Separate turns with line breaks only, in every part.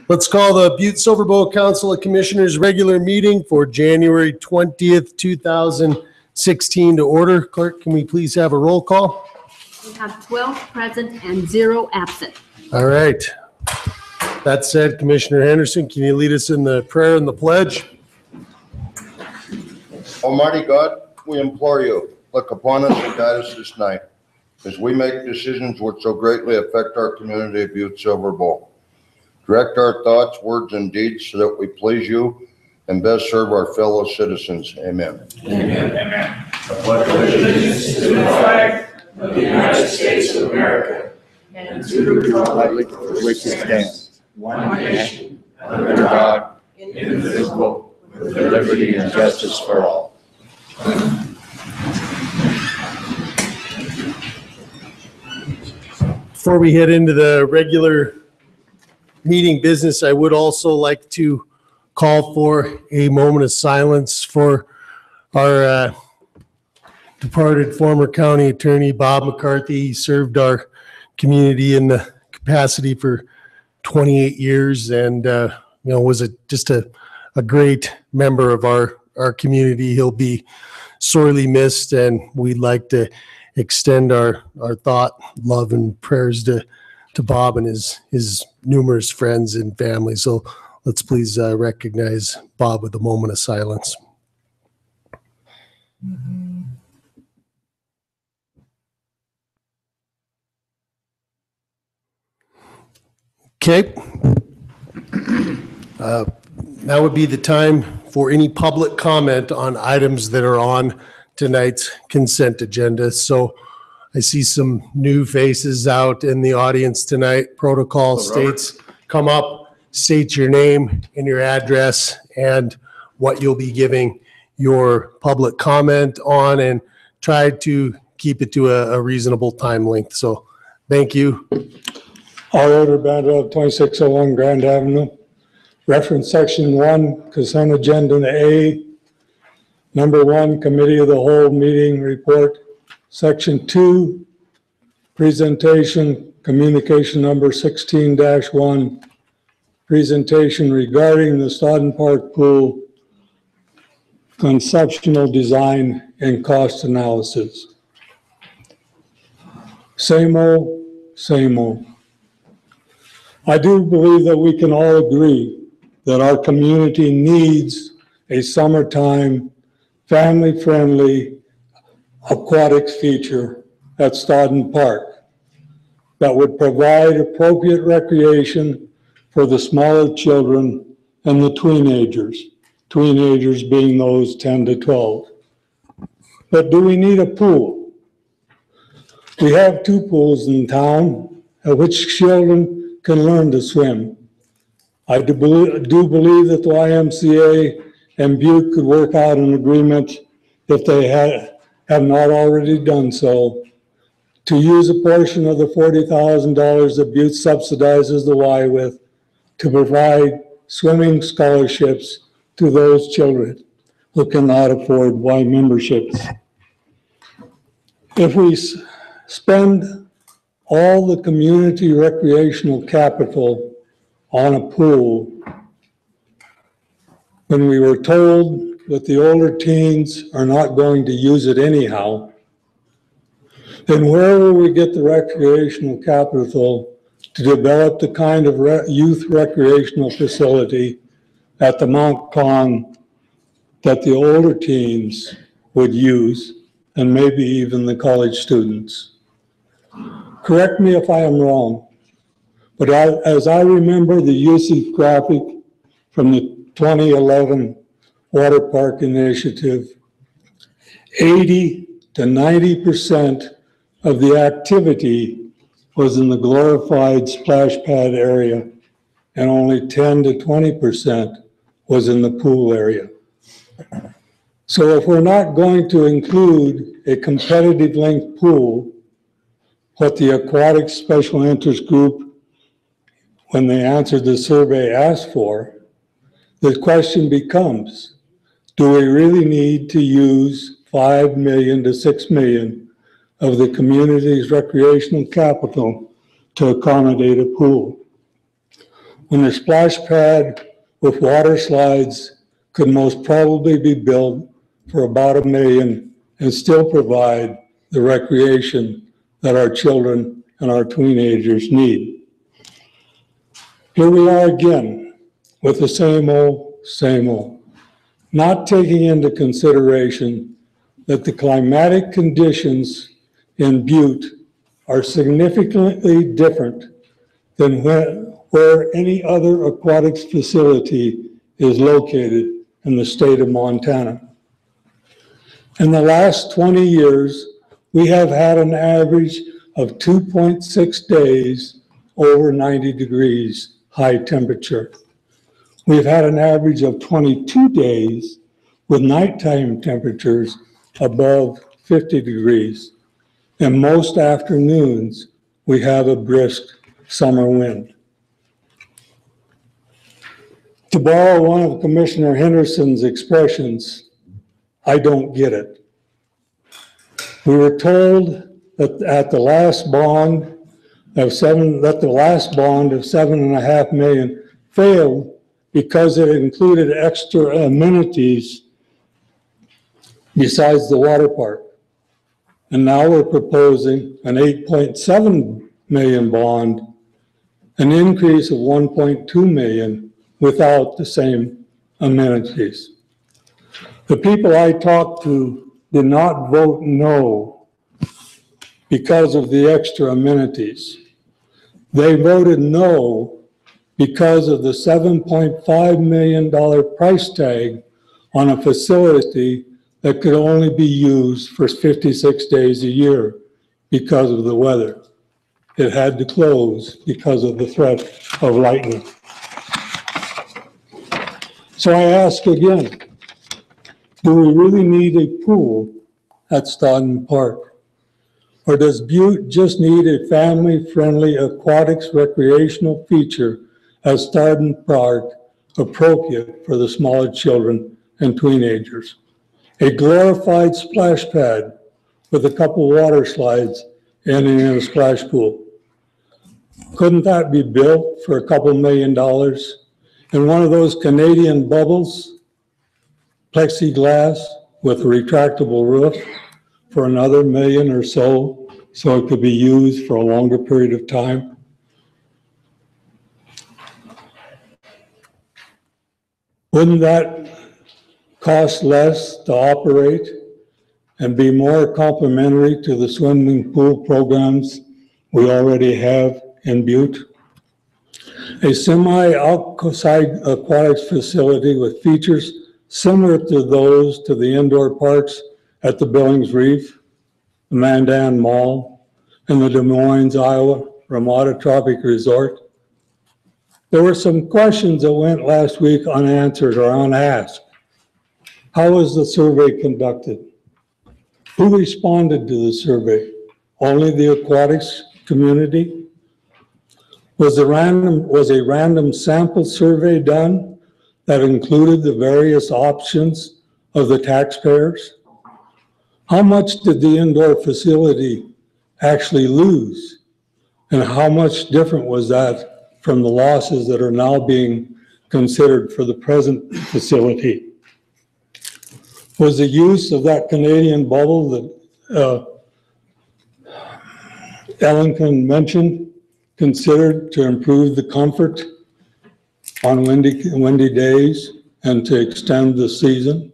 Let's call the Butte-Silver Bowl Council of Commissioners regular meeting for January 20th, 2016 to order. Clerk, can we please have a roll call?
We have 12 present and 0 absent.
All right. That said, Commissioner Henderson, can you lead us in the prayer and the pledge?
Almighty God, we implore you, look upon us and guide us this night as we make decisions which so greatly affect our community of Butte-Silver Bowl. Direct our thoughts, words, and deeds so that we please you and best serve our fellow citizens. Amen.
Amen. Amen. I pledge allegiance to the flag of the United States of America and to the republic for which it stands, one nation, under God, indivisible, with liberty and justice for all.
Before we head into the regular meeting business, I would also like to call for a moment of silence for our departed former county attorney, Bob McCarthy. He served our community in the capacity for 28 years and was just a great member of our community. He'll be sorely missed, and we'd like to extend our thought, love, and prayers to Bob and his numerous friends and family. So let's please recognize Bob with a moment of silence. Okay. Now would be the time for any public comment on items that are on tonight's consent agenda. So I see some new faces out in the audience tonight. Protocol states, come up, state your name and your address and what you'll be giving your public comment on, and try to keep it to a reasonable time length. So thank you.
Order Bandwell 2601 Grand Avenue. Reference section 1, consent agenda A. Number 1, committee of the whole meeting report. Section 2, presentation, communication number 16-1, presentation regarding the Stodden Park pool, conceptual design and cost analysis. Same old, same old. I do believe that we can all agree that our community needs a summertime, family-friendly aquatics feature at Stodden Park that would provide appropriate recreation for the smaller children and the teenagers being those 10 to 12. But do we need a pool? We have 2 pools in town at which children can learn to swim. I do believe that the YMCA and Butte could work out an agreement, if they have not already done so, to use a portion of the $40,000 that Butte subsidizes the Y with to provide swimming scholarships to those children who cannot afford Y memberships. If we spend all the community recreational capital on a pool, when we were told that the older teens are not going to use it anyhow, then where will we get the recreational capital to develop the kind of youth recreational facility at the Mount Con that the older teens would use, and maybe even the college students? Correct me if I am wrong, but as I remember the usage graphic from the 2011 Water Park Initiative, 80 to 90% of the activity was in the glorified splash pad area, and only 10 to 20% was in the pool area. So if we're not going to include a competitive length pool, what the Aquatic Special Interest Group, when they answered the survey, asked for, the question becomes, do we really need to use $5 million to $6 million of the community's recreational capital to accommodate a pool. When a splash pad with water slides could most probably be built for about $1 million and still provide the recreation that our children and our teenagers need. Here we are again with the same old, not taking into consideration that the climatic conditions in Butte are significantly different than where any other aquatics facility is located in the state of Montana. In the last 20 years, we have had an average of 2.6 days over 90 degrees high temperature. We've had an average of 22 days with nighttime temperatures above 50 degrees. And most afternoons, we have a brisk summer wind. To borrow one of Commissioner Henderson's expressions, I don't get it. We were told that at the last bond of $7.5 million failed because it included extra amenities besides the water park. And now we're proposing an $8.7 million bond, an increase of $1.2 million without the same amenities. The people I talked to did not vote no because of the extra amenities. They voted no because of the $7.5 million price tag on a facility that could only be used for 56 days a year because of the weather. It had to close because of the threat of lightning. So I ask again, do we really need a pool at Stodden Park? Or does Butte just need a family-friendly aquatics recreational feature at Stodden Park appropriate for the smaller children and teenagers? A glorified splash pad with a couple water slides ending in a splash pool. Couldn't that be built for a couple $1 million? And one of those Canadian bubbles, plexiglass with a retractable roof for another $1 million or so it could be used for a longer period of time? Wouldn't that cost less to operate and be more complementary to the swimming pool programs we already have in Butte? A semi-outside aquatics facility with features similar to those to the indoor parks at the Billings Reef, the Mandan Mall, and the Des Moines, Iowa Ramada Tropic Resort. There were some questions that went last week unanswered or unasked. How was the survey conducted? Who responded to the survey? Only the aquatics community? Was a random sample survey done that included the various options of the taxpayers? How much did the indoor facility actually lose? And how much different was that from the losses that are now being considered for the present facility? Was the use of that Canadian bubble that Ellen mentioned considered to improve the comfort on windy days and to extend the season?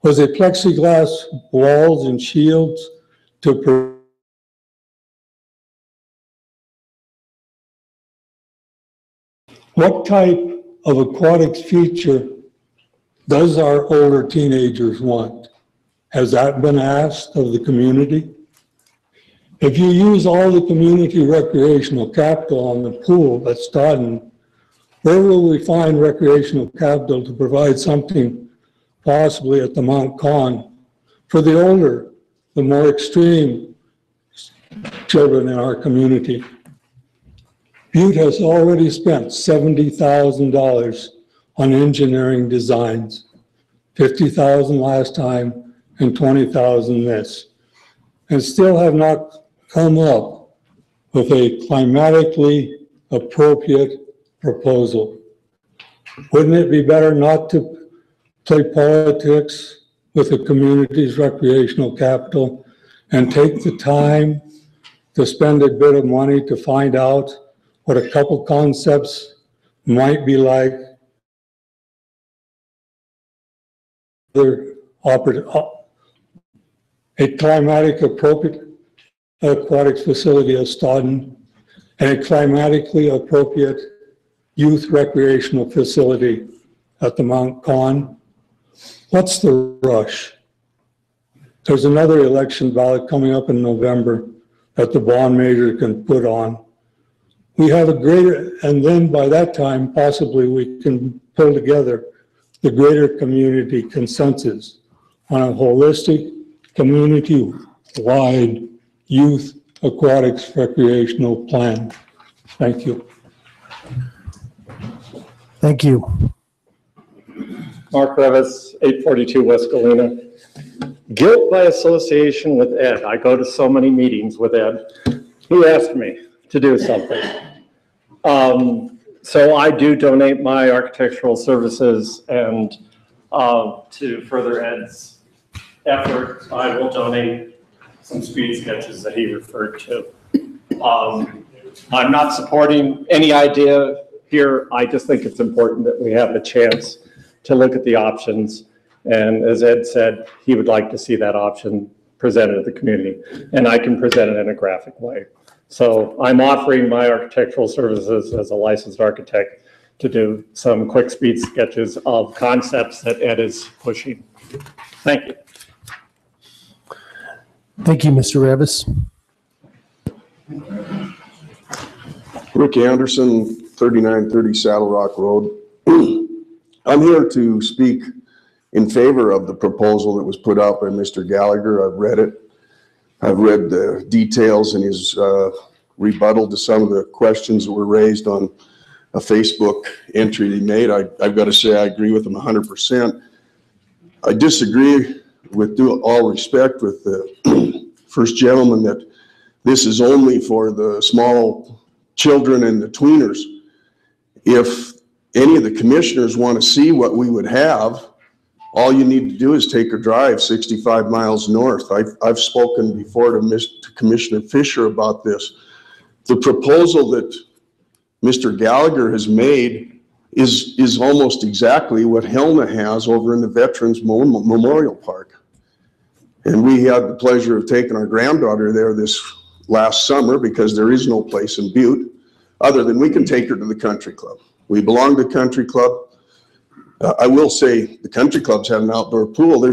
Was a plexiglass walls and shields to what type of aquatics feature does our older teenagers want? Has that been asked of the community? If you use all the community recreational capital on the pool at Stodden, where will we find recreational capital to provide something possibly at the Mount Con for the older, the more extreme children in our community? Butte has already spent $70,000 on engineering designs, $50,000 last time and $20,000 this, and still have not come up with a climatically appropriate proposal. Wouldn't it be better not to play politics with the community's recreational capital and take the time to spend a bit of money to find out what a couple concepts might be like? A climatic appropriate aquatics facility at Stoughton and a climatically appropriate youth recreational facility at the Mount Con. What's the rush? There's another election ballot coming up in November that the bond measure can put on. We have a greater, and then by that time, possibly we can pull together the greater community consensus on a holistic, community-wide youth aquatics recreational plan. Thank you.
Thank you.
Mark Revis, 842 West Galena. Guilt by association with Ed. I go to so many meetings with Ed. He asked me to do something. So I do donate my architectural services, and to further Ed's effort, I will donate some speed sketches that he referred to. I'm not supporting any idea here. I just think it's important that we have a chance to look at the options. And as Ed said, he would like to see that option presented to the community, and I can present it in a graphic way. So I'm offering my architectural services as a licensed architect to do some quick speed sketches of concepts that Ed is pushing. Thank you.
Thank you, Mr. Revis.
Rick Anderson, 3930 Saddle Rock Road. I'm here to speak in favor of the proposal that was put out by Mr. Gallagher. I've read it. I've read the details in his rebuttal to some of the questions that were raised on a Facebook entry he made. I've got to say I agree with him 100%. I disagree, with all respect, with the first gentleman that this is only for the small children and the tweeners. If any of the commissioners want to see what we would have, all you need to do is take a drive 65 miles north. I've spoken before to Commissioner Fisher about this. The proposal that Mr. Gallagher has made is almost exactly what Helena has over in the Veterans Memorial Park. And we had the pleasure of taking our granddaughter there this last summer because there is no place in Butte other than we can take her to the country club. We belong to the country club. I will say the country clubs have an outdoor pool.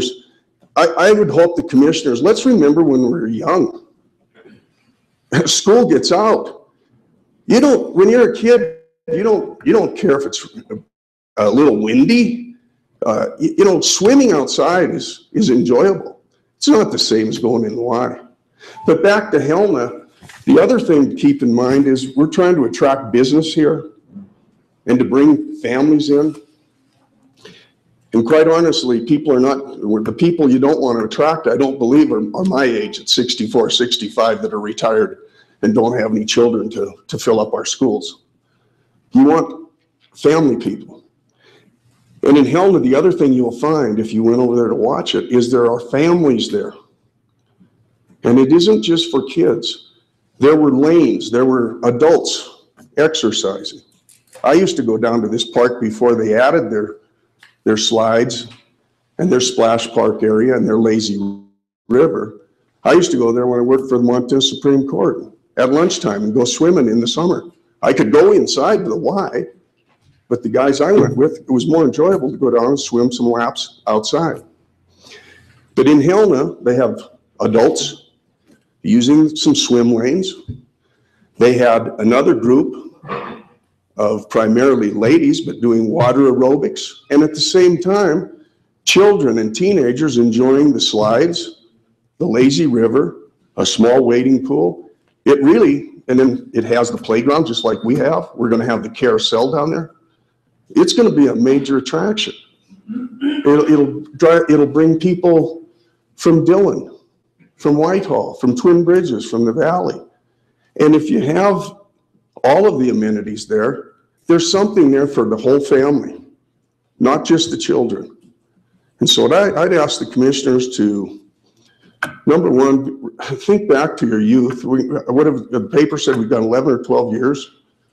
I would hope the commissioners, let's remember when we were young. School gets out. When you're a kid, you don't care if it's a little windy. Swimming outside is enjoyable. It's not the same as going in the water. But back to Helena, the other thing to keep in mind is we're trying to attract business here and to bring families in. And quite honestly, people are not, the people you don't want to attract, I don't believe are my age at 64, 65 that are retired and don't have any children to fill up our schools. You want family people. And in Helena, the other thing you'll find if you went over there to watch it is there are families there. And it isn't just for kids. There were lanes, there were adults exercising. I used to go down to this park before they added their slides and their splash park area and their lazy river. I used to go there when I worked for the Montana Supreme Court at lunchtime and go swimming in the summer. I could go inside to the Y, but the guys I went with, it was more enjoyable to go down and swim some laps outside. But in Helena, they have adults using some swim lanes. They had another group of primarily ladies, but doing water aerobics. And at the same time, children and teenagers enjoying the slides, the lazy river, a small wading pool. It really, and then it has the playground just like we have. We're gonna have the carousel down there. It's gonna be a major attraction. It'll bring people from Dillon, from Whitehall, from Twin Bridges, from the Valley. And if you have all of the amenities there, there's something there for the whole family, not just the children. And so I'd ask the commissioners to, number one, think back to your youth. The paper said we've got 11 or 12 years.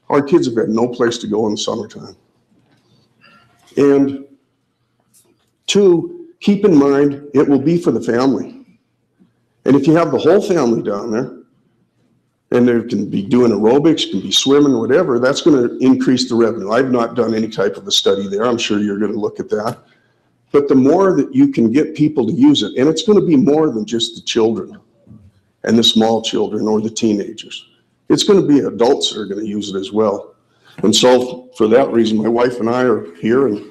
Our kids have had no place to go in the summertime. And two, keep in mind, it will be for the family. And if you have the whole family down there, and they can be doing aerobics, can be swimming, whatever, that's going to increase the revenue. I've not done any type of a study there. I'm sure you're going to look at that. But the more that you can get people to use it, and it's going to be more than just the children and the small children or the teenagers. It's going to be adults that are going to use it as well. And so for that reason, my wife and I are here, and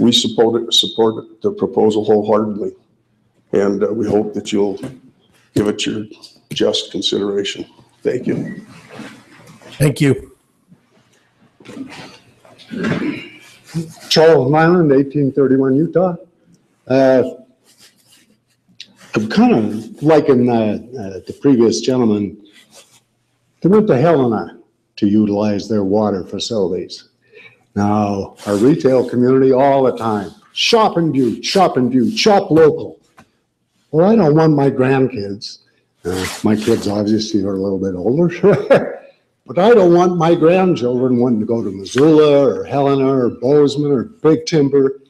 we support the proposal wholeheartedly. And we hope that you'll give it your just consideration. Thank you.
Thank you.
Charles Nyland, 1831 Utah. I'm kind of liking the previous gentleman. They went to Helena to utilize their water facilities. Now, our retail community all the time, shop in Butte, shop in Butte, shop local. Well, I don't want my grandkids, my kids obviously are a little bit older, but I don't want my grandchildren wanting to go to Missoula or Helena or Bozeman or Big Timber.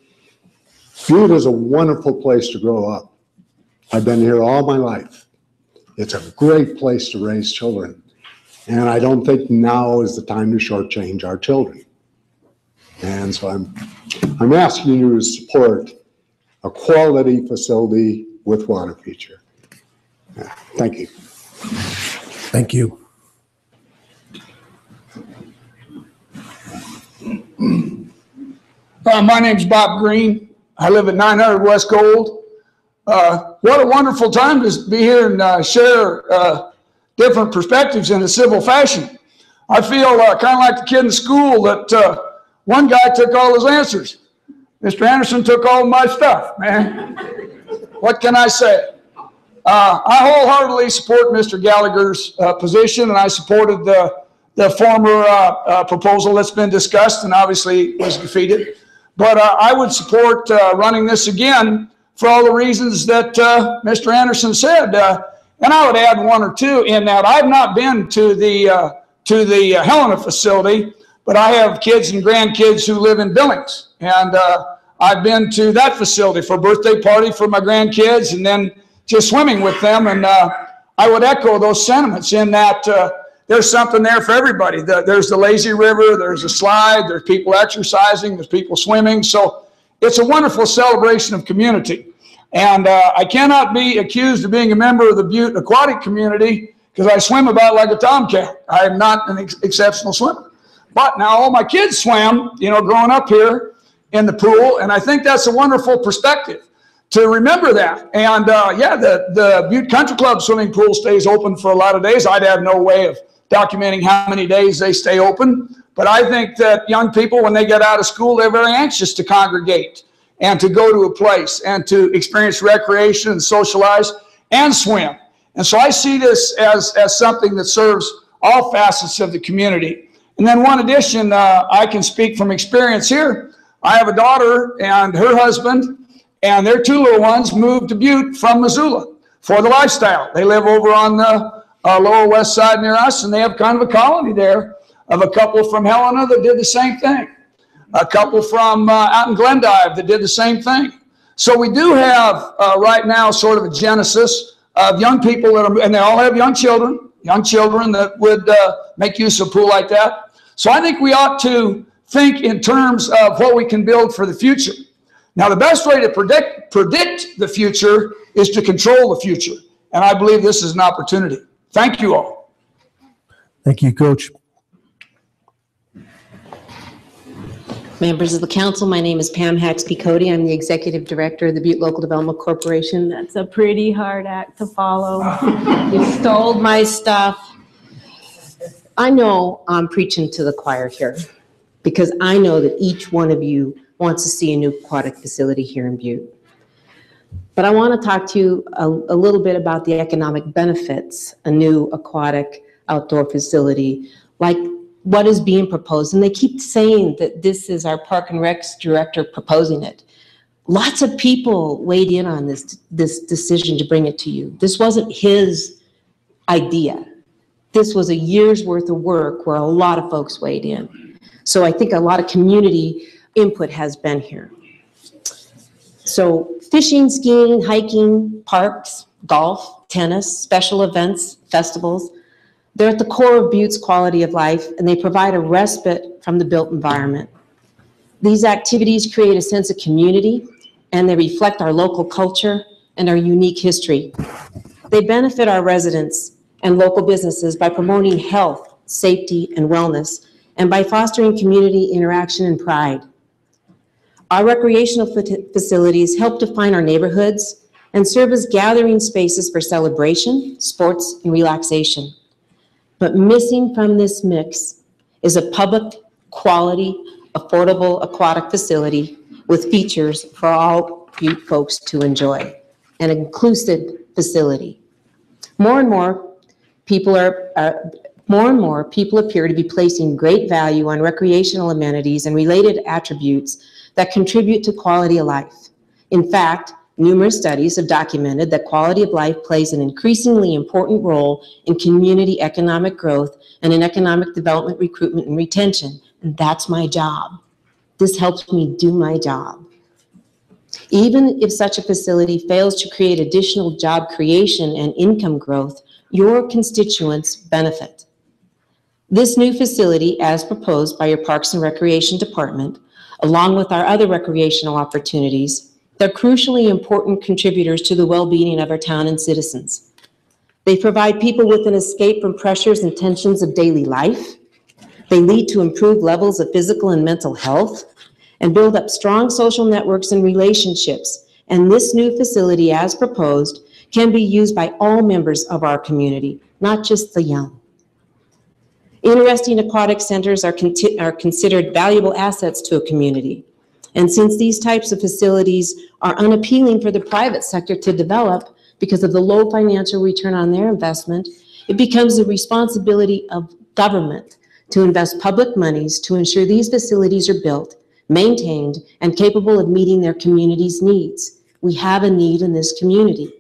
Butte is a wonderful place to grow up. I've been here all my life. It's a great place to raise children. And I don't think now is the time to shortchange our children. And so I'm asking you to support a quality facility with water feature. Thank you.
Thank you.
My name's Bob Green. I live at 900 West Gold. What a wonderful time to be here and share different perspectives in a civil fashion. I feel kind of like the kid in school that one guy took all his answers. Mr. Anderson took all my stuff, man. What can I say? I wholeheartedly support Mr. Gallagher's position, and I supported the former proposal that's been discussed and obviously was defeated. But I would support running this again for all the reasons that Mr. Anderson said. And I would add one or two in that I've not been to the Helena facility, but I have kids and grandkids who live in Billings. And I've been to that facility for a birthday party for my grandkids and then just swimming with them. And I would echo those sentiments in that there's something there for everybody. There's the lazy river, there's a slide, there's people exercising, there's people swimming. So it's a wonderful celebration of community. And I cannot be accused of being a member of the Butte aquatic community because I swim about like a tomcat. I am not an exceptional swimmer. But now all my kids swam, growing up here in the pool. And I think that's a wonderful perspective to remember that. And yeah, the Butte Country Club swimming pool stays open for a lot of days. I'd have no way of documenting how many days they stay open. But I think that young people, when they get out of school, they're very anxious to congregate and to go to a place and to experience recreation and socialize and swim. And so I see this as something that serves all facets of the community. And then one addition, I can speak from experience here. I have a daughter and her husband and their two little ones moved to Butte from Missoula for the lifestyle. They live over on the lower west side near us, and they have kind of a colony there of a couple from Helena that did the same thing. A couple from out in Glendive that did the same thing. So we do have right now sort of a genesis of young people that are, and they all have young children that would make use of a pool like that. So I think we ought to think in terms of what we can build for the future. Now, the best way to predict the future is to control the future. And I believe this is an opportunity. Thank you all.
Thank you, Coach.
Members of the council, my name is Pam Haxby-Cody. I'm the executive director of the Butte Local Development Corporation. That's a pretty hard act to follow. You stole my stuff. I know I'm preaching to the choir here because I know that each one of you wants to see a new aquatic facility here in Butte. But I want to talk to you a little bit about the economic benefits a new aquatic outdoor facility, like what is being proposed. And they keep saying that this is our Park and Recs director proposing it. Lots of people weighed in on this decision to bring it to you. This wasn't his idea. This was a year's worth of work where a lot of folks weighed in. So I think a lot of community input has been here. So fishing, skiing, hiking, parks, golf, tennis, special events, festivals, they're at the core of Butte's quality of life, and they provide a respite from the built environment. These activities create a sense of community, and they reflect our local culture and our unique history. They benefit our residents and local businesses by promoting health, safety, and wellness, and by fostering community interaction and pride. Our recreational facilities help define our neighborhoods and serve as gathering spaces for celebration, sports, and relaxation. But missing from this mix is a public, quality, affordable aquatic facility with features for all Butte folks to enjoy, an inclusive facility. More and more people appear to be placing great value on recreational amenities and related attributes that contribute to quality of life. In fact, numerous studies have documented that quality of life plays an increasingly important role in community economic growth and in economic development, recruitment, and retention. And that's my job. This helps me do my job. Even if such a facility fails to create additional job creation and income growth, your constituents benefit. This new facility, as proposed by your Parks and Recreation Department, along with our other recreational opportunities, they're crucially important contributors to the well-being of our town and citizens. They provide people with an escape from pressures and tensions of daily life. They lead to improved levels of physical and mental health and build up strong social networks and relationships. And this new facility, as proposed, can be used by all members of our community, not just the young. Interesting aquatic centers are considered valuable assets to a community. And since these types of facilities are unappealing for the private sector to develop because of the low financial return on their investment, it becomes the responsibility of government to invest public monies to ensure these facilities are built, maintained, and capable of meeting their community's needs. We have a need in this community.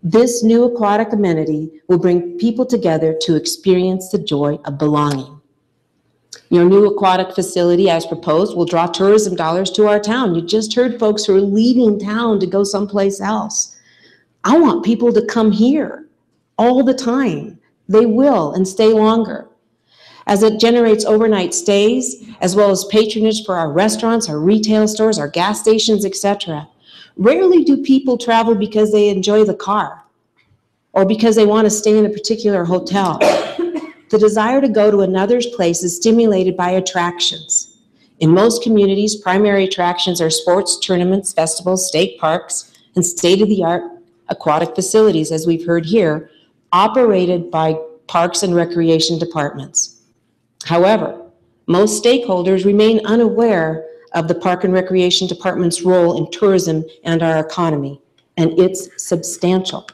This new aquatic amenity will bring people together to experience the joy of belonging. Your new aquatic facility, as proposed, will draw tourism dollars to our town. You just heard folks who are leaving town to go someplace else. I want people to come here all the time. They will and stay longer, as it generates overnight stays, as well as patronage for our restaurants, our retail stores, our gas stations, etc. Rarely do people travel because they enjoy the car or because they want to stay in a particular hotel. The desire to go to another's place is stimulated by attractions. In most communities, primary attractions are sports, tournaments, festivals, state parks, and state-of-the-art aquatic facilities, as we've heard here, operated by parks and recreation departments. However, most stakeholders remain unaware of the Park and Recreation Department's role in tourism and our economy, and it's substantial.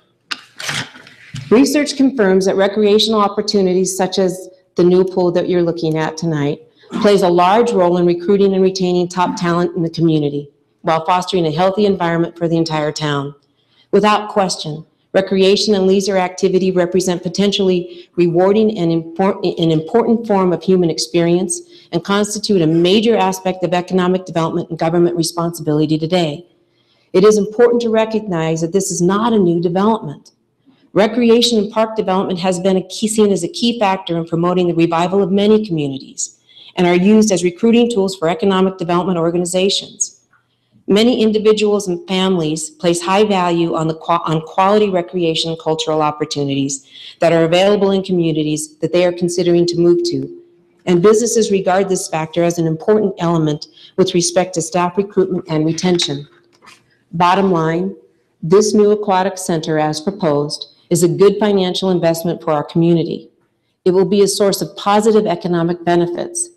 Research confirms that recreational opportunities such as the new pool that you're looking at tonight plays a large role in recruiting and retaining top talent in the community while fostering a healthy environment for the entire town. Without question, recreation and leisure activity represent potentially rewarding and an important form of human experience and constitute a major aspect of economic development and government responsibility today. It is important to recognize that this is not a new development. Recreation and park development has been seen as a key factor in promoting the revival of many communities and are used as recruiting tools for economic development organizations. Many individuals and families place high value on quality recreation and cultural opportunities that are available in communities that they are considering to move to. And businesses regard this factor as an important element with respect to staff recruitment and retention. Bottom line, this new aquatic center, as proposed, is a good financial investment for our community. It will be a source of positive economic benefits.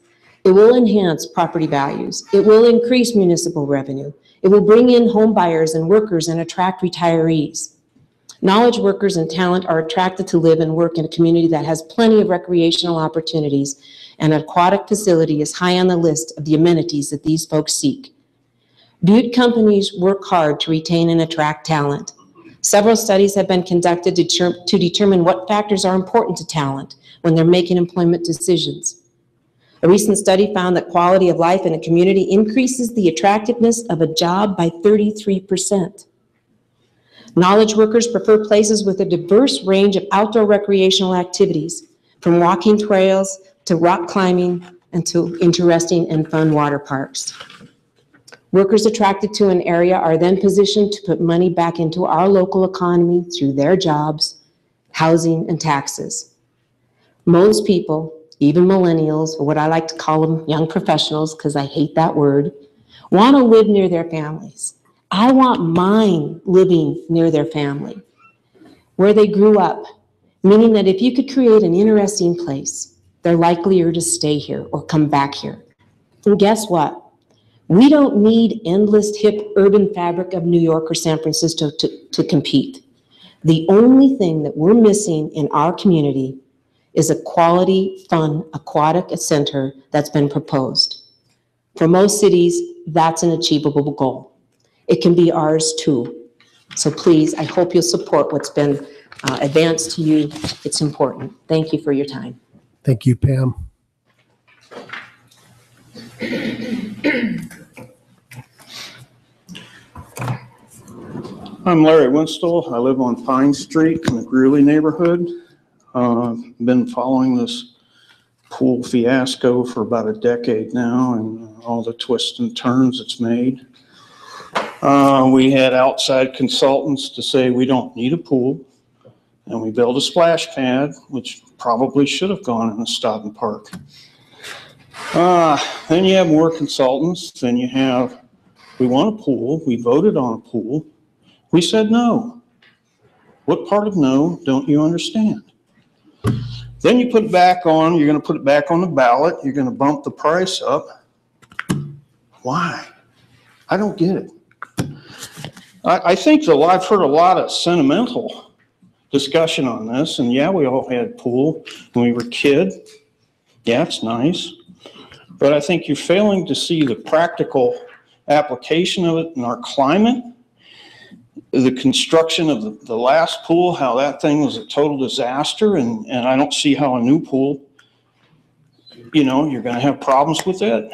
It will enhance property values. It will increase municipal revenue. It will bring in home buyers and workers and attract retirees. Knowledge workers and talent are attracted to live and work in a community that has plenty of recreational opportunities, and an aquatic facility is high on the list of the amenities that these folks seek. Butte companies work hard to retain and attract talent. Several studies have been conducted to determine what factors are important to talent when they're making employment decisions. A recent study found that quality of life in a community increases the attractiveness of a job by 33%. Knowledge workers prefer places with a diverse range of outdoor recreational activities, from walking trails to rock climbing and to interesting and fun water parks. Workers attracted to an area are then positioned to put money back into our local economy through their jobs, housing, and taxes. Most people, even millennials, or what I like to call them young professionals, because I hate that word, want to live near their families. I want mine living near their family, where they grew up, meaning that if you could create an interesting place, they're likelier to stay here or come back here. And guess what? We don't need endless hip urban fabric of New York or San Francisco to compete. The only thing that we're missing in our community is a quality, fun, aquatic center that's been proposed. For most cities, that's an achievable goal. It can be ours too. So please, I hope you'll support what's been advanced to you. It's important. Thank you for your time.
Thank you, Pam.
I'm Larry Winstall. I live on Pine Street in the Greeley neighborhood. Been following this pool fiasco for about a decade now, and all the twists and turns it's made. We had outside consultants to say we don't need a pool, and we built a splash pad, which probably should have gone in the Stodden Park. Then you have more consultants. Then you have, we want a pool. We voted on a pool. We said no. What part of no don't you understand? Then you put it back on, you're going to put it back on the ballot. You're going to bump the price up. Why? I don't get it. I think I've heard a lot of sentimental discussion on this, and yeah, we all had pool when we were kids. Yeah, it's nice. But I think you're failing to see the practical application of it in our climate. The construction of the last pool, how that thing was a total disaster, and I don't see how a new pool, you're going to have problems with it.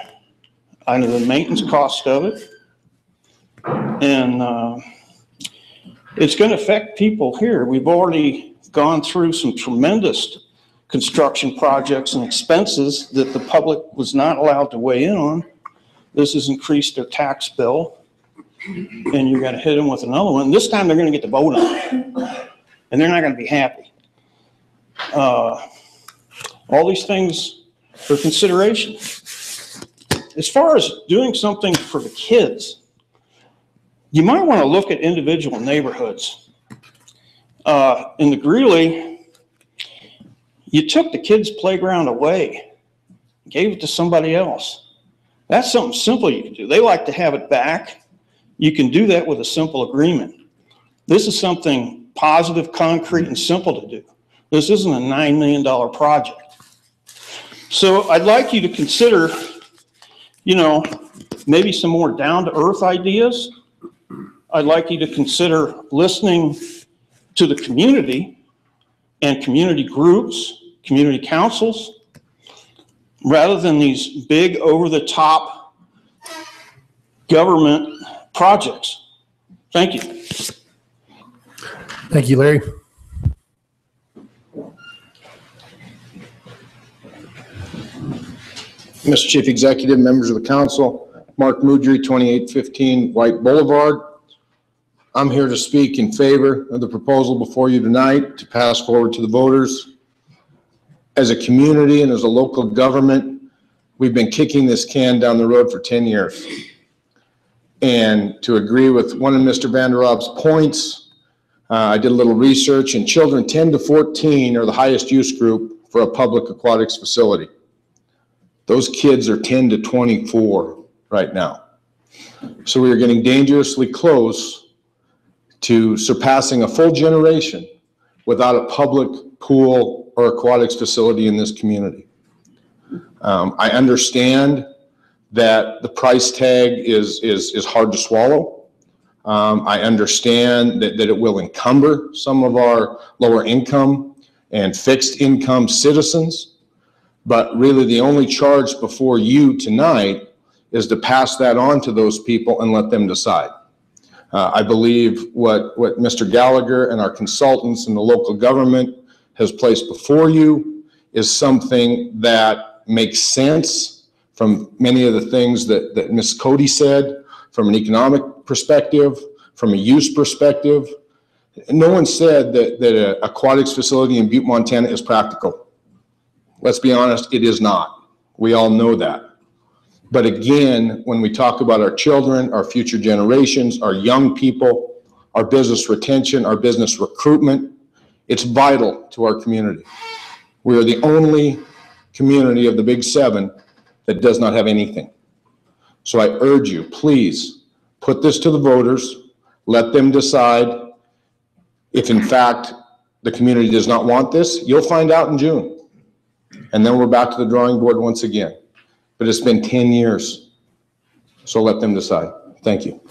I know the maintenance cost of it, and it's going to affect people here. We've already gone through some tremendous construction projects and expenses that the public was not allowed to weigh in on. This has increased their tax bill. And you're going to hit them with another one. This time they're going to get to vote on it, and they're not going to be happy. All these things for consideration. As far as doing something for the kids, you might want to look at individual neighborhoods. In the Greeley, you took the kids' playground away, gave it to somebody else. That's something simple you can do. They like to have it back. You can do that with a simple agreement. This is something positive, concrete, and simple to do. This isn't a $9 million project. So I'd like you to consider, maybe some more down-to-earth ideas. I'd like you to consider listening to the community and community groups, community councils, rather than these big over-the-top government projects. Thank you.
Thank you, Larry.
Mr. Chief Executive, members of the council, Mark Mudry, 2815 White Boulevard. I'm here to speak in favor of the proposal before you tonight to pass forward to the voters. As a community and as a local government, we've been kicking this can down the road for 10 years. And to agree with one of Mr. Vander Roop's points, I did a little research, and children 10 to 14 are the highest use group for a public aquatics facility. Those kids are 10 to 24 right now. So we are getting dangerously close to surpassing a full generation without a public pool or aquatics facility in this community. I understand that the price tag is hard to swallow. I understand that it will encumber some of our lower income and fixed income citizens. But really the only charge before you tonight is to pass that on to those people and let them decide. I believe what Mr. Gallagher and our consultants and the local government has placed before you is something that makes sense from many of the things that Ms. Cody said, from an economic perspective, from a use perspective. No one said that an aquatics facility in Butte, Montana is practical. Let's be honest, it is not. We all know that. But again, when we talk about our children, our future generations, our young people, our business retention, our business recruitment, it's vital to our community. We are the only community of the Big Seven that does not have anything. So I urge you, please put this to the voters, let them decide. If in fact the community does not want this, you'll find out in June. And then we're back to the drawing board once again. But it's been 10 years, so let them decide. Thank you.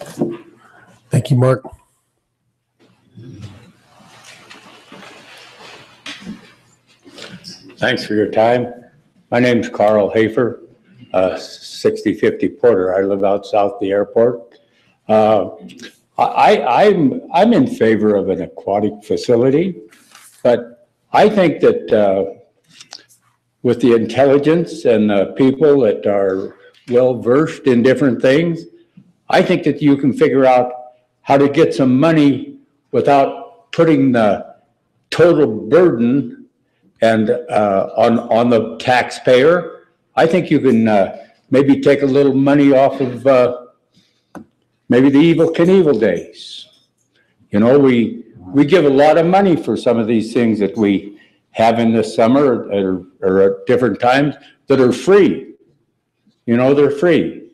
Thank you, Mark.
Thanks for your time. My name's Carl Hafer, 6050 Porter. I live out south of the airport. I'm in favor of an aquatic facility, but I think that with the intelligence and the people that are well-versed in different things, I think that you can figure out how to get some money without putting the total burden and on the taxpayer. I think you can maybe take a little money off of maybe the Evel Knievel days. You know, we give a lot of money for some of these things that we have in the summer or at different times that are free. You know, they're free.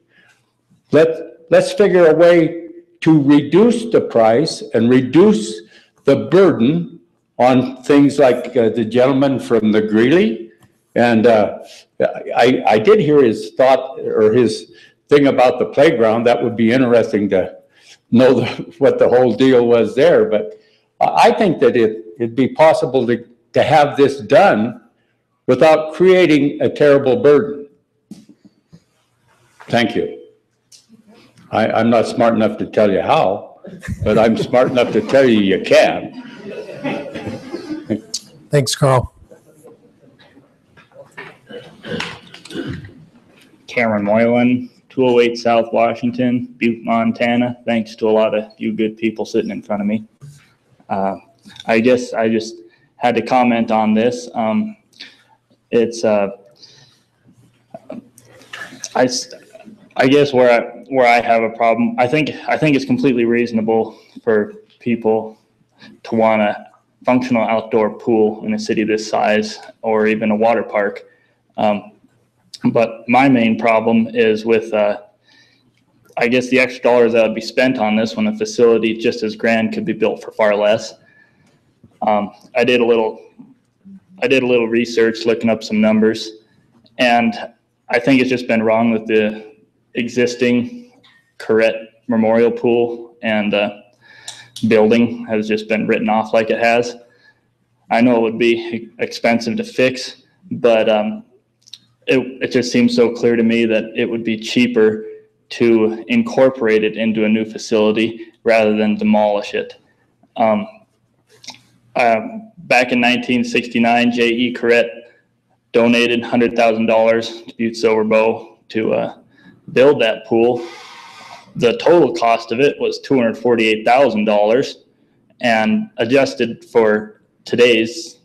Let's figure a way to reduce the price and reduce the burden on things like the gentleman from the Greeley. And I did hear his thought or his thing about the playground. That would be interesting to know what the whole deal was there. But I think that it'd be possible to have this done without creating a terrible burden. Thank you. I'm not smart enough to tell you how, but I'm smart enough to tell you you can.
Thanks, Carl.
Cameron Moylan, 208 South Washington, Butte, Montana. Thanks to a lot of you good people sitting in front of me. I just had to comment on this. I guess where I have a problem, I think it's completely reasonable for people to want a functional outdoor pool in a city this size or even a water park. But my main problem is with, I guess, the extra dollars that would be spent on this when a facility just as grand could be built for far less. I did a little research looking up some numbers, and I think it's just been wrong with the existing Corrette Memorial Pool, and building has just been written off like it has. I know it would be expensive to fix, but it just seems so clear to me that it would be cheaper to incorporate it into a new facility rather than demolish it. Back in 1969, J.E. Corrette donated $100,000 to Butte-Silver to build that pool. The total cost of it was $248,000, and adjusted for today's,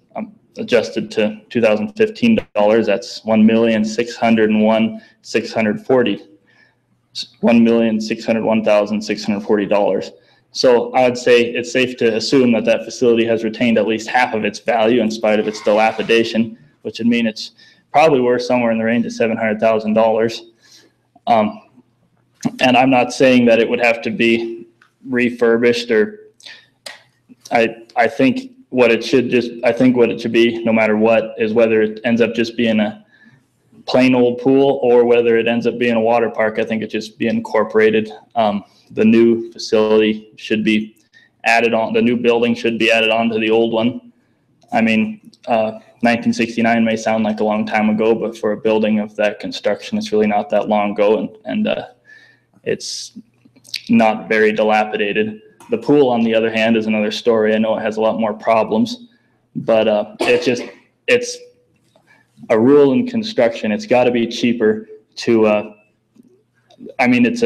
adjusted to 2015 dollars, that's $1,601,640. So I would say it's safe to assume that that facility has retained at least half of its value in spite of its dilapidation, which would mean it's probably worth somewhere in the range of $700,000. And I'm not saying that it would have to be refurbished or I think what it should be, no matter what, is whether it ends up just being a plain old pool or whether it ends up being a water park. I think it just be incorporated. The new facility should be added on, the new building should be added on to the old one. I mean, 1969 may sound like a long time ago, but for a building of that construction, it's really not that long ago, and it's not very dilapidated. The pool, on the other hand, is another story. I know it has a lot more problems, but it's a rule in construction. It's got to be cheaper to, I mean, it's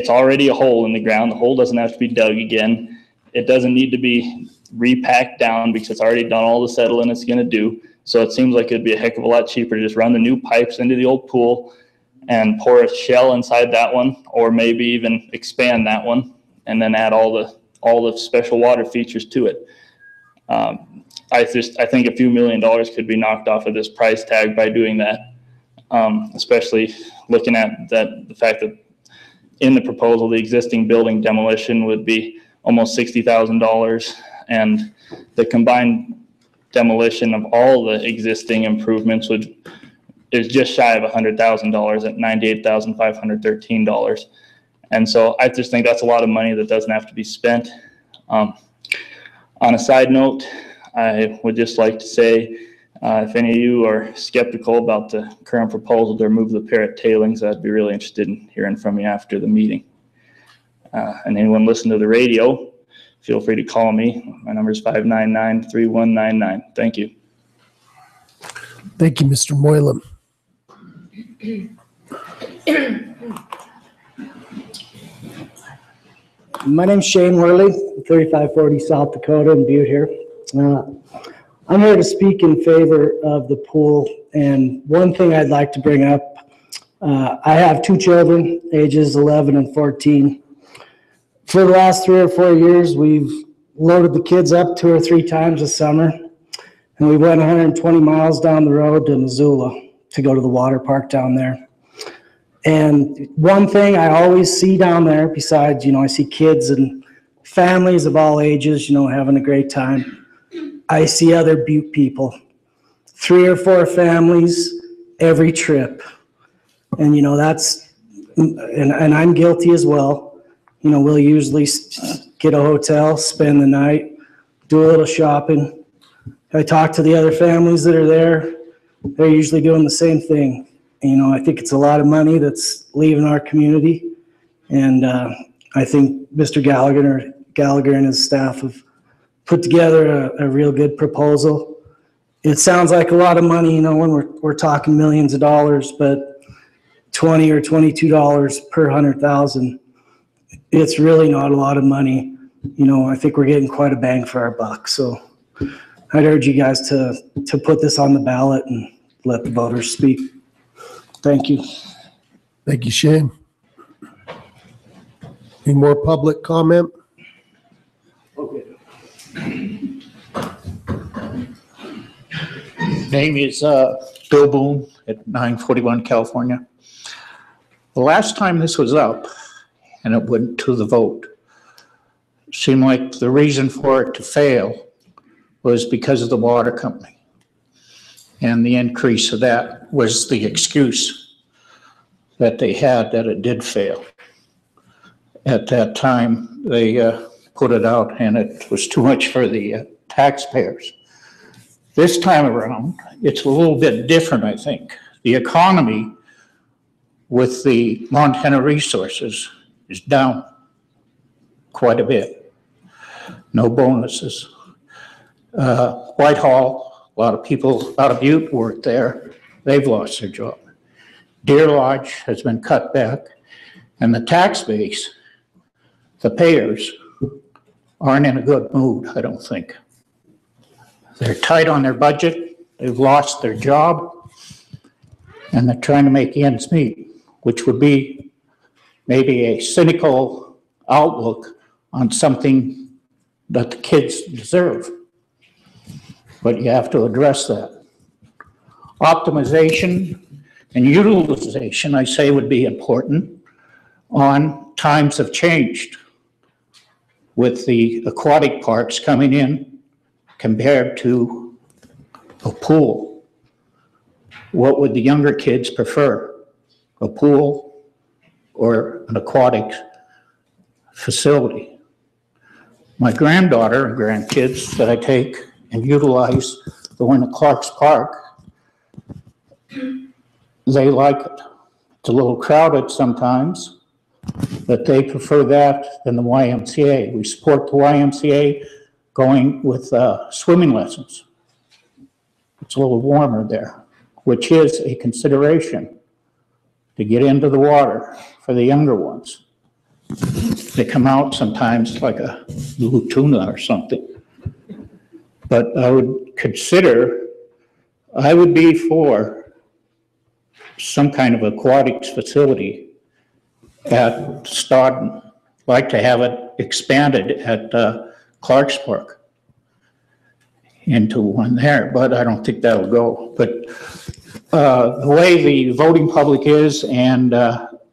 already a hole in the ground. The hole doesn't have to be dug again. It doesn't need to be repacked down because it's already done all the settling it's going to do. So it seems like it'd be a heck of a lot cheaper to just run the new pipes into the old pool and pour a shell inside that one, or maybe even expand that one and then add all the special water features to it. I think a few $1 million could be knocked off of this price tag by doing that, especially looking at the fact that in the proposal, the existing building demolition would be almost $60,000, and the combined demolition of all the existing improvements is just shy of $100,000 at $98,513. And so I just think that's a lot of money that doesn't have to be spent. On a side note, I would just like to say, if any of you are skeptical about the current proposal to remove the parrot tailings, I'd be really interested in hearing from you after the meeting. And anyone listen to the radio, feel free to call me. My number is 599-3199. Thank you.
Thank you, Mr. Moylan.
My name's Shane Worley, 3540 South Dakota in Butte here. I'm here to speak in favor of the pool, and one thing I'd like to bring up, I have two children, ages 11 and 14. For the last 3 or 4 years, we've loaded the kids up 2 or 3 times a summer, and we went 120 miles down the road to Missoula to go to the water park down there. And one thing I always see down there, besides, I see kids and families of all ages, having a great time. I see other Butte people, 3 or 4 families every trip. And, and I'm guilty as well. We'll usually get a hotel, spend the night, do a little shopping. I talk to the other families that are there. They're usually doing the same thing. I think it's a lot of money that's leaving our community. And I think Mr. Gallagher and his staff have put together a real good proposal. It sounds like a lot of money, when we're talking millions of dollars, but $20 or $22 per 100,000, it's really not a lot of money. I think we're getting quite a bang for our buck. So I'd urge you guys to put this on the ballot and let the voters speak. Thank you.
Thank you, Shane. Any more public comment?
Okay.
Name is Bill Boone at 941 California. The last time this was up and it went to the vote, seemed like the reason for it to fail was because of the water company. And the increase of that was the excuse that they had that it did fail. At that time, they put it out and it was too much for the taxpayers. This time around, it's a little bit different, I think. The economy with the Montana resources is down quite a bit. No bonuses. Whitehall, a lot of people out of Butte work there. They've lost their job. Deer Lodge has been cut back, and the tax base, the payers, aren't in a good mood, I don't think. They're tight on their budget, they've lost their job, and they're trying to make ends meet, which would be maybe a cynical outlook on something that the kids deserve. But you have to address that. Optimization and utilization, I say, would be important on times have changed. with the aquatic parks coming in compared to a pool. What would the younger kids prefer? A pool or an aquatic facility? My granddaughter and grandkids that I take and utilize going to Clark's Park, they like it. It's a little crowded sometimes, but they prefer that than the YMCA. We support the YMCA going with swimming lessons. It's a little warmer there, which is a consideration to get into the water for the younger ones. They come out sometimes like a little tuna or something. But I would consider, I would be for some kind of aquatics facility at Stoughton. Like to have it expanded at Clark's Park into one there, but I don't think that'll go. But the way the voting public is, and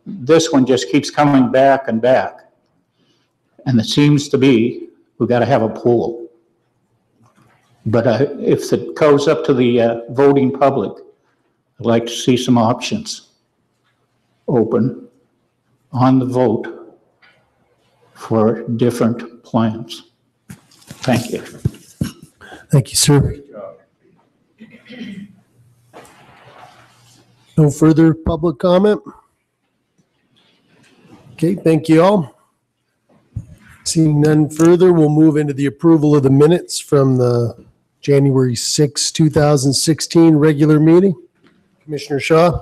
this one just keeps coming back and back. And it seems to be, we've got to have a pool. But if it goes up to the voting public, I'd like to see some options open on the vote for different plans. Thank you.
Thank you, sir. No further public comment? Okay, thank you all. Seeing none further, we'll move into the approval of the minutes from the January 6, 2016 regular meeting. Commissioner Shaw.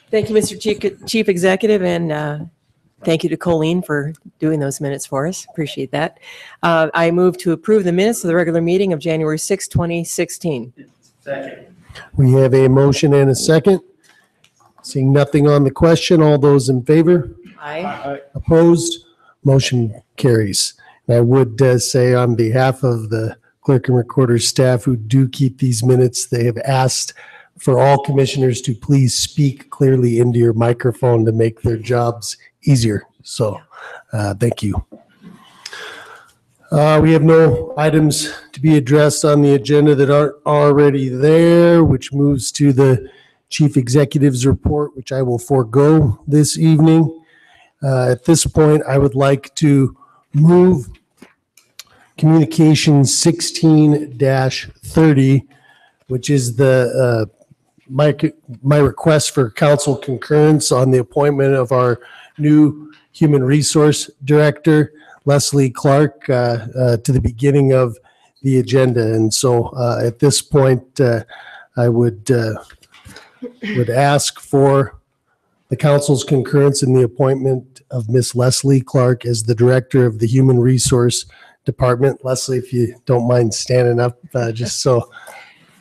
Thank you, Mr. Chief Executive, and thank you to Colleen for doing those minutes for us. Appreciate that. I move to approve the minutes of the regular meeting of January 6, 2016.
Second.
We have a motion and a second. Seeing nothing on the question, all those in favor?
Aye.
Opposed? Motion carries. And I would say on behalf of the clerk and recorder staff who do keep these minutes, they have asked for all commissioners to please speak clearly into your microphone to make their jobs easier. So thank you. We have no items to be addressed on the agenda that aren't already there, which moves to the Chief Executive's report, which I will forego this evening. At this point, I would like to move Communication 16-30, which is the my request for council concurrence on the appointment of our new Human Resource Director, Leslie Clark, to the beginning of the agenda. And so at this point, I would ask for the council's concurrence in the appointment of Miss Leslie Clark as the Director of the Human Resource Department. Leslie, if you don't mind standing up, just so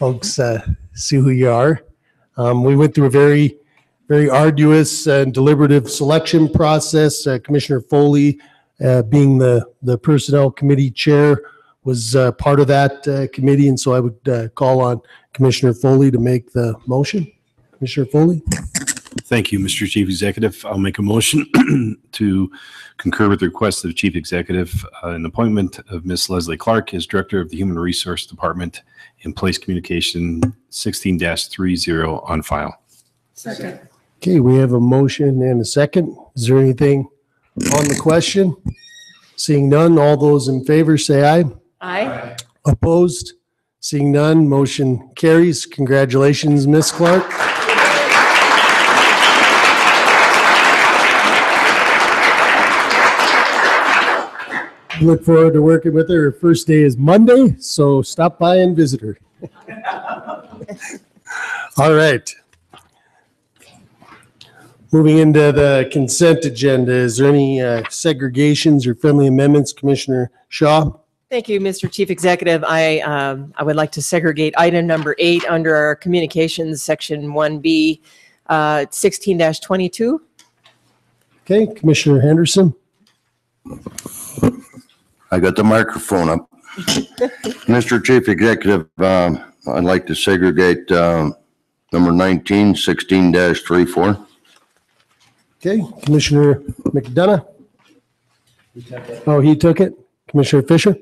folks see who you are. We went through a very, very arduous and deliberative selection process. Commissioner Foley, being the Personnel Committee Chair, was part of that committee, and so I would call on Commissioner Foley to make the motion. Commissioner Foley?
Thank you, Mr. Chief Executive. I'll make a motion to concur with the request of the Chief Executive an appointment of Ms. Leslie Clark as Director of the Human Resource Department and place Communication 16-30 on file.
Second.
Okay, we have a motion and a second. Is there anything on the question? Seeing none, all those in favor say aye.
Aye.
Opposed? Seeing none, motion carries. Congratulations, Ms. Clark. Look forward to working with her. Her first day is Monday, so stop by and visit her. All right. Moving into the consent agenda, is there any segregations or friendly amendments, Commissioner Shaw?
Thank you, Mr. Chief Executive. I would like to segregate item number 8 under our communications section 1B, 16-22.
Okay, Commissioner Henderson.
I got the microphone up. Mr. Chief Executive, I'd like to segregate number 19, 16-34.
Okay, Commissioner McDonough. Oh, he took it? Commissioner Fisher?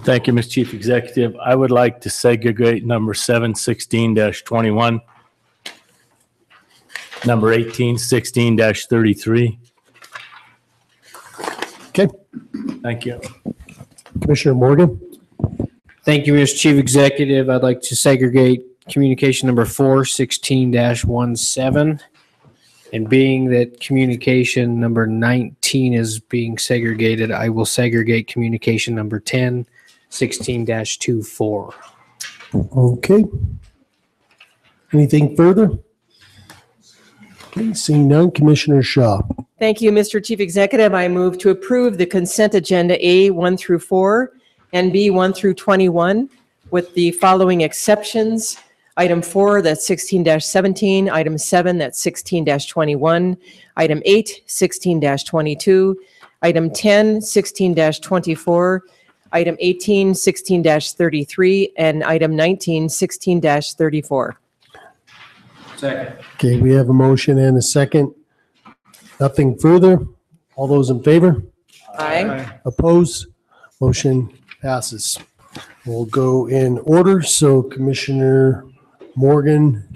Thank you, Mr. Chief Executive. I would like to segregate number 716-21, number 1816-33.
Okay.
Thank you.
Commissioner Morgan?
Thank you, Mr. Chief Executive. I'd like to segregate communication number 416-17. And being that communication number 19 is being segregated, I will segregate communication number 1016-24.
Okay. Anything further? Okay, seeing none, Commissioner Shaw.
Thank you, Mr. Chief Executive. I move to approve the consent agenda A 1 through 4 and B 1 through 21 with the following exceptions. Item 4, that's 16-17. Item 7, that's 16-21. Item 8, 16-22. Item 10, 16-24. Item 18, 16-33. And item 19, 16-34.
Second.
Okay, we have a motion and a second. Nothing further. All those in favor?
Aye.
Opposed? Motion passes. We'll go in order. So Commissioner Morgan,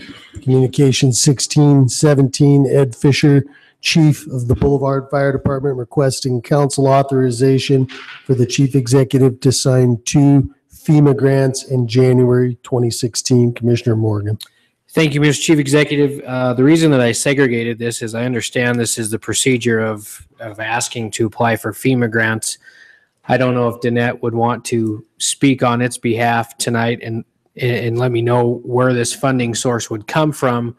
Communication 1617, Ed Fisher, Chief of the Boulevard Fire Department, requesting council authorization for the Chief Executive to sign 2 FEMA grants in January 2016. Commissioner Morgan.
Thank you, Mr. Chief Executive. The reason that I segregated this is I understand this is the procedure of asking to apply for FEMA grants. I don't know if Danette would want to speak on its behalf tonight and let me know where this funding source would come from,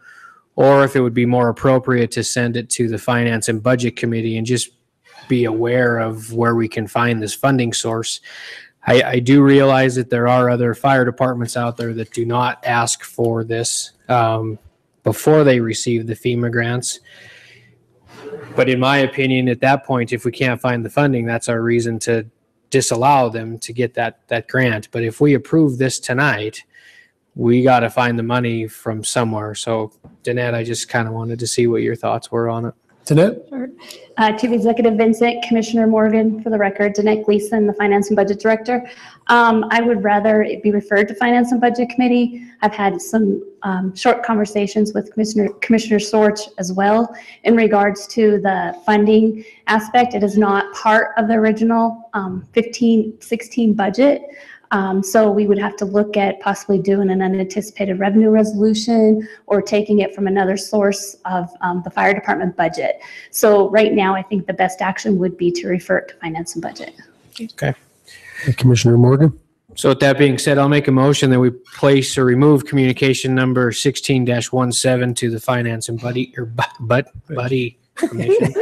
or if it would be more appropriate to send it to the Finance and Budget Committee and just be aware of where we can find this funding source. I do realize that there are other fire departments out there that do not ask for this before they receive the FEMA grants. But in my opinion, at that point, if we can't find the funding, that's our reason to disallow them to get that grant. But if we approve this tonight, we got to find the money from somewhere. So, Danette, I just kind of wanted to see what your thoughts were on it.
Danette?
Sure. Chief Executive Vincent, Commissioner Morgan, for the record, Danette Gleason, the Finance and Budget Director. I would rather it be referred to Finance and Budget Committee. I've had some short conversations with Commissioner Sorch as well in regards to the funding aspect. It is not part of the original 15-16 budget. So we would have to look at possibly doing an unanticipated revenue resolution or taking it from another source of the fire department budget. So right now, I think the best action would be to refer it to Finance and Budget.
Okay.
Commissioner Morgan.
So with that being said, I'll make a motion that we place or remove communication number 16-17 to the Finance and Buddy Commission,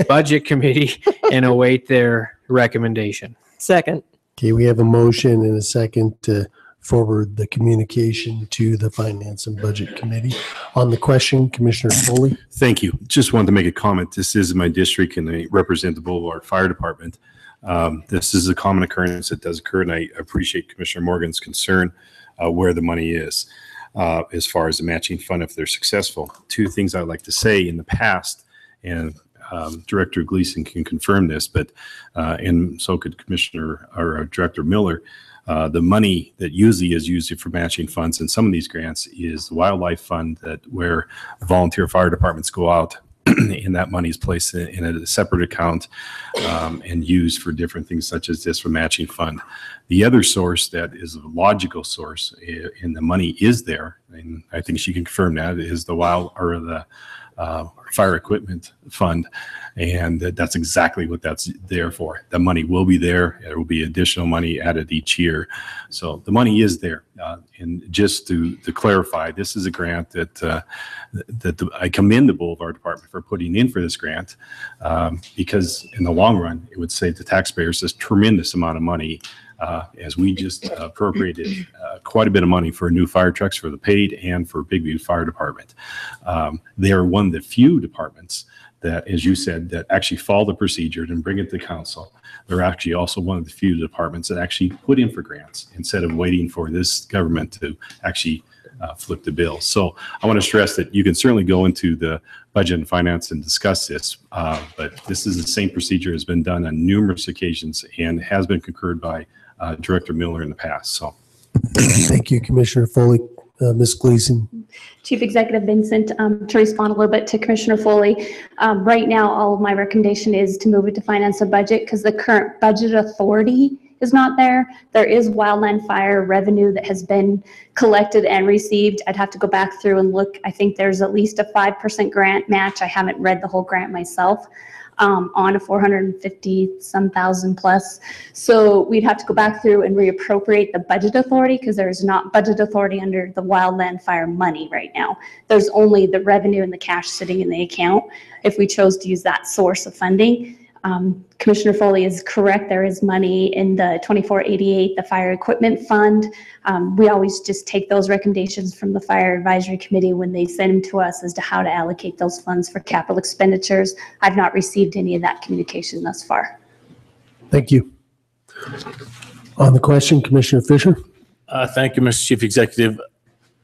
Budget Committee, and await their recommendation.
Second.
Okay, we have a motion and a second to forward the communication to the Finance and Budget Committee. On the question, Commissioner Foley.
Thank you. Just wanted to make a comment. This is my district and I represent the Boulevard Fire Department. This is a common occurrence that does occur, and I appreciate Commissioner Morgan's concern where the money is as far as the matching fund if they're successful. 2 things I'd like to say in the past, and Director Gleason can confirm this, but and so could Commissioner or Director Miller. The money that usually is used for matching funds in some of these grants is the wildlife fund, where volunteer fire departments go out and that money is placed in a separate account and used for different things such as this for matching fund. The other source that is a logical source and the money is there, and I think she can confirm that, is the fire equipment fund, and that's exactly what that's there for. The money will be there. There will be additional money added each year, so the money is there. And just to clarify, this is a grant that I commend the Boulevard Department for putting in for this grant, because in the long run, it would save the taxpayers this tremendous amount of money. As we just appropriated quite a bit of money for new fire trucks for the paid and for Big Butte Fire Department. They are one of the few departments that, as you said, that actually follow the procedure and bring it to council. They're actually also one of the few departments that actually put in for grants instead of waiting for this government to actually flip the bill. So I want to stress that you can certainly go into the budget and finance and discuss this, but this is the same procedure has been done on numerous occasions and has been concurred by Director Miller in the past. So
Thank you, Commissioner Foley. Ms. Gleason.
Chief Executive Vincent, to respond a little bit to Commissioner Foley, right now, all of my recommendation is to move it to finance and budget because the current budget authority is not there. There is wildland fire revenue that has been collected and received. I'd have to go back through and look. I think there's at least a 5% grant match. I haven't read the whole grant myself. On a 450 some thousand plus. So we'd have to go back through and reappropriate the budget authority because there's not budget authority under the wildland fire money right now. There's only the revenue and the cash sitting in the account if we chose to use that source of funding. Commissioner Foley is correct. There is money in the 2488, the fire equipment fund. We always just take those recommendations from the fire advisory committee when they send them to us as to how to allocate those funds for capital expenditures. I've not received any of that communication thus far.
Thank you. On the question, Commissioner Fisher.
Thank you, Mr. Chief Executive.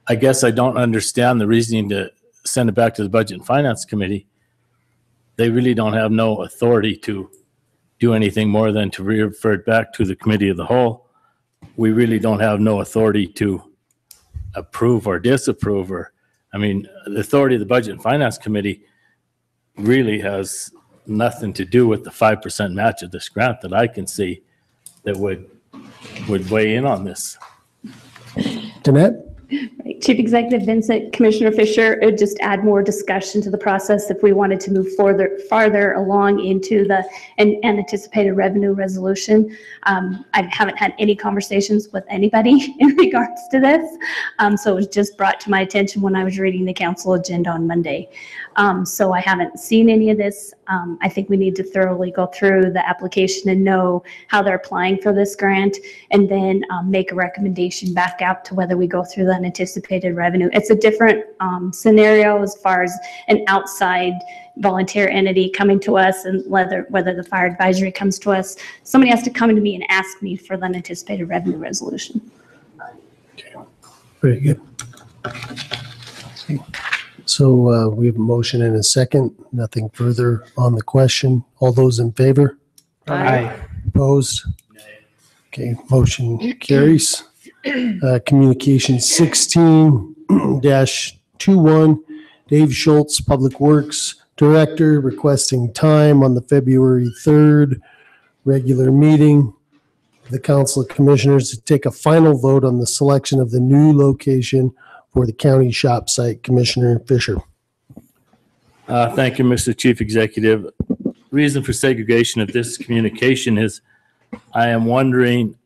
I guess I don't understand the reasoning to send it back to the Budget and Finance Committee. They really don't have no authority to do anything more than to refer it back to the Committee of the Whole. We really don't have no authority to approve or disapprove, or, I mean, the authority of the Budget and Finance Committee really has nothing to do with the 5% match of this grant that I can see that would weigh in on this.
Danette?
Right. Chief Executive Vincent, Commissioner Fisher, it would just add more discussion to the process if we wanted to move farther along into the anticipated revenue resolution. I haven't had any conversations with anybody in regards to this, so it was just brought to my attention when I was reading the council agenda on Monday. So I haven't seen any of this. I think we need to thoroughly go through the application and know how they're applying for this grant, and then make a recommendation back out to whether we go through the unanticipated revenue. It's a different scenario as far as an outside volunteer entity coming to us, and whether the fire advisory comes to us. Somebody has to come to me and ask me for the unanticipated revenue resolution.
Very good. So we have a motion and a second. Nothing further on the question. All those in favor?
Aye.
Opposed? Okay, motion carries. Communication 16-21, Dave Schultz, Public Works Director, requesting time on the February 3rd regular meeting of the Council of Commissioners to take a final vote on the selection of the new location for the county shop site. Commissioner Fisher.
Thank you, Mr. Chief Executive. Reason for segregation of this communication is I am wondering,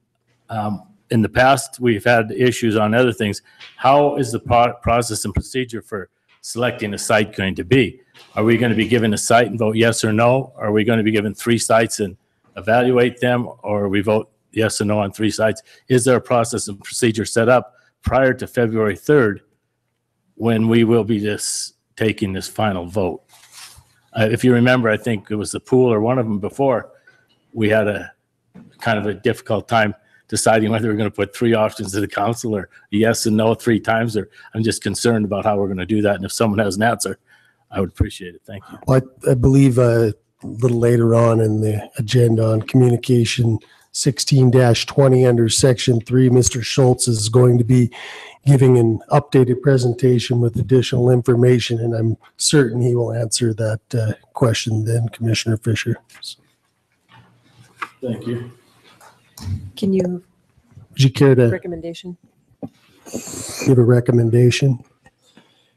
in the past, we've had issues on other things. How is the process and procedure for selecting a site going to be? Are we going to be given a site and vote yes or no? Are we going to be given 3 sites and evaluate them, or we vote yes or no on 3 sites? Is there a process and procedure set up prior to February 3rd when we will be taking this final vote? If you remember, I think it was the pool or one of them before, we had a kind of a difficult time deciding whether we're going to put 3 options to the council, or yes and no 3 times, or I'm just concerned about how we're going to do that. And if someone has an answer, I would appreciate it. Thank you.
Well, I believe a little later on in the agenda on communication 16-20 under section 3, Mr. Schultz is going to be giving an updated presentation with additional information, and I'm certain he will answer that question then, Commissioner Fisher.
Thank you.
Can you?
Would you care to
recommendation?
Give a recommendation?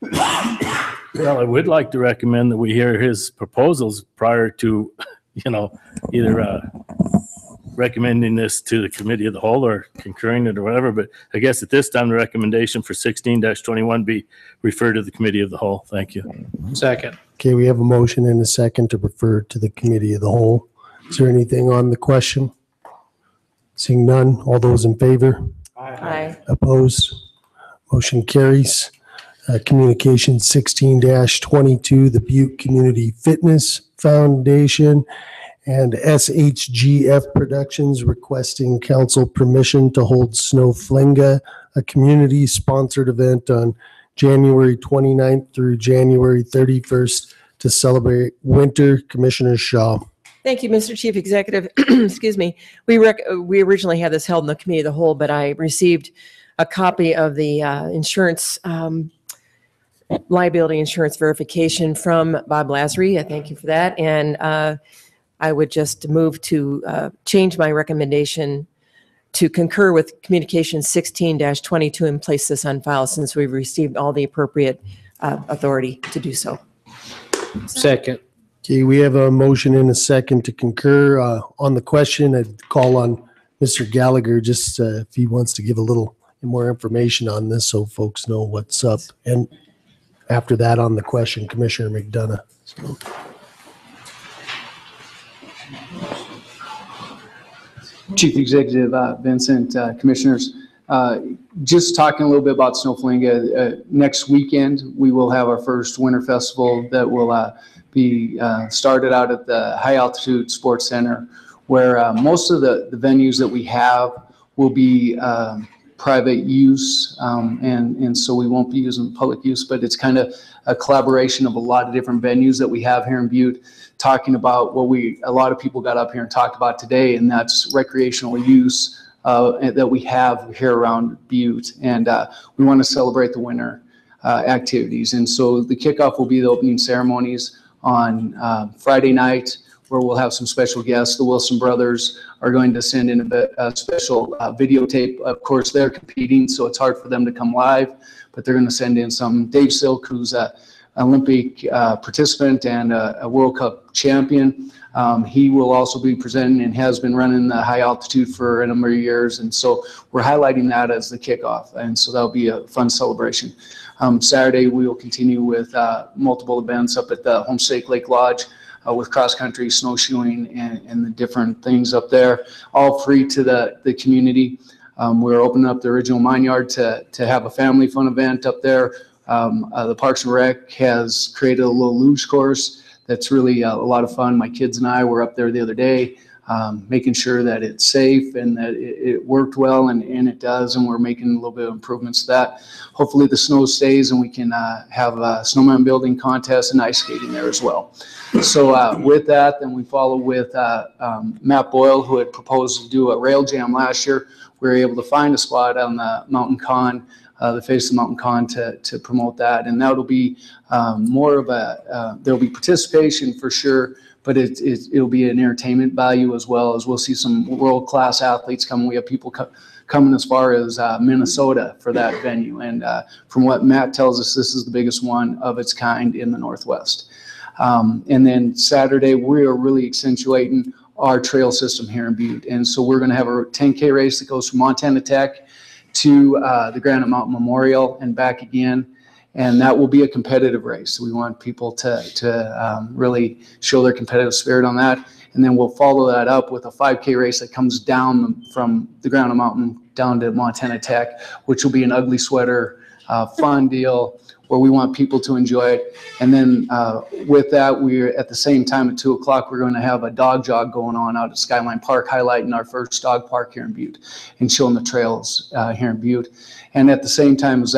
Well, I would like to recommend that we hear his proposals prior to, either recommending this to the Committee of the Whole or concurring it or whatever. But I guess at this time, the recommendation for 16-21 be referred to the Committee of the Whole. Thank you.
Second.
Okay, we have a motion and a second to refer to the Committee of the Whole. Is there anything on the question? Seeing none, all those in favor?
Aye.
Opposed? Motion carries. Communication 16-22, the Butte Community Fitness Foundation, and SHGF Productions requesting council permission to hold Snow Flinga, a community-sponsored event on January 29th through January 31st to celebrate winter. Commissioner Shaw.
Thank you, Mr. Chief Executive. Excuse me. We originally had this held in the committee of the whole, but I received a copy of the insurance liability insurance verification from Bob Lazary. I thank you for that. And I would just move to change my recommendation to concur with Communication 16-22 and place this on file since we've received all the appropriate authority to do so.
Second.
Okay, we have a motion and a second to concur. On the question, I'd call on Mr. Gallagher just if he wants to give a little more information on this so folks know what's up. And after that, on the question, Commissioner McDonough. So.
Chief Executive Vincent, Commissioners, just talking a little bit about Snow Flinga. Next weekend, we will have our first winter festival that will be started out at the High Altitude Sports Center, where most of the venues that we have will be private use, and so we won't be using public use, but it's kind of a collaboration of a lot of different venues that we have here in Butte, talking about what a lot of people got up here and talked about today, and that's recreational use that we have here around Butte, and we want to celebrate the winter activities. And so the kickoff will be the opening ceremonies on Friday night, where we'll have some special guests. The Wilson brothers are going to send in a special videotape. Of course, they're competing, so it's hard for them to come live, but they're going to send in some. Dave Silk, who's an Olympic participant and a World Cup champion. He will also be presenting and has been running the high altitude for a number of years. And so we're highlighting that as the kickoff. And so that'll be a fun celebration. Saturday, we will continue with multiple events up at the Homestake Lake Lodge with cross-country, snowshoeing, and the different things up there, all free to the community. We're opening up the original mine yard to have a family fun event up there. The Parks and Rec has created a little luge course that's really a lot of fun. My kids and I were up there the other day, making sure that it's safe and that it worked well, and it does, and we're making a little bit of improvements to that. Hopefully the snow stays and we can have a snowman building contest and ice skating there as well. So with that, then we follow with Matt Boyle, who had proposed to do a rail jam last year. We were able to find a spot on the Mountain Con, the face of Mountain Con, to promote that, and that'll be more of there'll be participation for sure, but it'll be an entertainment value as well, as we'll see some world-class athletes come. We have people coming as far as Minnesota for that venue, and from what Matt tells us, this is the biggest one of its kind in the Northwest. And then Saturday, we are really accentuating our trail system here in Butte, and so we're going to have a 10K race that goes from Montana Tech to the Granite Mountain Memorial and back again, and that will be a competitive race. We want people to really show their competitive spirit on that, and then we'll follow that up with a 5K race that comes down from the Granite Mountain down to Montana Tech, which will be an ugly sweater, fun deal where we want people to enjoy it. And then with that, we're at the same time at 2 o'clock, we're going to have a dog jog going on out at Skyline Park, highlighting our first dog park here in Butte and showing the trails here in Butte. And at the same time as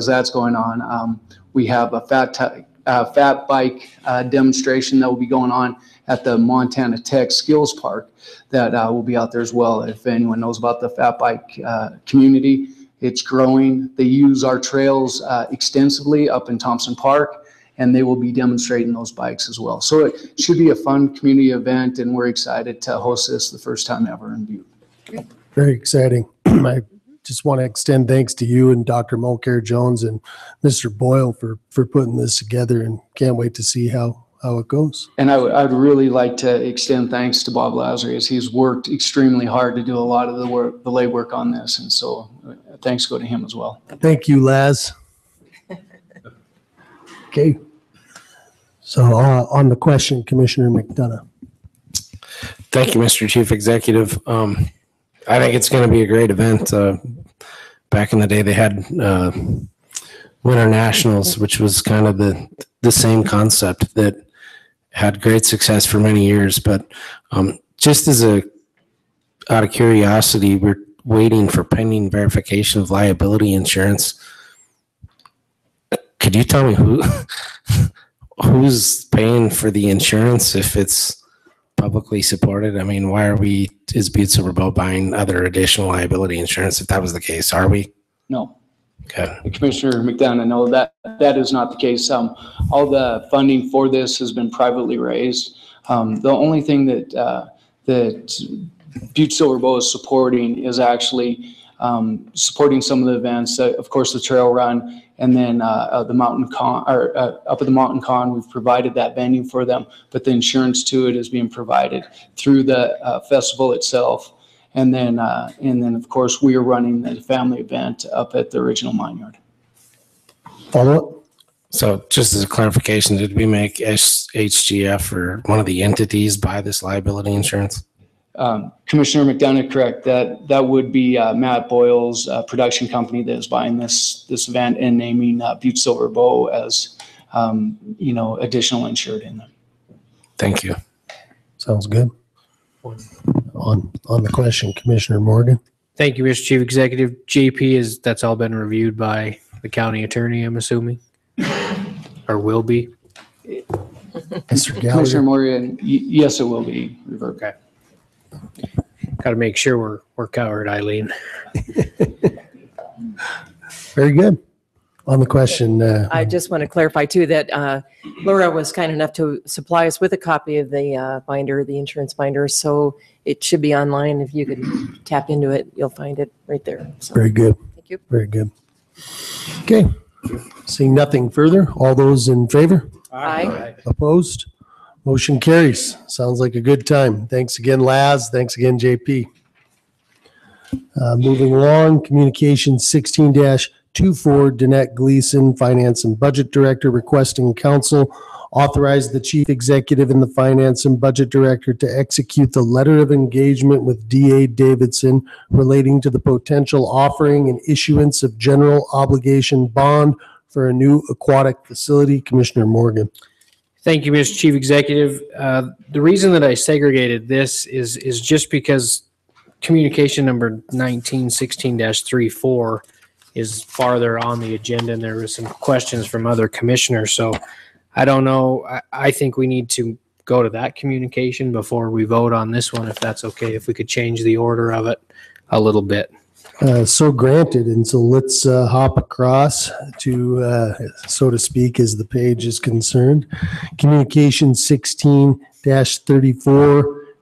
that's going on, we have a fat bike demonstration that will be going on at the Montana Tech Skills Park that will be out there as well. If anyone knows about the fat bike community, it's growing. They use our trails extensively up in Thompson Park, and they will be demonstrating those bikes as well. So it should be a fun community event, and we're excited to host this the first time ever in Butte.
Very exciting. I just want to extend thanks to you and Dr. Mulcair Jones and Mr. Boyle for putting this together, and can't wait to see how it goes.
And I'd really like to extend thanks to Bob Lazary, as he's worked extremely hard to do a lot of the work, the legwork on this. And so thanks go to him as well.
Thank you, Laz. Okay. So on the question, Commissioner McDonough.
Thank you, Mr. Chief Executive. I think it's going to be a great event. Back in the day, they had Winter Nationals, which was kind of the same concept that had great success for many years. But just out of curiosity, we're waiting for pending verification of liability insurance. Could you tell me who's paying for the insurance if it's publicly supported? I mean, is Butte-Silver Bow buying other additional liability insurance? If that was the case, are we?
No.
Okay.
Commissioner McDonough, no, that is not the case. All the funding for this has been privately raised. The only thing that Butte-Silver Bow is supporting is actually supporting some of the events, of course, the trail run, and then the mountain con, or up at the mountain con, we've provided that venue for them, but the insurance to it is being provided through the festival itself. And then of course, we are running the family event up at the original mine yard.
Follow-up?
So just as a clarification, did we make HGF or one of the entities buy this liability insurance?
Commissioner McDonough, correct. That would be Matt Boyle's production company that is buying this event and naming Butte-Silver Bow as additional insured in them.
Thank you.
Sounds good. On the question, Commissioner Morgan.
Thank you, Mr. Chief Executive. JP, that's all been reviewed by the county attorney, I'm assuming, or will be.
Mr. Gallagher.
Commissioner Morgan, yes, it will be reverted.
Okay. Got to make sure we're covered, Eileen.
Very good. On the question.
I just want to clarify too that Laura was kind enough to supply us with a copy of the binder, the insurance binder. So it should be online. If you could tap into it, you'll find it right there. So,
very good.
Thank you.
Very good. Okay. Seeing nothing further, all those in favor?
Aye.
Opposed? Motion carries. Sounds like a good time. Thanks again, Laz. Thanks again, JP. Moving along, communication 16-24, Danette Gleason, Finance and Budget Director, requesting council authorize the Chief Executive and the Finance and Budget Director to execute the letter of engagement with D.A. Davidson relating to the potential offering and issuance of general obligation bond for a new aquatic facility. Commissioner Morgan.
Thank you, Mr. Chief Executive. The reason that I segregated this is just because communication number 1916-34 is farther on the agenda, and there were some questions from other commissioners. So I don't know. I think we need to go to that communication before we vote on this one, if that's okay, if we could change the order of it a little bit.
So granted, and so let's hop across to, so to speak, as the page is concerned. Communication 16-34,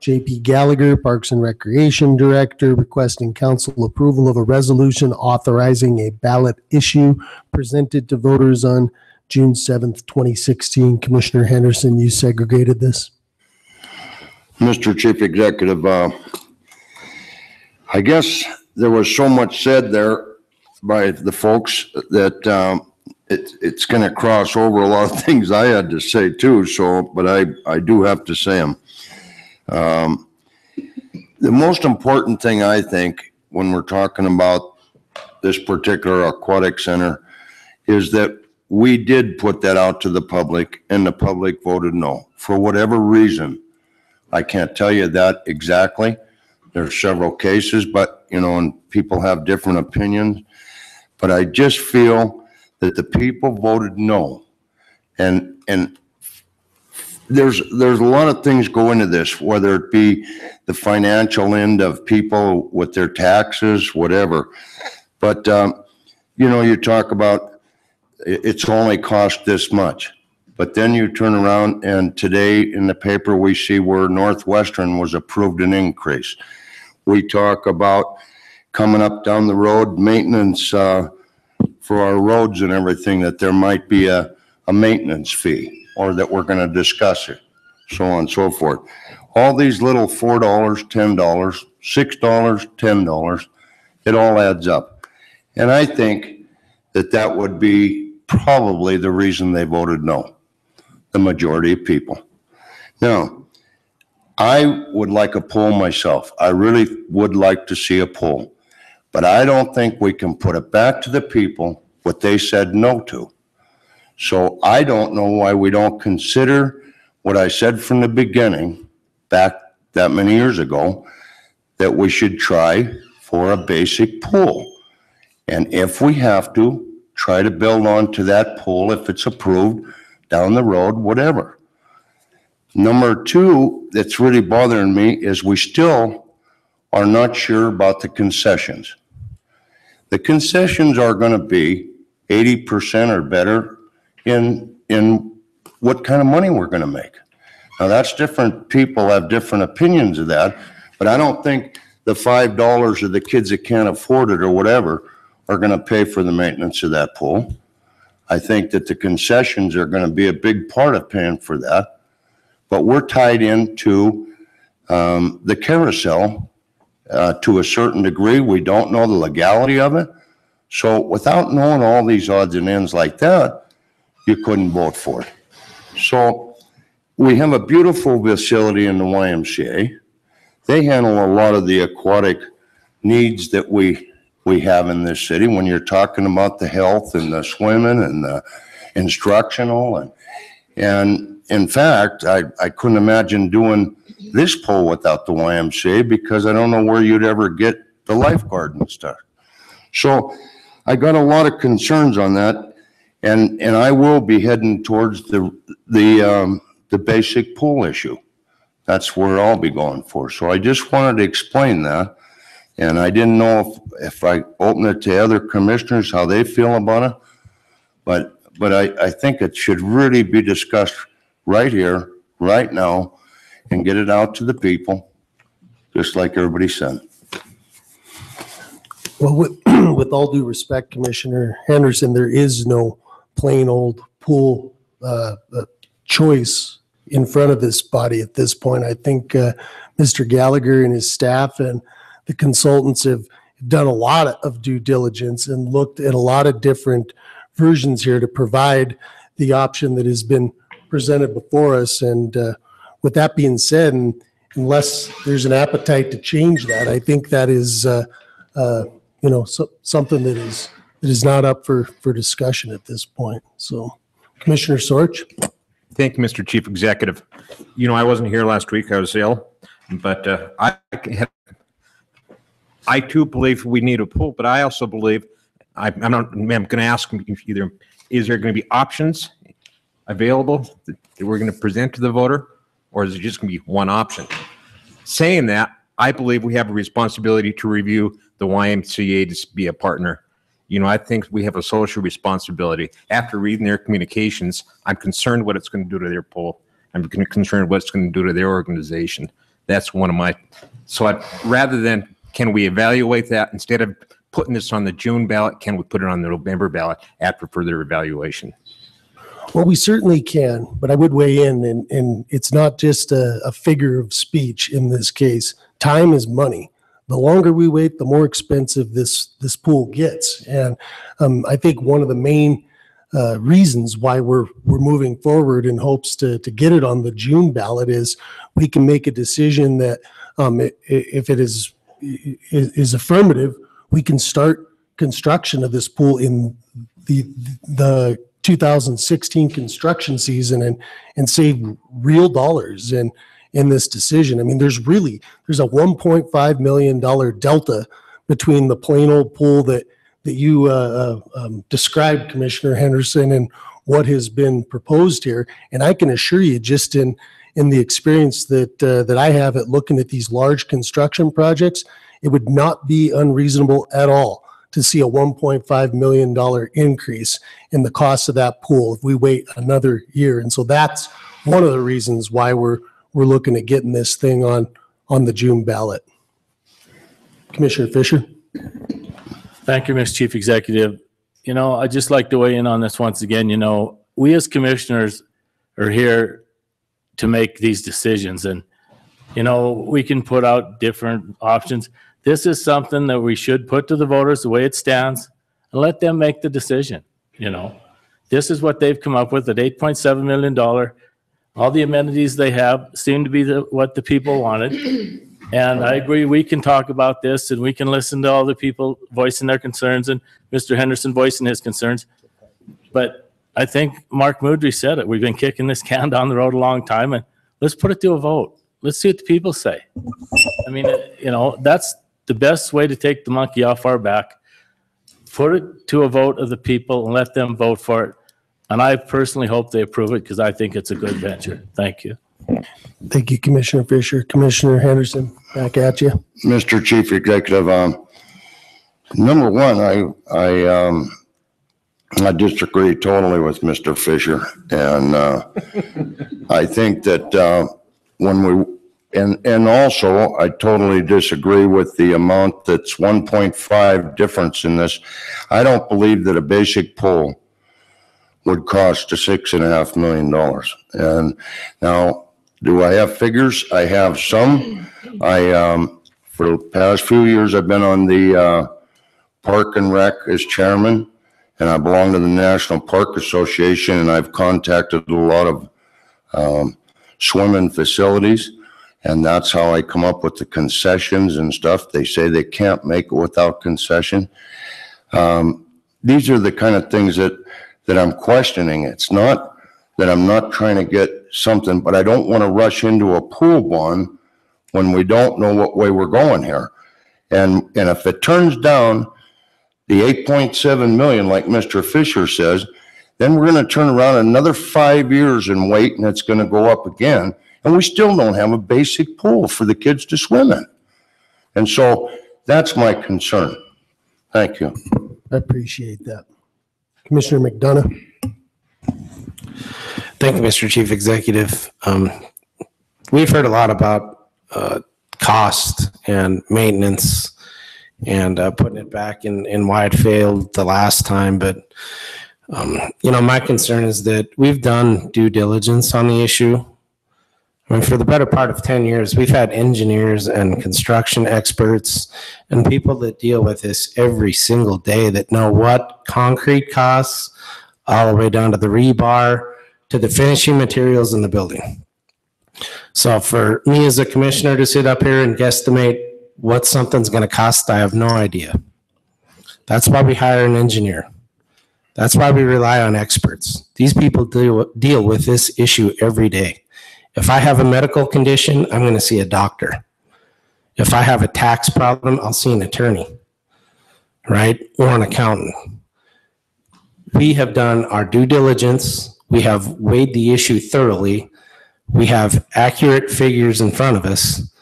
JP Gallagher, Parks and Recreation Director, requesting council approval of a resolution authorizing a ballot issue presented to voters on June 7th, 2016. Commissioner Henderson, you segregated this.
Mr. Chief Executive, I guess there was so much said there by the folks that it's going to cross over a lot of things I had to say too. So, but I do have to say them. The most important thing, I think, when we're talking about this particular aquatic center is that we did put that out to the public and the public voted no. For whatever reason, I can't tell you that exactly. There's several cases, but, you know, and people have different opinions. But I just feel that the people voted no. And there's a lot of things go into this, whether it be the financial end of people with their taxes, whatever. But, you know, you talk about it's only cost this much. But then you turn around and today in the paper we see where Northwestern was approved an increase. We talk about coming up down the road, maintenance for our roads and everything, that there might be a maintenance fee or that we're going to discuss it, so on and so forth. All these little $4, $10, $6, $10, it all adds up. And I think that that would be probably the reason they voted no, the majority of people. Now, I would like a poll myself. I really would like to see a poll, but I don't think we can put it back to the people what they said no to. So I don't know why we don't consider what I said from the beginning, back that many years ago, that we should try for a basic pool. And if we have to, try to build onto that pool if it's approved down the road, whatever. Number two, that's really bothering me is we still are not sure about the concessions. The concessions are going to be 80% or better in what kind of money we're going to make. Now that's different. People have different opinions of that, but I don't think the $5 or the kids that can't afford it or whatever are going to pay for the maintenance of that pool. I think that the concessions are going to be a big part of paying for that, but we're tied into the carousel to a certain degree. We don't know the legality of it. So without knowing all these odds and ends like that, you couldn't vote for it. So we have a beautiful facility in the YMCA. They handle a lot of the aquatic needs that we have in this city when you're talking about the health and the swimming and the instructional. And in fact, I couldn't imagine doing this pool without the YMCA because I don't know where you'd ever get the lifeguard and stuff. So I got a lot of concerns on that, and I will be heading towards the basic pool issue. That's where I'll be going for. So I just wanted to explain that. And I didn't know if I open it to other commissioners, how they feel about it. But I think it should really be discussed right here, right now, and get it out to the people, just like everybody said.
Well, with all due respect, Commissioner Henderson, there is no plain old pool choice in front of this body at this point. I think Mr. Gallagher and his staff and the consultants have done a lot of due diligence and looked at a lot of different versions here to provide the option that has been presented before us. And with that being said, and unless there's an appetite to change that, I think that is something that is not up for discussion at this point. So, Commissioner Sorch.
Thank you, Mr. Chief Executive. I wasn't here last week. I was ill, but I too believe we need a pool, but I also believe I'm going to ask either, is there going to be options available that we're going to present to the voter, or is it just going to be one option? Saying that, I believe we have a responsibility to review the YMCA to be a partner. I think we have a social responsibility. After reading their communications, I'm concerned what it's going to do to their pool. I'm concerned what it's going to do to their organization. That's one of my, rather than can we evaluate that, instead of putting this on the June ballot, can we put it on the November ballot after further evaluation?
Well, we certainly can, but I would weigh in, and it's not just a figure of speech in this case. Time is money. The longer we wait, the more expensive this pool gets. And I think one of the main reasons why we're moving forward in hopes to get it on the June ballot is we can make a decision that if it is affirmative, we can start construction of this pool in the 2016 construction season and save real dollars in this decision. I mean, there's a $1.5 million delta between the plain old pool that you described, Commissioner Henderson, and what has been proposed here. And I can assure you, just in the experience that I have at looking at these large construction projects, it would not be unreasonable at all to see a $1.5 million increase in the cost of that pool if we wait another year. And so that's one of the reasons why we're looking at getting this thing on the June ballot. Commissioner Fisher.
Thank you, Mr. Chief Executive. I'd just like to weigh in on this once again. We as commissioners are here to make these decisions, and, we can put out different options. This is something that we should put to the voters the way it stands and let them make the decision. This is what they've come up with at $8.7 million. All the amenities they have seem to be what the people wanted. And I agree, we can talk about this and we can listen to all the people voicing their concerns and Mr. Henderson voicing his concerns. But I think Mark Moodry said it. We've been kicking this can down the road a long time, and let's put it to a vote. Let's see what the people say. I mean, you know, that's the best way to take the monkey off our back. Put it to a vote of the people and let them vote for it. And I personally hope they approve it because I think it's a good venture. Thank you.
Thank you, Commissioner Fisher. Commissioner Henderson, back at you.
Mr. Chief Executive, number one, I disagree totally with Mr. Fisher. And I think that and also I totally disagree with the amount that's 1.5 difference in this. I don't believe that a basic pole would cost $6.5 million. And now, do I have figures? I have some. For the past few years, I've been on the Park and Rec as chairman, and I belong to the National Park Association, and I've contacted a lot of swimming facilities, and that's how I come up with the concessions and stuff. They say they can't make it without concession. These are the kind of things that I'm questioning. It's not that I'm not trying to get something, but I don't want to rush into a pool bond when we don't know what way we're going here. And if it turns down the 8.7 million, like Mr. Fisher says, then we're going to turn around another 5 years and wait, and it's going to go up again. And we still don't have a basic pool for the kids to swim in. And so that's my concern. Thank you.
I appreciate that. Commissioner McDonough.
Thank you, Mr. Chief Executive. We've heard a lot about cost and maintenance and putting it back in why it failed the last time. But, you know, my concern is that we've done due diligence on the issue. I mean, for the better part of 10 years, we've had engineers and construction experts and people that deal with this every single day that know what concrete costs all the way down to the rebar to the finishing materials in the building. So for me as a commissioner to sit up here and guesstimate what something's going to cost, I have no idea. That's why we hire an engineer. That's why we rely on experts. These people deal with this issue every day. If I have a medical condition, I'm going to see a doctor. If I have a tax problem, I'll see an attorney, right? Or an accountant. We have done our due diligence. We have weighed the issue thoroughly. We have accurate figures in front of us.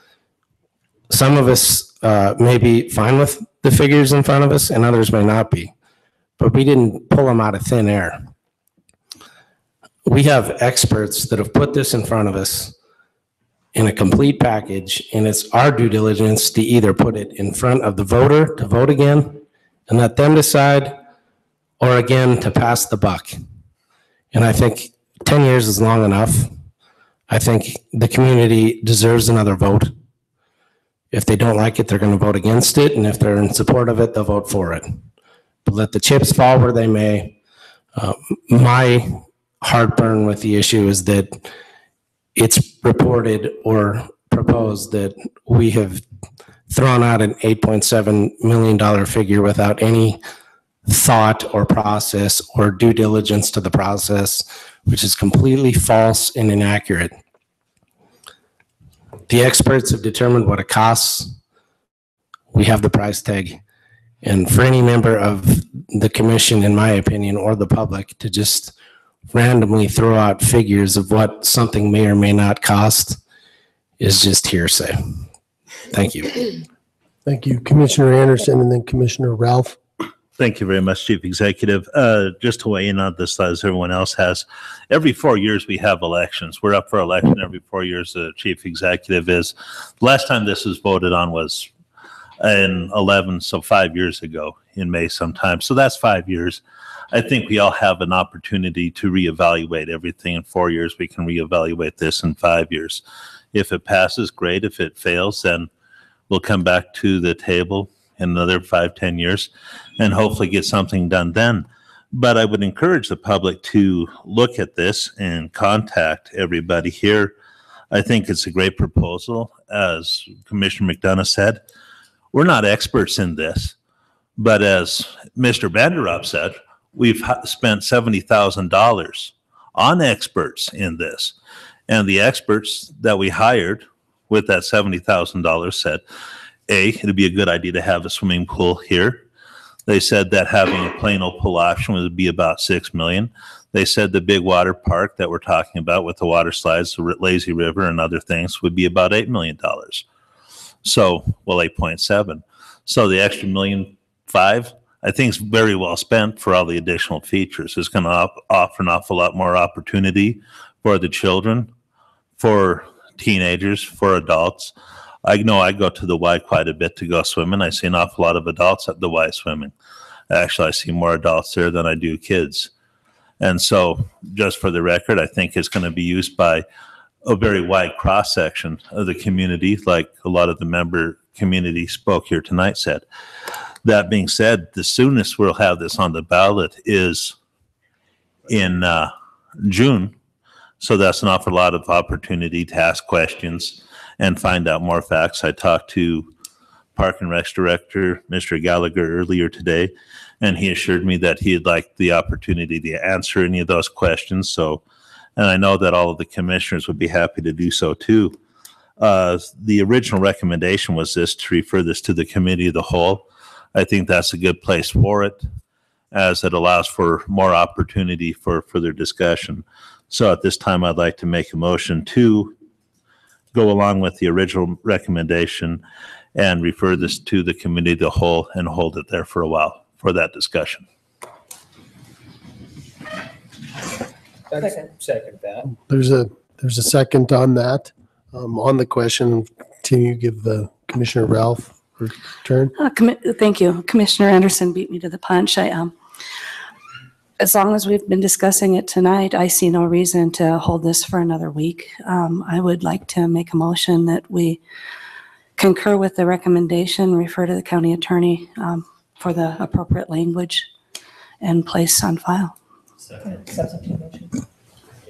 Some of us may be fine with the figures in front of us, and others may not be. But we didn't pull them out of thin air. We have experts that have put this in front of us in a complete package, and it's our due diligence to either put it in front of the voter to vote again and let them decide, or again to pass the buck. And I think 10 years is long enough. I think the community deserves another vote. If they don't like it, they're going to vote against it, and if they're in support of it, they'll vote for it. But let the chips fall where they may. My heartburn with the issue is that it's reported or proposed that we have thrown out an $8.7 million figure without any thought or process or due diligence to the process, which is completely false and inaccurate. The experts have determined what it costs. We have the price tag. And for any member of the commission, in my opinion, or the public to just randomly throw out figures of what something may or may not cost is just hearsay. Thank you.
Thank you, Commissioner Anderson, and then Commissioner Ralph.
Thank you very much, Chief Executive. Just to weigh in on this, as everyone else has, every 4 years we have elections. We're up for election every 4 years. The Chief Executive is. Last time this was voted on was in 11, so 5 years ago in May sometime. So that's 5 years. I think we all have an opportunity to reevaluate everything in 4 years. We can reevaluate this in 5 years. If it passes, great. If it fails, then we'll come back to the table in another 5-10 years and hopefully get something done then. But I would encourage the public to look at this and contact everybody here. I think it's a great proposal. As Commissioner McDonough said, we're not experts in this, but as Mr. Vanderup said, we've spent $70,000 on experts in this. And the experts that we hired with that $70,000 said, A, it'd be a good idea to have a swimming pool here. They said that having a Plano pool option would be about $6 million. They said the big water park that we're talking about with the water slides, the lazy river and other things would be about $8 million. So, well, 8.7. So the extra $1.5 million, I think is very well spent for all the additional features. It's going to offer an awful lot more opportunity for the children, for teenagers, for adults. I know I go to the Y quite a bit to go swimming. I see an awful lot of adults at the Y swimming. Actually, I see more adults there than I do kids. And so, just for the record, I think it's going to be used by a very wide cross-section of the community, like a lot of the member community spoke here tonight said. That being said, the soonest we'll have this on the ballot is in June. So that's an awful lot of opportunity to ask questions and find out more facts. I talked to Park and Recs Director, Mr. Gallagher, earlier today, and he assured me that he'd like the opportunity to answer any of those questions. So, and I know that all of the commissioners would be happy to do so too. The original recommendation was this, to refer this to the committee of the whole. I think that's a good place for it, as it allows for more opportunity for further discussion. So at this time, I'd like to make a motion to go along with the original recommendation and refer this to the committee of the whole and hold it there for a while for that discussion.
Second that.
There's a second on that. On the question, can you give the Commissioner Ralph her turn?
Thank you. Commissioner Anderson beat me to the punch. As long as we've been discussing it tonight, I see no reason to hold this for another week. I would like to make a motion that we concur with the recommendation, refer to the county attorney for the appropriate language and place on file.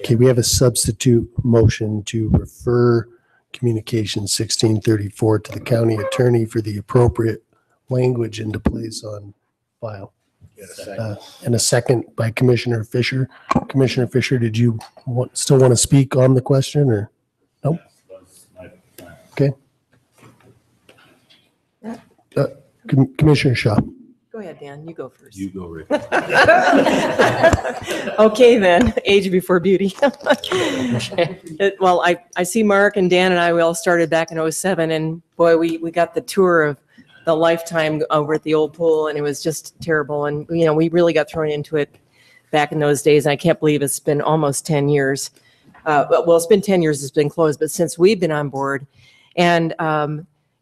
Okay, we have a substitute motion to refer Communication 1634 to the county attorney for the appropriate language and to place on file. And a second by Commissioner Fisher. Commissioner Fisher, did you still want to speak on the question or? Nope. Okay. Commissioner Shaw.
Go ahead, Dan, you go first.
You go, Rick.
Okay, then, age before beauty. Well, I see Mark and Dan and I, we all started back in '07, and boy, we got the tour of the lifetime over at the old pool, and it was just terrible. And, you know, we really got thrown into it back in those days, and I can't believe it's been almost 10 years. Well, it's been 10 years it's been closed, but since we've been on board, and,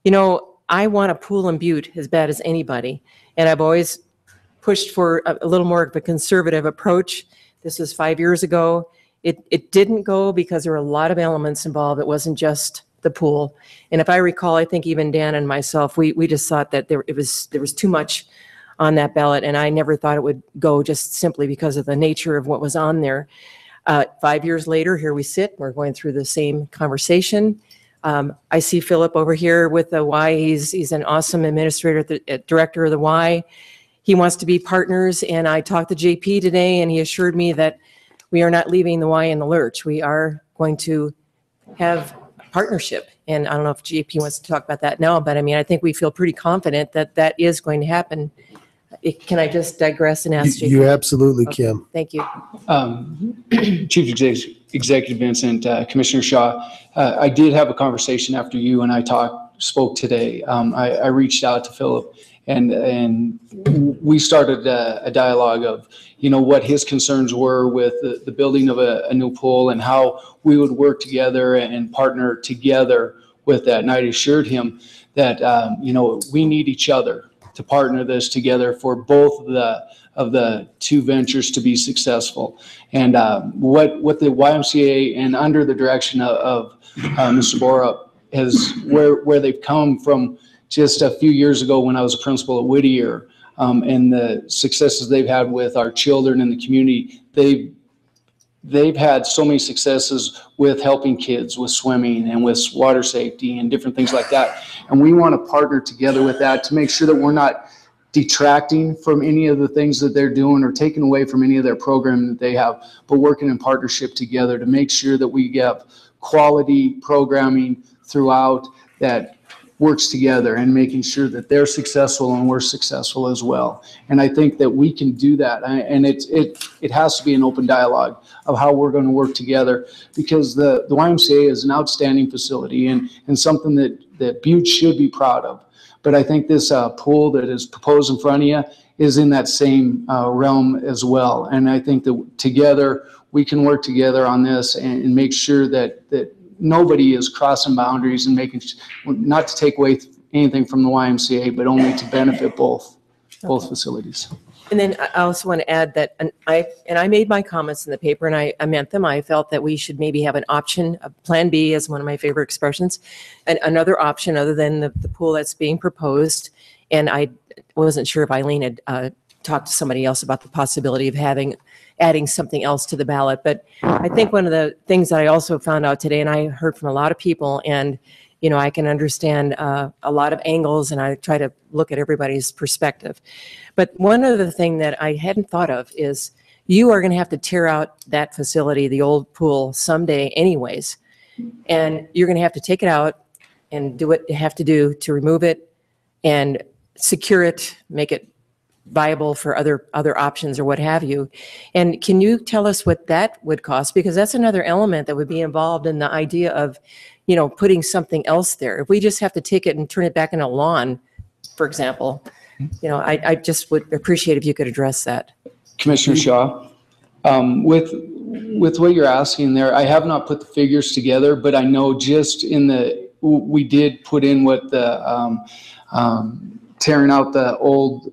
you know, I want a pool in Butte as bad as anybody. And I've always pushed for a little more of a conservative approach. This was 5 years ago. It didn't go because there were a lot of elements involved. It wasn't just the pool. And if I recall, I think even Dan and myself, we just thought that there was too much on that ballot, and I never thought it would go just simply because of the nature of what was on there. 5 years later, here we sit. We're going through the same conversation. I see Philip over here with the Y. He's an awesome administrator, director of the Y. He wants to be partners, and I talked to JP today, and he assured me that we are not leaving the Y in the lurch. We are going to have partnership, and I don't know if JP wants to talk about that now, but I mean, I think we feel pretty confident that that is going to happen. Can I just digress and ask JP?
You absolutely
Okay,
can.
thank you.
Chief Executive Vincent, Commissioner Shaw, I did have a conversation after you and I spoke today. I reached out to Philip and we started a dialogue of, you know, what his concerns were with the building of a new pool and how we would work together and partner together with that. And I assured him that, you know, we need each other to partner this together for both of the two ventures to be successful. And what the YMCA and under the direction of Mr. Borup is where they've come from just a few years ago when I was a principal at Whittier, and the successes they've had with our children and the community, they've had so many successes with helping kids with swimming and with water safety and different things like that. And we want to partner together with that to make sure that we're not detracting from any of the things that they're doing or taking away from any of their programming that they have, but working in partnership together to make sure that we have quality programming throughout that works together and making sure that they're successful and we're successful as well. And I think that we can do that. And it has to be an open dialogue of how we're going to work together, because the YMCA is an outstanding facility and something that Butte should be proud of. But I think this pool that is proposed in front of you is in that same realm as well. And I think that together we can work together on this and make sure that nobody is crossing boundaries and making, not to take away anything from the YMCA, but only to benefit both facilities.
And then I also want to add that, and I made my comments in the paper and I meant them. I felt that we should maybe have an option, a plan B is one of my favorite expressions, and another option other than the pool that's being proposed. And I wasn't sure if Eileen had talked to somebody else about the possibility of adding something else to the ballot. But I think one of the things that I also found out today, and I heard from a lot of people, and you know, I can understand a lot of angles and I try to look at everybody's perspective. But one other thing that I hadn't thought of is you are going to have to tear out that facility, the old pool, someday anyways. And you're going to have to take it out and do what you have to do to remove it and secure it, make it viable for other options or what have you. And can you tell us what that would cost? Because that's another element that would be involved in the idea of, you know, putting something else there. If we just have to take it and turn it back into a lawn, for example, you know, I just would appreciate if you could address that.
Commissioner Shaw, with what you're asking there, I have not put the figures together, but I know just we did put in what the tearing out the old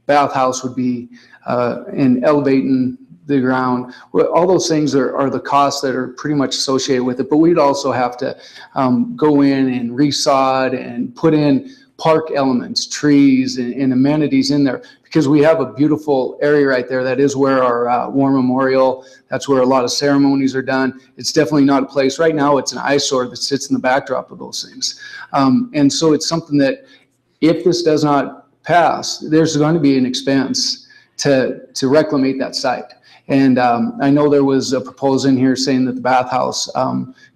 bathhouse would be and elevating the ground. All those things are the costs that are pretty much associated with it, but we'd also have to go in and resod and put in park elements, trees and amenities in there, because we have a beautiful area right there. That is where our war memorial, that's where a lot of ceremonies are done. It's definitely not a place, right now it's an eyesore that sits in the backdrop of those things. And so it's something that if this does not pass, there's going to be an expense to reclimate that site. And I know there was a proposal in here saying that the bathhouse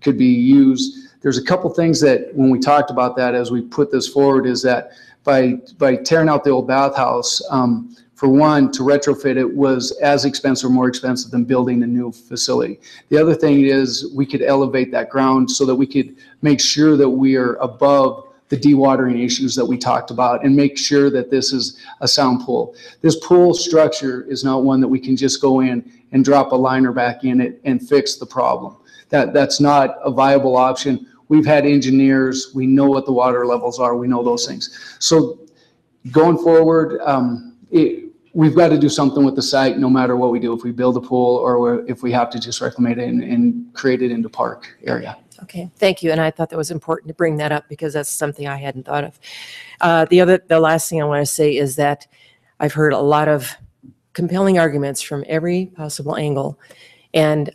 could be used. There's a couple things that when we talked about that as we put this forward is that by tearing out the old bathhouse, for one, to retrofit it was as expensive or more expensive than building a new facility. The other thing is we could elevate that ground so that we could make sure that we are above the dewatering issues that we talked about and make sure that this is a sound pool. This pool structure is not one that we can just go in and drop a liner back in it and fix the problem. That's not a viable option. We've had engineers, we know what the water levels are, we know those things. So going forward, we've got to do something with the site no matter what we do, if we build a pool or if we have to just reclaim it and create it into park area.
Okay, thank you. And I thought that was important to bring that up because that's something I hadn't thought of. The last thing I want to say is that I've heard a lot of compelling arguments from every possible angle. And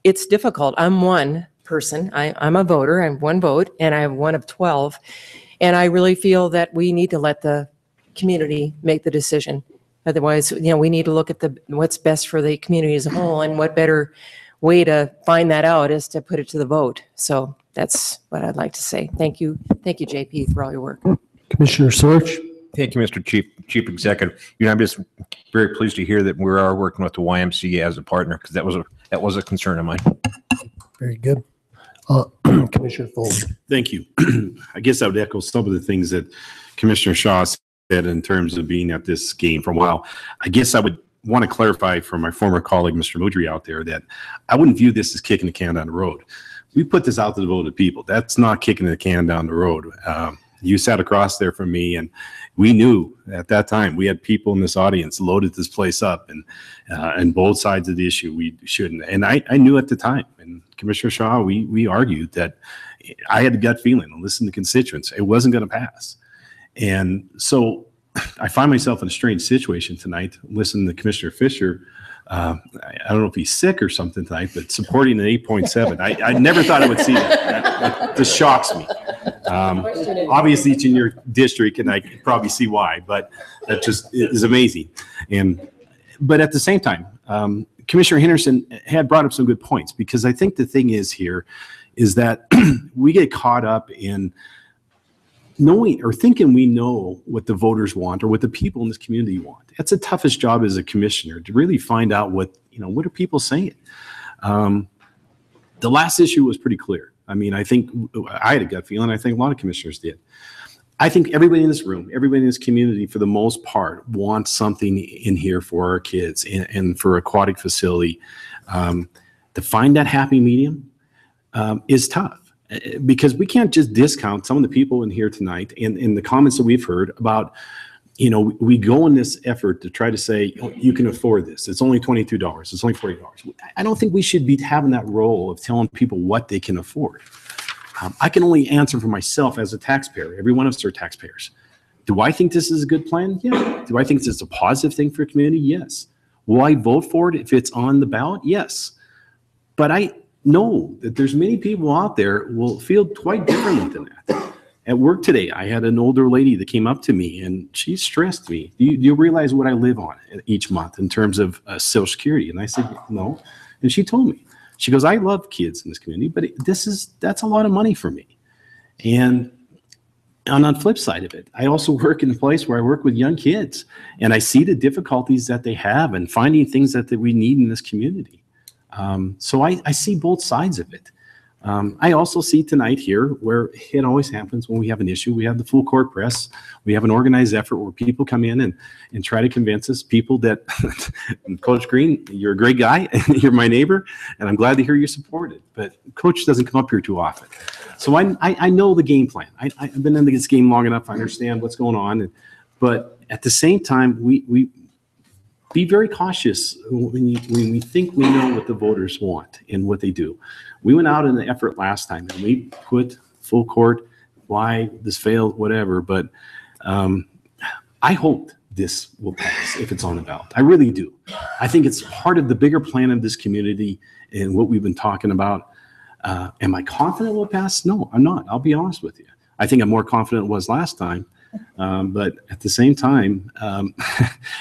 it's difficult. I'm one person. I'm a voter. I'm one vote, and I'm one of 12. And I really feel that we need to let the community make the decision. Otherwise, you know, we need to look at what's best for the community as a whole, and what better way to find that out is to put it to the vote. So that's what I'd like to say. Thank you. Thank you, JP, for all your work.
Commissioner Sorch.
Thank you, Mr. Chief Executive. You know, I'm just very pleased to hear that we are working with the YMCA as a partner, because that was a concern of mine.
Very good. Commissioner Foley.
Thank you. I guess I would echo some of the things that Commissioner Shaw said in terms of being at this game for a while. I guess I would want to clarify for my former colleague, Mr. Mudry, out there, that I wouldn't view this as kicking the can down the road. We put this out to the vote of people. That's not kicking the can down the road. You sat across there from me, and we knew at that time we had people in this audience loaded this place up, and both sides of the issue we shouldn't. And I knew at the time, and Commissioner Shaw, we argued that I had a gut feeling and listened to constituents. It wasn't going to pass. And so I find myself in a strange situation tonight, listening to Commissioner Fisher I don't know if he's sick or something tonight, but supporting an 8.7. I never thought I would see that. That just shocks me. Obviously, it's in your district, and I can probably see why, but that just is amazing. But at the same time, Commissioner Henderson had brought up some good points, because I think the thing is here is that we get caught up in knowing or thinking we know what the voters want or what the people in this community want. That's the toughest job as a commissioner, to really find out what are people saying. The last issue was pretty clear. I mean, I think I had a gut feeling. I think a lot of commissioners did. I think everybody in this room, everybody in this community, for the most part, wants something in here for our kids and for aquatic facility. To find that happy medium is tough, because we can't just discount some of the people in here tonight and the comments that we've heard about, we go in this effort to try to say, oh, you can afford this. It's only $22. It's only $40. I don't think we should be having that role of telling people what they can afford. I can only answer for myself as a taxpayer. Every one of us are taxpayers. Do I think this is a good plan? Yeah. Do I think this is a positive thing for a community? Yes. Will I vote for it if it's on the ballot? Yes. But I know that there's many people out there will feel quite differently than that. At work today, I had an older lady that came up to me and she stressed me. Do you realize what I live on each month in terms of Social Security? And I said, no. And she told me, she goes, I love kids in this community, but that's a lot of money for me. And on the flip side of it, I also work in a place where I work with young kids, and I see the difficulties that they have and finding things that we need in this community. So I see both sides of it. I also see tonight here where it always happens when we have an issue. We have the full court press. We have an organized effort where people come in and try to convince us, people that, Coach Green, you're a great guy, and you're my neighbor, and I'm glad to hear you support it. But Coach doesn't come up here too often. So I know the game plan. I've been in this game long enough. I understand what's going on. But at the same time, we be very cautious when we think we know what the voters want and what they do. We went out in the effort last time and we put full court, why this failed, whatever. But I hope this will pass if it's on the ballot. I really do. I think it's part of the bigger plan of this community and what we've been talking about. Am I confident it will pass? No, I'm not. I'll be honest with you. I think I'm more confident it was last time. But at the same time,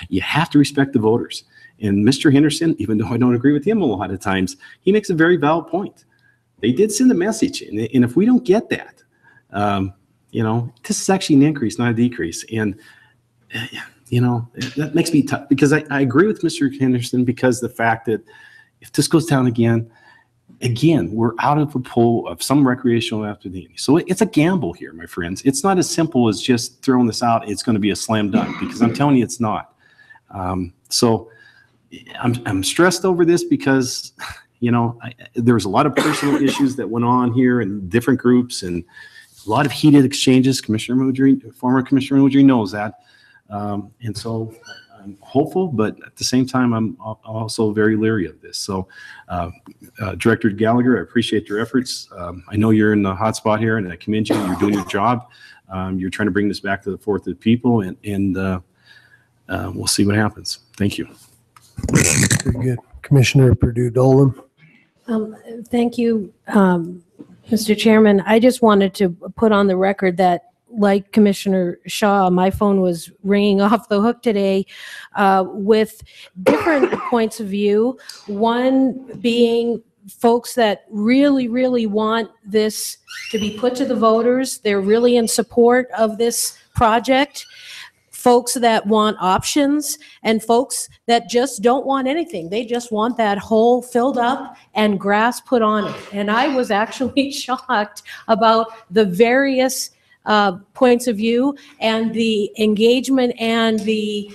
you have to respect the voters. And Mr. Henderson, even though I don't agree with him a lot of times, he makes a very valid point. They did send a message. And if we don't get that, this is actually an increase, not a decrease. And, that makes me tough, because I agree with Mr. Henderson, because the fact that if this goes down again, we're out of a pool of some recreational activity. So it's a gamble here, my friends. It's not as simple as just throwing this out. It's going to be a slam dunk, because I'm telling you, it's not. So I'm stressed over this because, there was a lot of personal issues that went on here in different groups and a lot of heated exchanges. Former Commissioner Mudry knows that. And so I'm hopeful, but at the same time, I'm also very leery of this. So, Director Gallagher, I appreciate your efforts. I know you're in the hot spot here, and I commend you. You're doing your job. You're trying to bring this back to the fore of the people, and we'll see what happens. Thank you.
Very good. Commissioner Purdue-Dolan.
Thank you, Mr. Chairman. I just wanted to put on the record that, like Commissioner Shaw, my phone was ringing off the hook today with different points of view. One being folks that really, really want this to be put to the voters. They're really in support of this project. Folks that want options, and folks that just don't want anything. They just want that hole filled up and grass put on it. And I was actually shocked about the various points of view and the engagement and the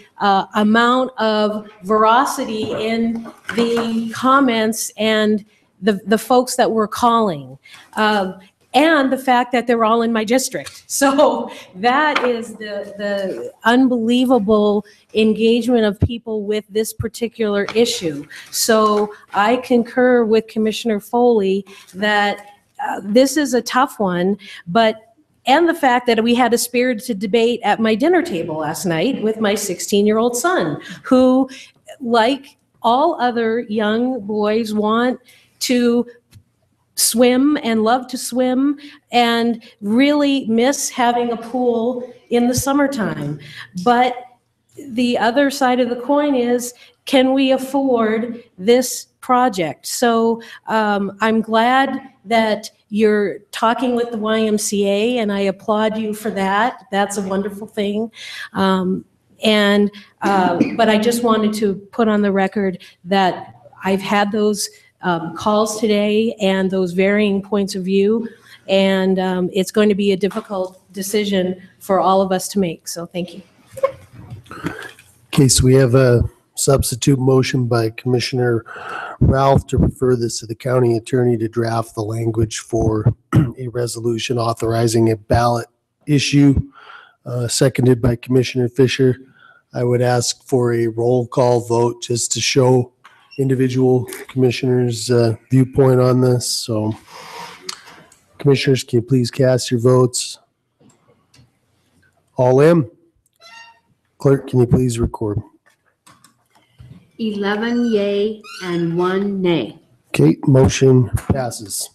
amount of veracity in the comments and the folks that were calling. And the fact that they're all in my district. So that is the unbelievable engagement of people with this particular issue. So I concur with Commissioner Foley that this is a tough one, and the fact that we had a spirited debate at my dinner table last night with my 16-year-old son, who, like all other young boys want to swim and love to swim and really miss having a pool in the summertime. But the other side of the coin is, can we afford this project? So I'm glad that you're talking with the YMCA, and I applaud you for that. That's a wonderful thing. But I just wanted to put on the record that I've had those calls today and those varying points of view, and it's going to be a difficult decision for all of us to make. So thank you.
Okay, so we have a substitute motion by Commissioner Ralph to refer this to the county attorney to draft the language for a resolution authorizing a ballot issue, seconded by Commissioner Fisher. I would ask for a roll call vote just to show individual commissioners' viewpoint on this. So, commissioners, can you please cast your votes? All in? Clerk, can you please record?
11 yay and 1 nay.
Okay, motion passes,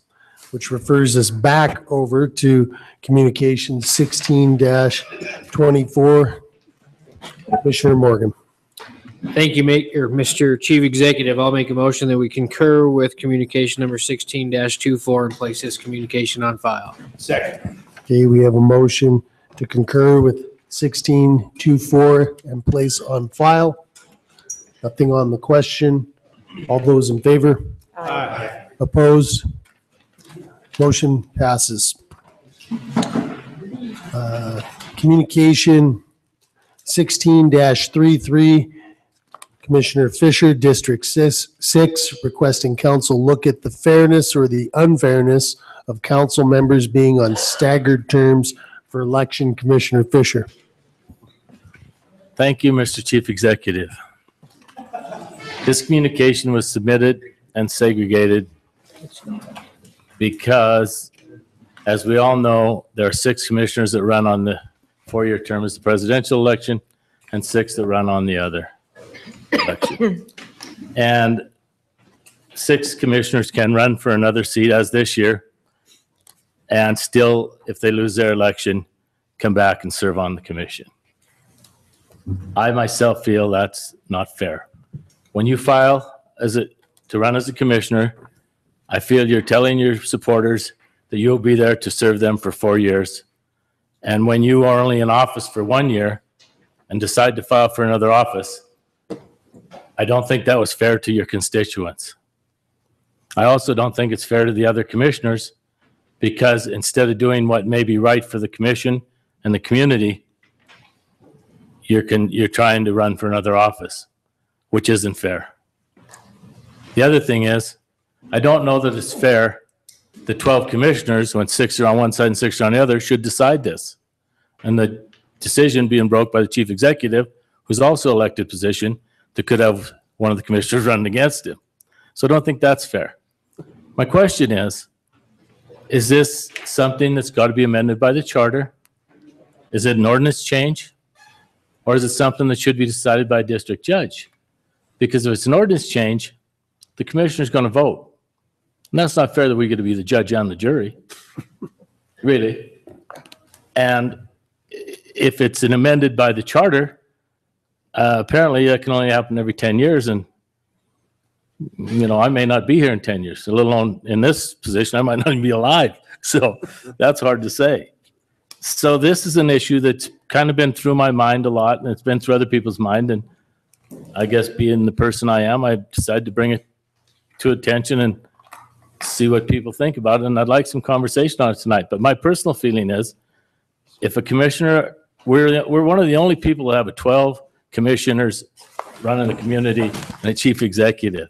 which refers us back over to communication 16-24. Commissioner Morgan.
Thank you, Mr. Chief Executive. I'll make a motion that we concur with communication number 16-24 and place this communication on file.
Second. Okay, we have a motion to concur with 16-24 and place on file. Nothing on the question. All those in favor? Aye. Opposed? Motion passes. Communication 16-33, Commissioner Fisher, District 6, requesting council look at the fairness or the unfairness of council members being on staggered terms for election. Commissioner Fisher.
Thank you, Mr. Chief Executive. This communication was submitted and segregated because, as we all know, there are 6 commissioners that run on the 4-year term as the presidential election and 6 that run on the other election. And 6 commissioners can run for another seat as this year and still, if they lose their election, come back and serve on the commission. I myself feel that's not fair. When you file to run as a commissioner, I feel you're telling your supporters that you'll be there to serve them for 4 years. And when you are only in office for 1 year and decide to file for another office, I don't think that was fair to your constituents. I also don't think it's fair to the other commissioners, because instead of doing what may be right for the commission and the community, you're trying to run for another office, which isn't fair. The other thing is, I don't know that it's fair the 12 commissioners, when 6 are on one side and 6 are on the other, should decide this. And the decision being broke by the chief executive, who's also elected position, that could have one of the commissioners running against him. So I don't think that's fair. My question is this something that's got to be amended by the charter? Is it an ordinance change? Or is it something that should be decided by a district judge? Because if it's an ordinance change, the commissioner's going to vote. And that's not fair that we get to be the judge and the jury. Really. And if it's an amended by the charter, apparently that can only happen every 10 years. And, you know, I may not be here in 10 years, let alone in this position. I might not even be alive. So that's hard to say. So this is an issue that's kind of been through my mind a lot, and it's been through other people's mind. And I guess being the person I am, I decided to bring it to attention and see what people think about it. And I'd like some conversation on it tonight. But my personal feeling is, if a commissioner, we're one of the only people that have a 12 commissioners running the community and a chief executive.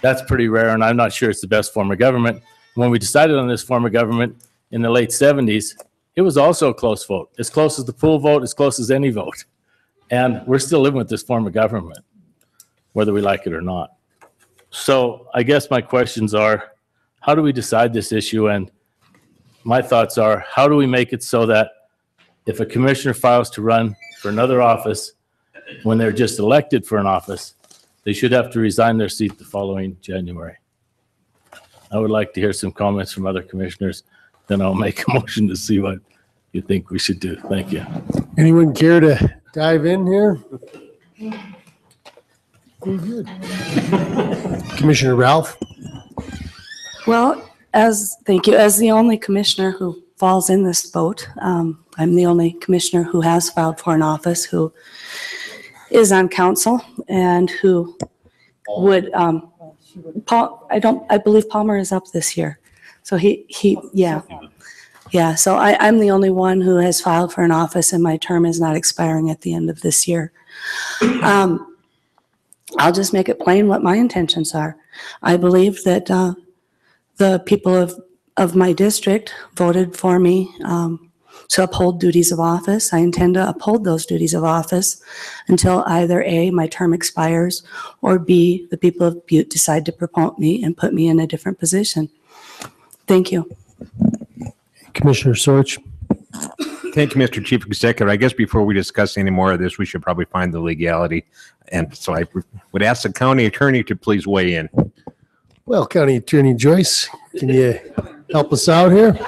That's pretty rare, and I'm not sure it's the best form of government. When we decided on this form of government in the late 70s, it was also a close vote, as close as the pool vote, as close as any vote. And we're still living with this form of government, whether we like it or not. So I guess my questions are, how do we decide this issue? And my thoughts are, how do we make it so that if a commissioner files to run for another office when they're just elected for an office, they should have to resign their seat the following January. I would like to hear some comments from other commissioners, then I'll make a motion to see what you think we should do. Thank you.
Anyone care to dive in here? Commissioner Ralph?
Well, thank you. As the only commissioner who falls in this boat, I'm the only commissioner who has filed for an office, who is on council, and who would, I believe Palmer is up this year. So yeah, so I'm the only one who has filed for an office, and my term is not expiring at the end of this year. I'll just make it plain what my intentions are. I believe that the people of my district voted for me to uphold duties of office. I intend to uphold those duties of office until either A, my term expires, or B, the people of Butte decide to promote me and put me in a different position. Thank you.
Commissioner Sorch?
Thank you, Mr. Chief Executive. I guess before we discuss any more of this, we should probably find the legality. And so I would ask the county attorney to please weigh in.
Well, County Attorney Joyce, can you help us out here?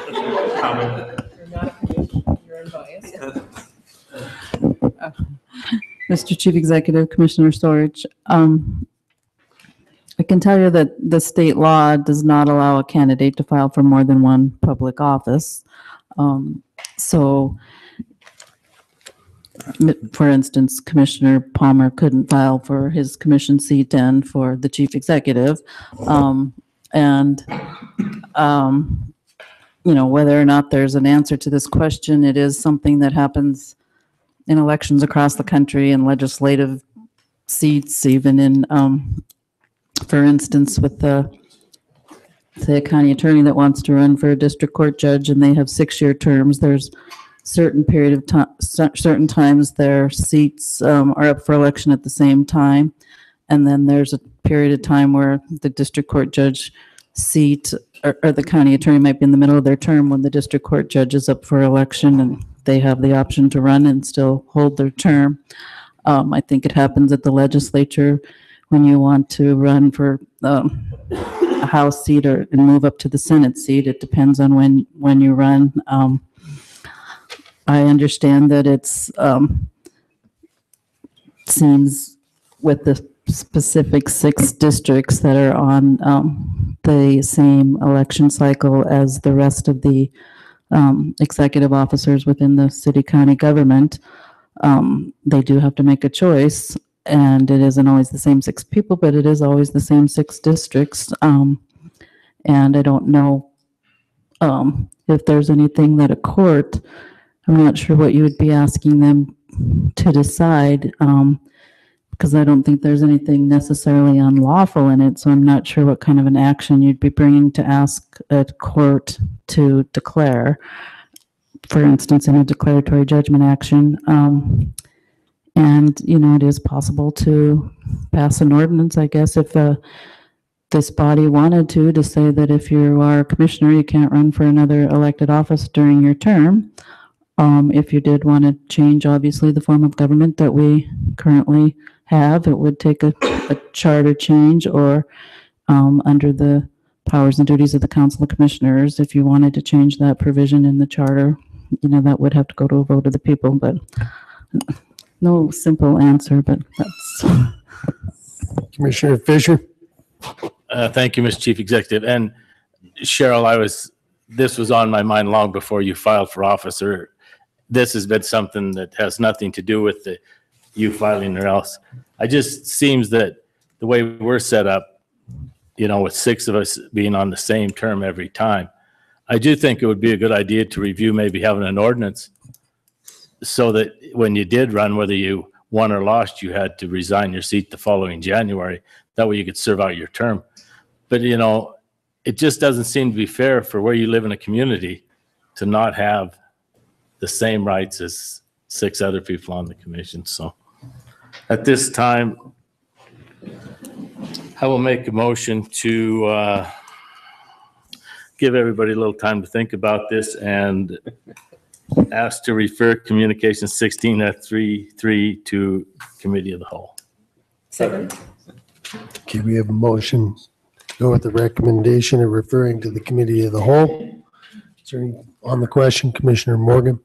Mr. Chief Executive, Commissioner Storage, I can tell you that the state law does not allow a candidate to file for more than one public office. So, for instance, Commissioner Palmer couldn't file for his commission seat and for the chief executive. You know, whether or not there's an answer to this question, it is something that happens in elections across the country and legislative seats, even in, for instance, with the, say, a county attorney that wants to run for a district court judge and they have 6-year terms, there's certain period of time, certain times their seats are up for election at the same time. And then there's a period of time where the district court judge seat or the county attorney might be in the middle of their term when the district court judge is up for election and they have the option to run and still hold their term. I think it happens at the legislature when you want to run for a House seat and move up to the Senate seat. It depends on when you run. I understand that it's seems with the specific 6 districts that are on the same election cycle as the rest of the executive officers within the city county government, they do have to make a choice, and it isn't always the same 6 people, but it is always the same 6 districts. And I don't know if there's anything that a court, I'm not sure what you would be asking them to decide, because I don't think there's anything necessarily unlawful in it, so I'm not sure what kind of an action you'd be bringing to ask a court to declare, for instance, in a declaratory judgment action. And, you know, it is possible to pass an ordinance, I guess, if this body wanted to say that if you are a commissioner, you can't run for another elected office during your term. If you did want to change, obviously, the form of government that we currently have, it would take a charter change, or under the powers and duties of the Council of Commissioners, if you wanted to change that provision in the charter, you know, that would have to go to a vote of the people, but no simple answer, but that's.
Commissioner Fisher?
Thank you, Mr. Chief Executive. And Cheryl, this was on my mind long before you filed for office. This has been something that has nothing to do with you filing or else. It just seems that the way we're set up, you know, with 6 of us being on the same term every time, I do think it would be a good idea to review maybe having an ordinance so that when you did run, whether you won or lost, you had to resign your seat the following January. That way you could serve out your term. But, you know, it just doesn't seem to be fair for where you live in a community to not have the same rights as 6 other people on the commission. So at this time, I will make a motion to give everybody a little time to think about this and ask to refer Communication 16-33 to Committee of the Whole.
Second.
Okay, we have a motion. Go with the recommendation of referring to the committee of the whole. Is there any on the question, Commissioner Morgan?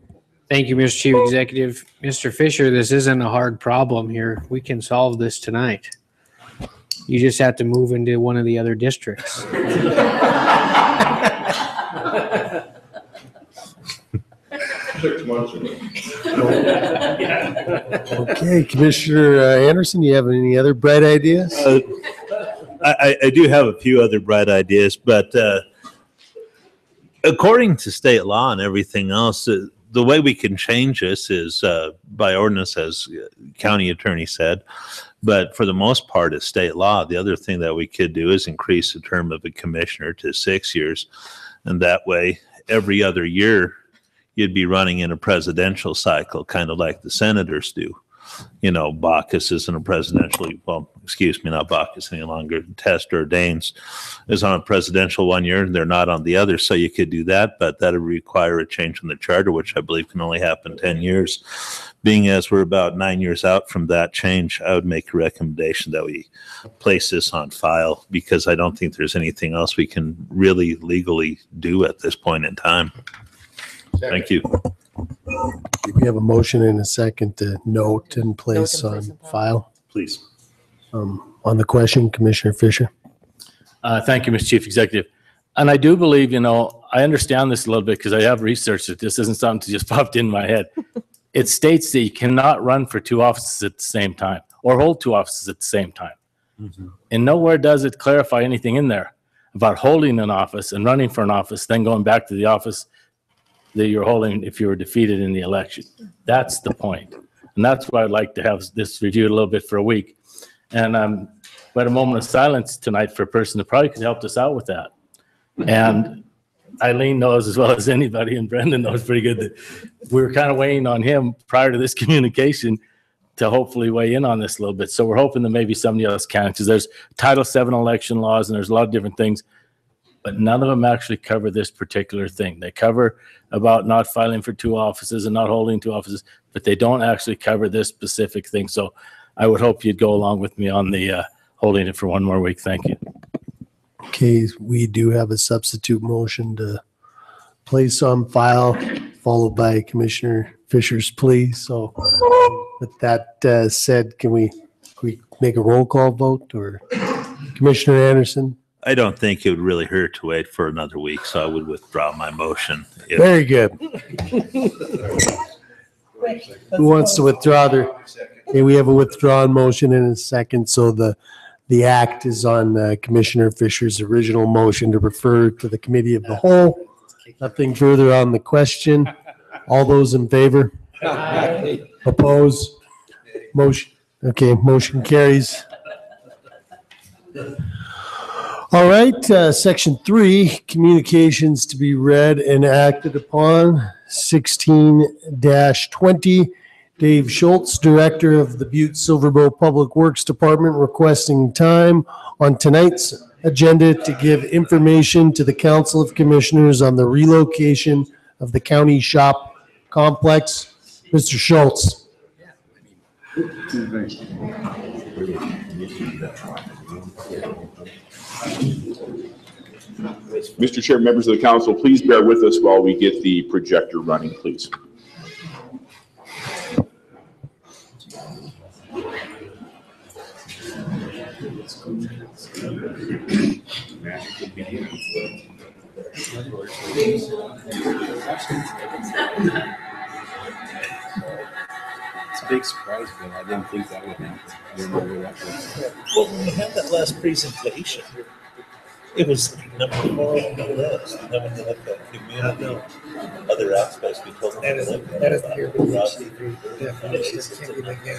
Thank you, Mr. Chief Executive. Mr. Fisher, this isn't a hard problem here. We can solve this tonight. You just have to move into one of the other districts.
Okay, Commissioner Anderson, you have any other bright ideas?
I do have a few other bright ideas, but according to state law and everything else, the way we can change this is by ordinance, as county attorney said. But for the most part, it's state law. The other thing that we could do is increase the term of a commissioner to 6 years. And that way, every other year, you'd be running in a presidential cycle, kind of like the senators do. You know, Baucus isn't a presidential, well, excuse me, not Baucus any longer. Tester or Daines is on a presidential 1 year and they're not on the other. So you could do that, but that would require a change in the charter, which I believe can only happen 10 years. Being as we're about 9 years out from that change, I would make a recommendation that we place this on file because I don't think there's anything else we can really legally do at this point in time. Thank you.
We have a motion and a second to note and place on file.
Please.
On the question, Commissioner Fisher.
Thank you, Mr. Chief Executive. And I do believe, you know, I understand this a little bit because I have researched it. This isn't something that just popped in my head. It states that you cannot run for two offices at the same time or hold two offices at the same time.
Mm-hmm.
And nowhere does it clarify anything in there about holding an office and running for an office, then going back to the office that you're holding if you were defeated in the election. That's the point. And that's why I'd like to have this reviewed a little bit for a week. And we had a moment of silence tonight for a person that probably could help us out with that. And Eileen knows as well as anybody, and Brendan knows pretty good, that we were kind of weighing on him prior to this communication to hopefully weigh in on this a little bit. So we're hoping that maybe somebody else can, because there's Title VII election laws and there's a lot of different things, but none of them actually cover this particular thing. They cover about not filing for two offices and not holding two offices, but they don't actually cover this specific thing. So I would hope you'd go along with me on the holding it for one more week. Thank you.
Okay, we do have a substitute motion to place on file, followed by Commissioner Fisher's plea. So with that said, can we make a roll call vote, or Commissioner Anderson?
I don't think it would really hurt to wait for another week, so I would withdraw my motion.
Very good. Who wants to withdraw their? Okay, we have a withdrawn motion in a second, so the act is on Commissioner Fisher's original motion to refer to the committee of the whole. Nothing further on the question. All those in favor? Oppose? Motion. Okay, motion carries. All right, section 3, communications to be read and acted upon. 16-20. Dave Schultz, Director of the Butte-Silver Public Works Department, requesting time on tonight's agenda to give information to the Council of Commissioners on the relocation of the county shop complex. Mr. Schultz.
Mr. Chair, members of the council, please bear with us while we get the projector running, please.
It's a big surprise, but I didn't think that would happen. I didn't know where that was.
Well, when we had that last presentation, it was number 4 on the list. And then when you look at community, other aspects, we told them.
That is your definition. Can't even get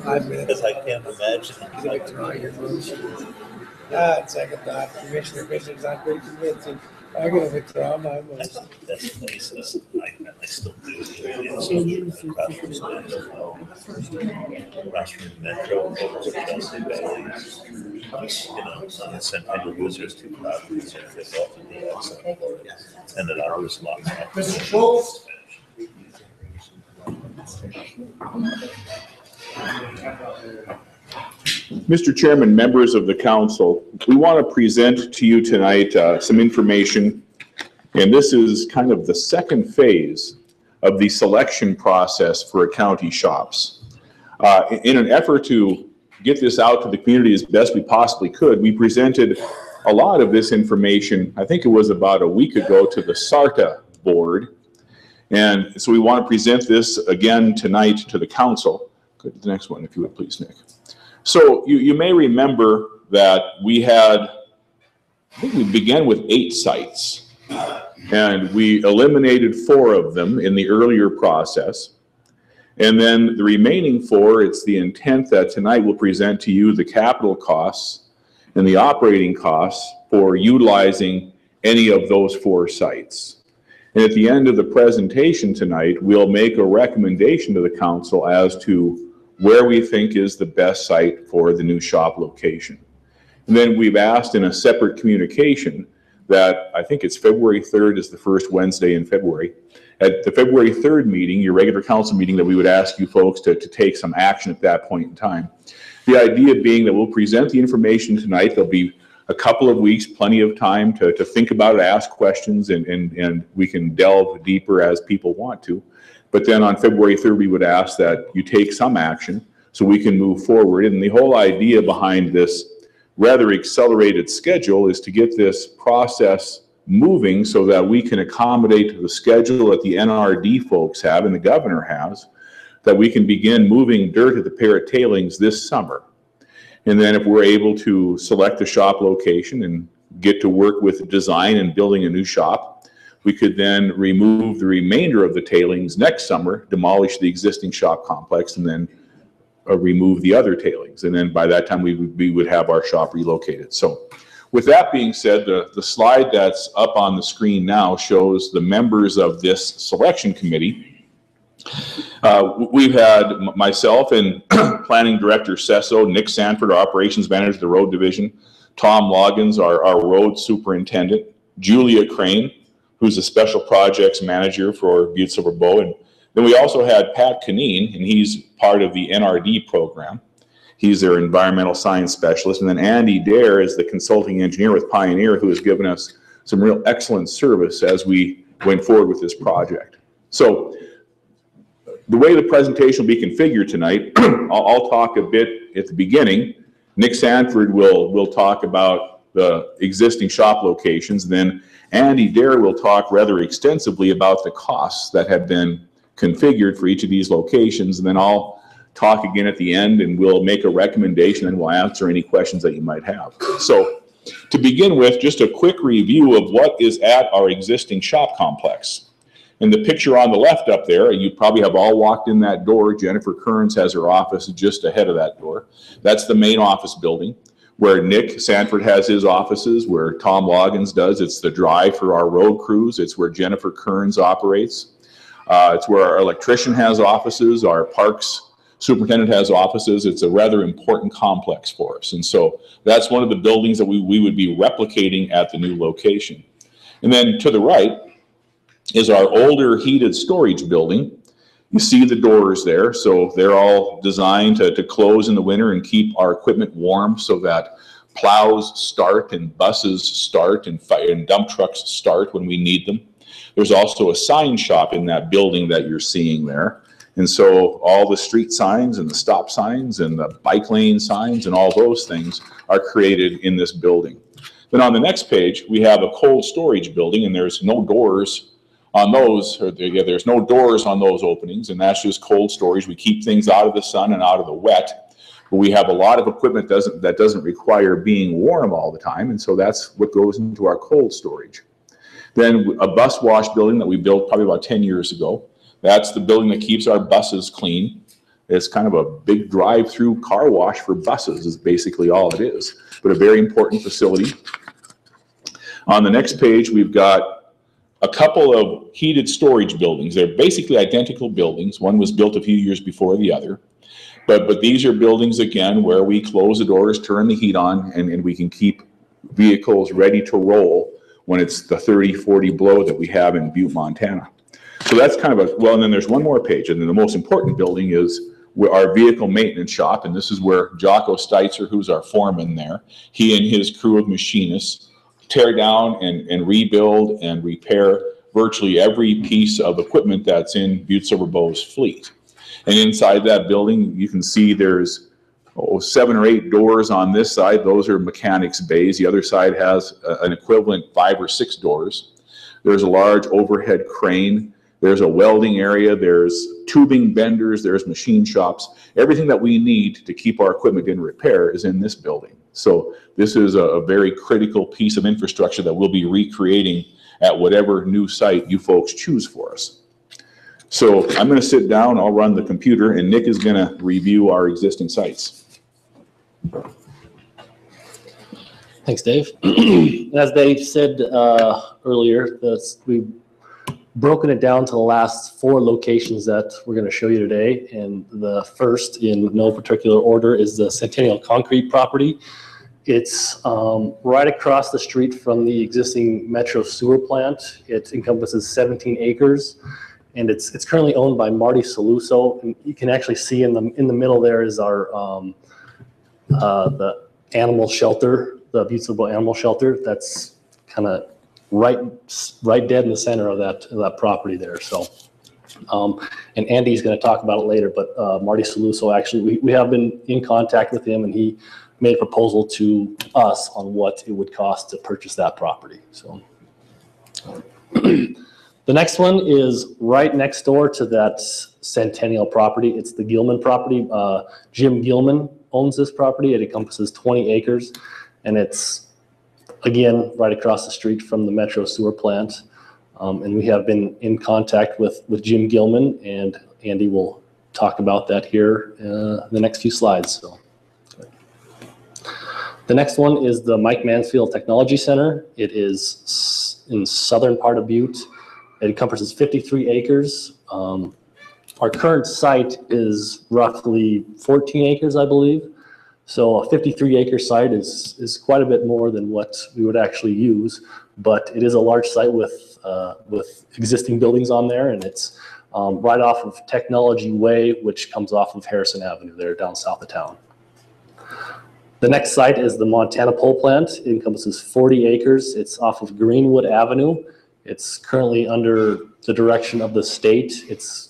5 minutes.
Because I can't imagine.
You can withdraw your motion. Second thought, Commissioner Fisher's not very convincing. I'm going to withdraw my motion.
That's places. I still do. Rushmore Metro, Chelsea Valley, Centennial Wizards, 2 properties, and it's off of the outside. And then I was locked up.
Mr. Schultz.
Mr. Chairman, members of the council, we want to present to you tonight some information, and this is kind of the second phase of the selection process for county shops. In an effort to get this out to the community as best we possibly could, we presented a lot of this information, I think it was about a week ago, to the SARTA board. And so we want to present this again tonight to the council. Go to the next one, if you would please, Nick. So you may remember that we had, I think we began with 8 sites, and we eliminated 4 of them in the earlier process. And then the remaining 4, it's the intent that tonight we'll present to you the capital costs and the operating costs for utilizing any of those 4 sites. And at the end of the presentation tonight, we'll make a recommendation to the council as to where we think is the best site for the new shop location. And then we've asked in a separate communication that I think it's February 3rd is the first Wednesday in February. At the February 3rd meeting, your regular council meeting, that we would ask you folks to take some action at that point in time. The idea being that we'll present the information tonight. There'll be a couple of weeks, plenty of time to think about it, ask questions, and we can delve deeper as people want to. But then on February 3rd, we would ask that you take some action so we can move forward. And the whole idea behind this rather accelerated schedule is to get this process moving so that we can accommodate the schedule that the NRD folks have and the governor has, that we can begin moving dirt at the Parrot tailings this summer. And then if we're able to select a shop location and get to work with design and building a new shop, we could then remove the remainder of the tailings next summer, demolish the existing shop complex, and then remove the other tailings. And then by that time, we would have our shop relocated. So with that being said, the slide that's up on the screen now shows the members of this selection committee. We've had myself and Planning Director Sesso, Nick Sanford, our Operations Manager of the Road Division, Tom Loggins, our Road Superintendent, Julia Crane, who's a Special Projects Manager for Butte-Silver Bow, and then we also had Pat Canine, and he's part of the NRD program. He's their Environmental Science Specialist, and then Andy Dare is the Consulting Engineer with Pioneer, who has given us some real excellent service as we went forward with this project. So the way the presentation will be configured tonight, I'll talk a bit at the beginning. Nick Sanford will talk about the existing shop locations. Then Andy Dare will talk rather extensively about the costs that have been configured for each of these locations. And then I'll talk again at the end, and we'll make a recommendation, and we'll answer any questions that you might have. So to begin with, just a quick review of what is at our existing shop complex. In the picture on the left up there, you probably have all walked in that door. Jennifer Kearns has her office just ahead of that door. That's the main office building where Nick Sanford has his offices, where Tom Loggins does. It's the drive for our road crews. It's where Jennifer Kearns operates. It's where our electrician has offices, our parks superintendent has offices. It's a rather important complex for us. And so that's one of the buildings that we would be replicating at the new location. And then to the right is our older heated storage building. You see the doors there. So they're all designed to close in the winter and keep our equipment warm so that plows start and buses start and dump trucks start when we need them. There's also a sign shop in that building that you're seeing there. And so all the street signs and the stop signs and the bike lane signs and all those things are created in this building. Then on the next page, we have a cold storage building, and there's no doors on those, there's no doors on those openings, and that's just cold storage. We keep things out of the sun and out of the wet, but we have a lot of equipment that doesn't require being warm all the time, and so that's what goes into our cold storage. Then a bus wash building that we built probably about 10 years ago. That's the building that keeps our buses clean. It's kind of a big drive-through car wash for buses is basically all it is, but a very important facility. On the next page, we've got a couple of heated storage buildings. They're basically identical buildings. One was built a few years before the other. But these are buildings, again, where we close the doors, turn the heat on, and we can keep vehicles ready to roll when it's the 30, 40 below that we have in Butte, Montana. So that's kind of well, and then there's one more page. And then the most important building is our vehicle maintenance shop, and this is where Jocko Steitzer, who's our foreman there, he and his crew of machinists tear down and rebuild and repair virtually every piece of equipment that's in Butte-Silver Bow's fleet. And inside that building, you can see there's 7 or 8 doors on this side. Those are mechanics bays. The other side has an equivalent 5 or 6 doors. There's a large overhead crane. There's a welding area. There's tubing benders. There's machine shops. Everything that we need to keep our equipment in repair is in this building. So this is a very critical piece of infrastructure that we'll be recreating at whatever new site you folks choose for us. So I'm going to sit down, I'll run the computer, and Nick is going to review our existing sites.
Thanks, Dave. As Dave said earlier, we've broken it down to the last 4 locations that we're going to show you today. And the first, in no particular order, is the Centennial Concrete property. It's right across the street from the existing Metro Sewer Plant. It encompasses 17 acres. And it's currently owned by Marty Saluso. And you can actually see in the middle there is our the animal shelter, the Butte-Silver Animal Shelter. That's kind of right dead in the center of that property there. So, and Andy's going to talk about it later. But Marty Saluso, actually, we have been in contact with him, and he made a proposal to us on what it would cost to purchase that property. So. The next one is right next door to that Centennial property. It's the Gilman property. Jim Gilman owns this property. It encompasses 20 acres, and it's, again, right across the street from the Metro Sewer Plant. And we have been in contact with Jim Gilman, and Andy will talk about that here in the next few slides. So. The next one is the Mike Mansfield Technology Center. It is in southern part of Butte. It encompasses 53 acres. Our current site is roughly 14 acres, I believe. So a 53-acre site is quite a bit more than what we would actually use, but it is a large site with existing buildings on there, and it's right off of Technology Way, which comes off of Harrison Avenue there down south of town. The next site is the Montana Pole Plant. It encompasses 40 acres. It's off of Greenwood Avenue. It's currently under the direction of the state. It's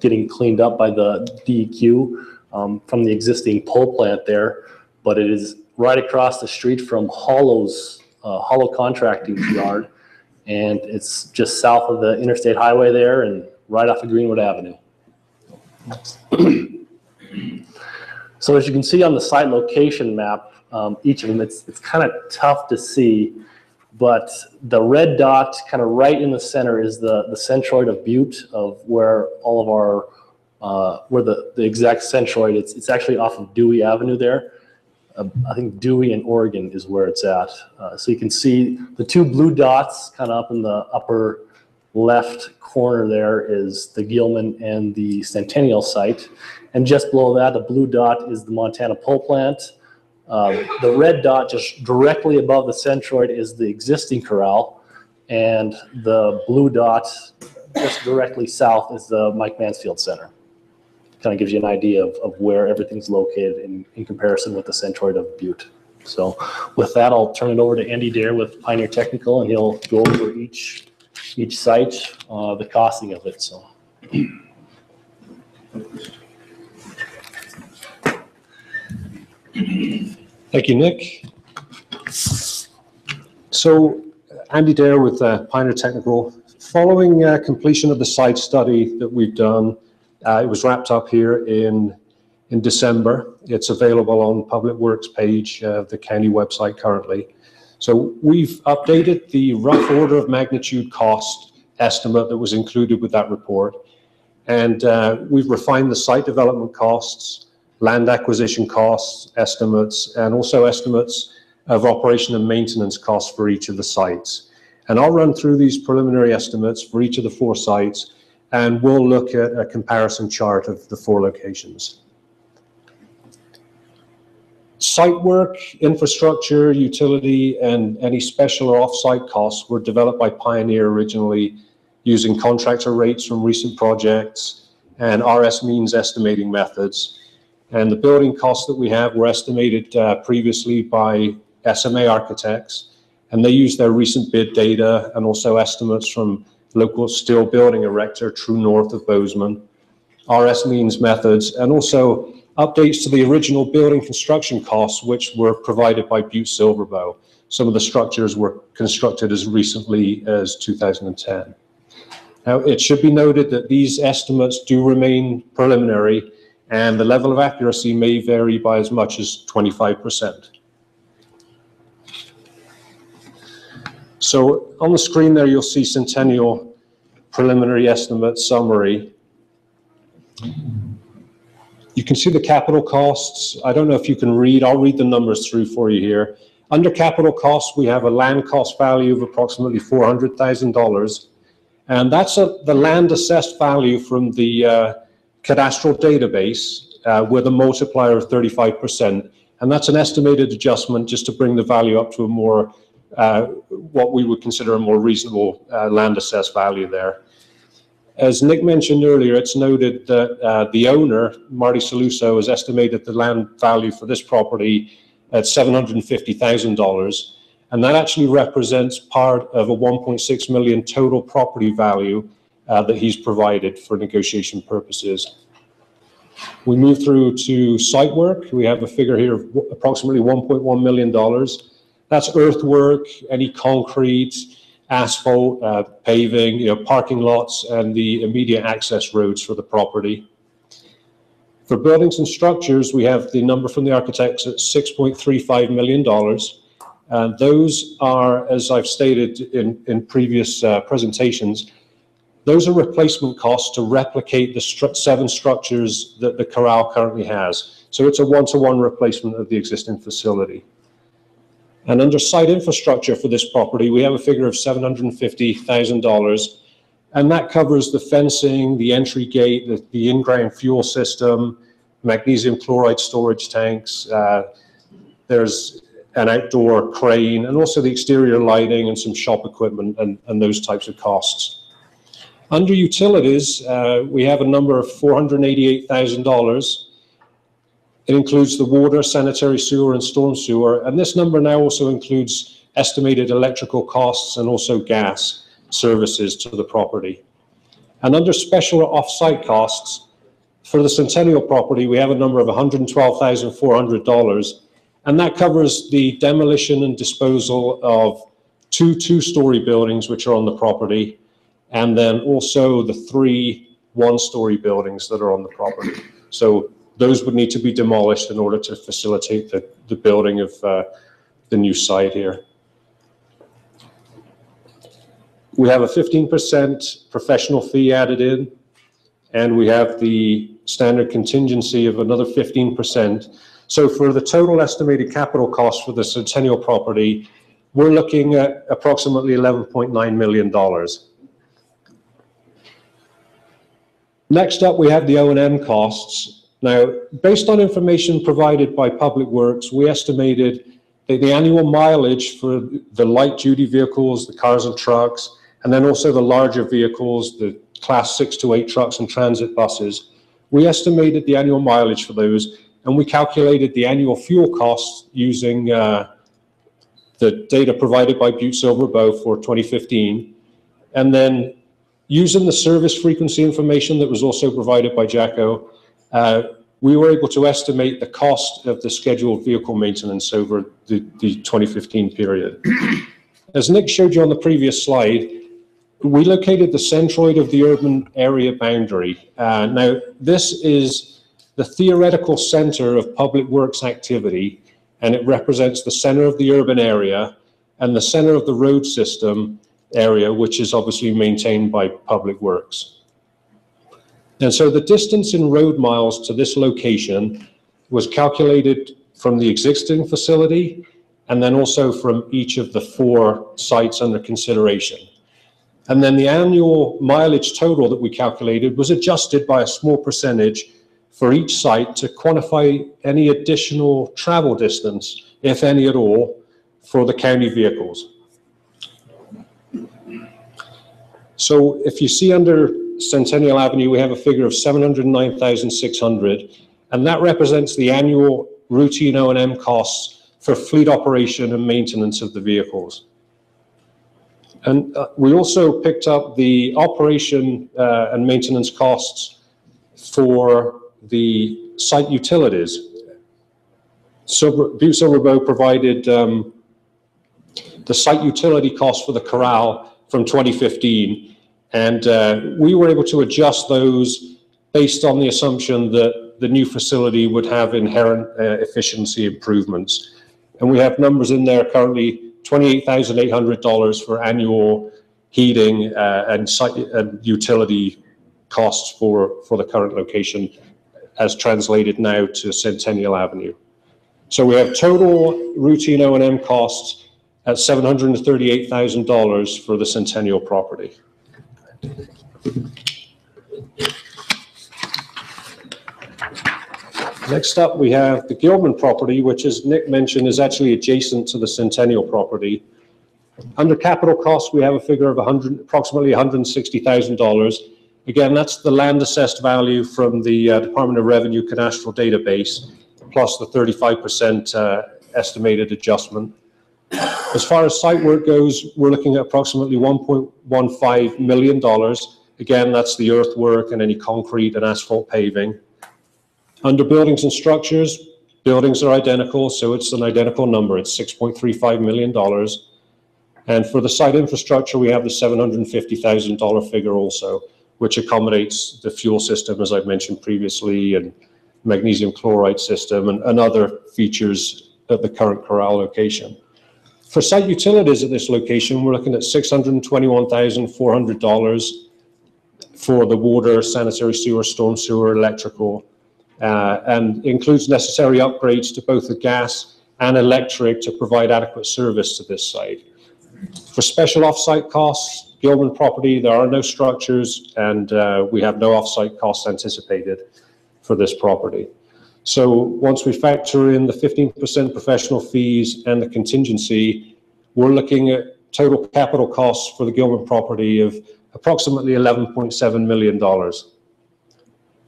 getting cleaned up by the DEQ from the existing pole plant there, but it is right across the street from Hollow Contracting Yard, and it's just south of the interstate highway there and right off of Greenwood Avenue. So as you can see on the site location map, each of them, it's kind of tough to see, but the red dot kind of right in the center is the centroid of Butte, of where all of our, where the exact centroid, it's actually off of Dewey Avenue there. I think Dewey and Oregon is where it's at. So you can see the 2 blue dots kind of up in the upper left corner there is the Gilman and the Centennial site. And just below that, the blue dot is the Montana Pole Plant. The red dot just directly above the centroid is the existing corral. And the blue dot just directly south is the Mike Mansfield Center. Kind of gives you an idea of where everything's located in comparison with the centroid of Butte. So with that, I'll turn it over to Andy Dare with Pioneer Technical, and he'll go over each site, the costing of it. So.
Thank you, Nick. So Andy Dare with Pioneer Technical. Following completion of the site study that we've done, it was wrapped up here in December. It's available on Public Works page of the county website currently. So we've updated the rough order of magnitude cost estimate that was included with that report. And we've refined the site development costs, land acquisition costs, estimates, and also estimates of operation and maintenance costs for each of the sites. And I'll run through these preliminary estimates for each of the 4 sites, and we'll look at a comparison chart of the 4 locations. Site work, infrastructure, utility, and any special or off-site costs were developed by Pioneer originally using contractor rates from recent projects and RS means estimating methods. And the building costs that we have were estimated previously by SMA Architects, and they use their recent bid data and also estimates from local steel building erector True North of Bozeman, RS means methods, and also updates to the original building construction costs, which were provided by Butte-Silver. Some of the structures were constructed as recently as 2010. Now, it should be noted that these estimates do remain preliminary, and the level of accuracy may vary by as much as 25%. So on the screen there, you'll see Centennial preliminary estimate summary. You can see the capital costs. I don't know if you can read. I'll read the numbers through for you here. Under capital costs, we have a land cost value of approximately $400,000. And that's the land assessed value from the cadastral database with a multiplier of 35%. And that's an estimated adjustment just to bring the value up to a more, what we would consider a more reasonable land assessed value there. As Nick mentioned earlier, it's noted that the owner, Marty Saluso, has estimated the land value for this property at $750,000. And that actually represents part of a $1.6 million total property value that he's provided for negotiation purposes. We move through to site work. We have a figure here of approximately $1.1 million. That's earthwork, any concrete, asphalt, paving, parking lots, and the immediate access roads for the property. For buildings and structures, we have the number from the architects at $6.35 million. Those are, as I've stated in previous presentations, those are replacement costs to replicate the 7 structures that the corral currently has. So it's a one-to-one replacement of the existing facility. And under site infrastructure for this property, we have a figure of $750,000, and that covers the fencing, the entry gate, the in-ground fuel system, magnesium chloride storage tanks. There's an outdoor crane, and also the exterior lighting and some shop equipment and those types of costs. Under utilities, we have a number of $488,000. It includes the water, sanitary sewer, and storm sewer. And this number now also includes estimated electrical costs and also gas services to the property. And under special off-site costs, for the Centennial property, we have a number of $112,400. And that covers the demolition and disposal of 2 two-story buildings which are on the property, and then also the 3 one-story buildings that are on the property. So those would need to be demolished in order to facilitate the building of the new site here. We have a 15% professional fee added in, and we have the standard contingency of another 15%. So for the total estimated capital cost for the Centennial property, we're looking at approximately $11.9 million. Next up, we have the O&M costs. Now, based on information provided by Public Works, we estimated that the annual mileage for the light-duty vehicles, the cars and trucks, and then also the larger vehicles, the class 6 to 8 trucks and transit buses, we estimated the annual mileage for those, and we calculated the annual fuel costs using the data provided by Butte-Silver for 2015, and then using the service frequency information that was also provided by JACO, we were able to estimate the cost of the scheduled vehicle maintenance over the 2015 period. As Nick showed you on the previous slide, we located the centroid of the urban area boundary. Now, this is the theoretical center of public works activity, and it represents the center of the urban area and the center of the road system area, which is obviously maintained by Public Works. And so the distance in road miles to this location was calculated from the existing facility and then also from each of the 4 sites under consideration. And then the annual mileage total that we calculated was adjusted by a small percentage for each site to quantify any additional travel distance, if any at all, for the county vehicles. So if you see under Centennial Avenue, we have a figure of $709,600, and that represents the annual routine O&M costs for fleet operation and maintenance of the vehicles. And we also picked up the operation and maintenance costs for the site utilities. Butte-Silver Bow provided the site utility costs for the corral from 2015, and we were able to adjust those based on the assumption that the new facility would have inherent efficiency improvements. And we have numbers in there currently, $28,800 for annual heating and utility costs for the current location, as translated now to Centennial Avenue. So we have total routine O&M costs at $738,000 for the Centennial property. Next up, we have the Gilman property, which, as Nick mentioned, is actually adjacent to the Centennial property. Under capital costs, we have a figure of approximately $160,000. Again, that's the land assessed value from the Department of Revenue cadastral database, plus the 35% estimated adjustment. As far as site work goes, we're looking at approximately $1.15 million. Again, that's the earthwork and any concrete and asphalt paving. Under buildings and structures, buildings are identical, so it's an identical number. It's $6.35 million. And for the site infrastructure, we have the $750,000 figure also, which accommodates the fuel system, as I've mentioned previously, and magnesium chloride system and other features at the current corral location. For site utilities at this location, we're looking at $621,400 for the water, sanitary sewer, storm sewer, electrical, and includes necessary upgrades to both the gas and electric to provide adequate service to this site. For special off-site costs, Gilman property, there are no structures, and we have no off-site costs anticipated for this property. So once we factor in the 15% professional fees and the contingency, we're looking at total capital costs for the Gilman property of approximately $11.7 million.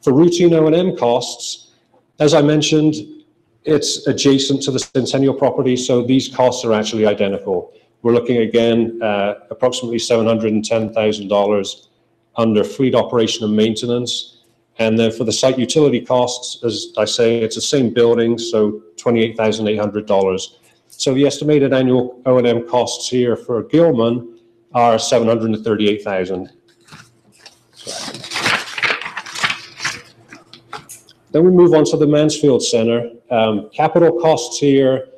For routine O&M costs, as I mentioned, it's adjacent to the Centennial property, so these costs are actually identical. We're looking again at approximately $710,000 under fleet operation and maintenance. And then for the site utility costs, as I say, it's the same building, so $28,800. So the estimated annual O&M costs here for Gilman are $738,000. Then we move on to the Mansfield Center. Capital costs here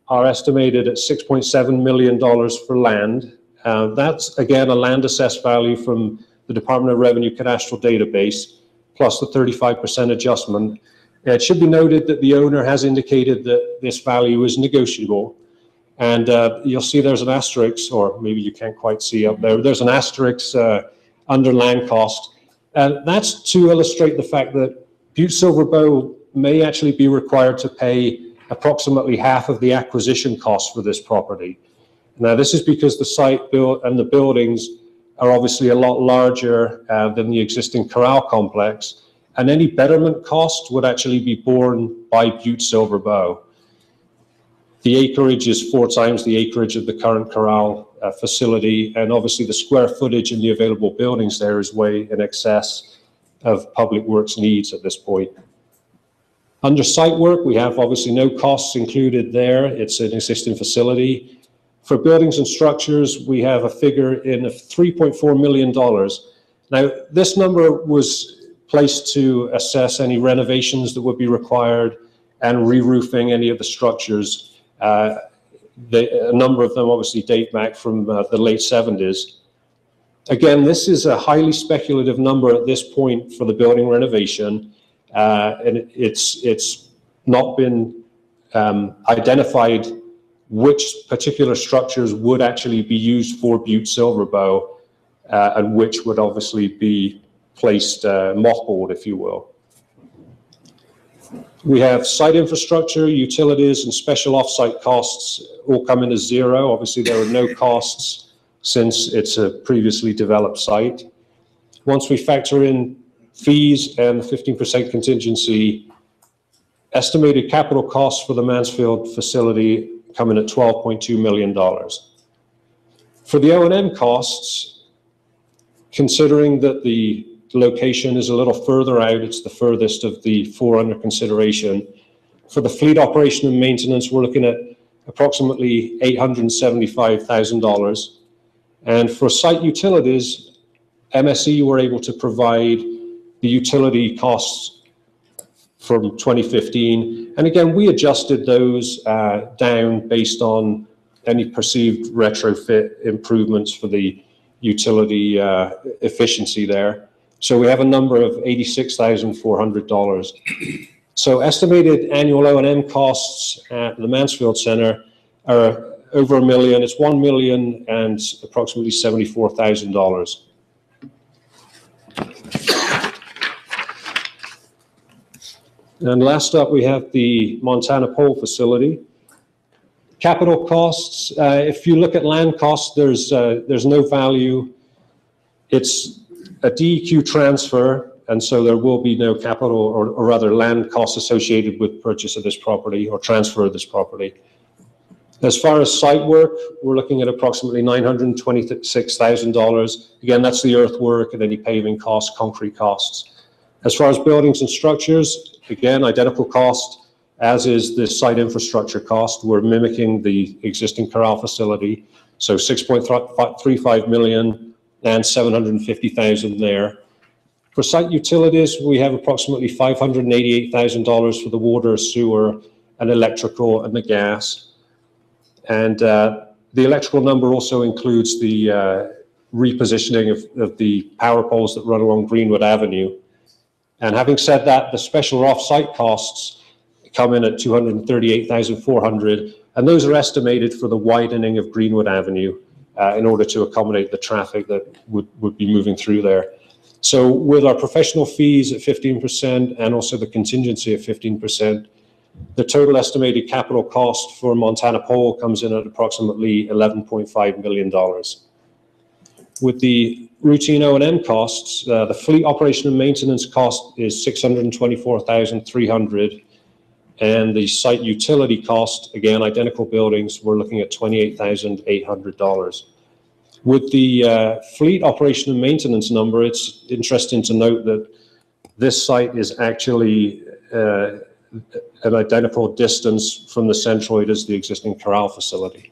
are estimated at $6.7 million for land. That's, again, a land assessed value from the Department of Revenue cadastral database, plus the 35% adjustment. It should be noted that the owner has indicated that this value is negotiable. And you'll see there's an asterisk, or maybe you can't quite see up there. There's an asterisk under land cost. And that's to illustrate the fact that Butte-Silver Bow may actually be required to pay approximately half of the acquisition cost for this property. Now, this is because the site built and the buildings are obviously a lot larger than the existing corral complex, and any betterment cost would actually be borne by Butte-Silver Bow. The acreage is 4 times the acreage of the current corral facility, and obviously the square footage in the available buildings there is way in excess of public works needs at this point. Under site work, we have obviously no costs included there. It's an existing facility. For buildings and structures, we have a figure in of $3.4 million. Now, this number was placed to assess any renovations that would be required and re-roofing any of the structures. A number of them obviously date back from the late 70s. Again, this is a highly speculative number at this point for the building renovation, and it's not been identified which particular structures would actually be used for Butte-Silver Bow, and which would obviously be placed mothballed, if you will. We have site infrastructure, utilities, and special off-site costs all come in as zero. Obviously, there are no costs since it's a previously developed site. Once we factor in fees and the 15% contingency, estimated capital costs for the Mansfield facility come in at $12.2 million. For the O&M costs, considering that the location is a little further out, it's the furthest of the four under consideration. For the fleet operation and maintenance, we're looking at approximately $875,000. And for site utilities, MSE were able to provide the utility costs from 2015. And again, we adjusted those down based on any perceived retrofit improvements for the utility efficiency there. So we have a number of $86,400. So estimated annual O&M costs at the Mansfield Center are over $1 million. It's $1 million and approximately $74,000. And last up, we have the Montana Pole facility. Capital costs, if you look at land costs, there's no value. It's a DEQ transfer, and so there will be no capital or rather land costs associated with purchase of this property or transfer of this property. As far as site work, we're looking at approximately $926,000. Again, that's the earthwork and any paving costs, concrete costs. As far as buildings and structures, again, identical cost, as is the site infrastructure cost. We're mimicking the existing corral facility, so $6.35 million and $750,000 there. For site utilities, we have approximately $588,000 for the water, sewer, and electrical and the gas. And the electrical number also includes the repositioning of the power poles that run along Greenwood Avenue. And having said that, the special off-site costs come in at $238,400, and those are estimated for the widening of Greenwood Avenue in order to accommodate the traffic that would be moving through there. So with our professional fees at 15% and also the contingency at 15%, the total estimated capital cost for Montana Pole comes in at approximately $11.5 million. With the routine O&M costs, the fleet operation and maintenance cost is $624,300, and the site utility cost, again, identical buildings, we're looking at $28,800. With the fleet operation and maintenance number, it's interesting to note that this site is actually an identical distance from the centroid as the existing corral facility.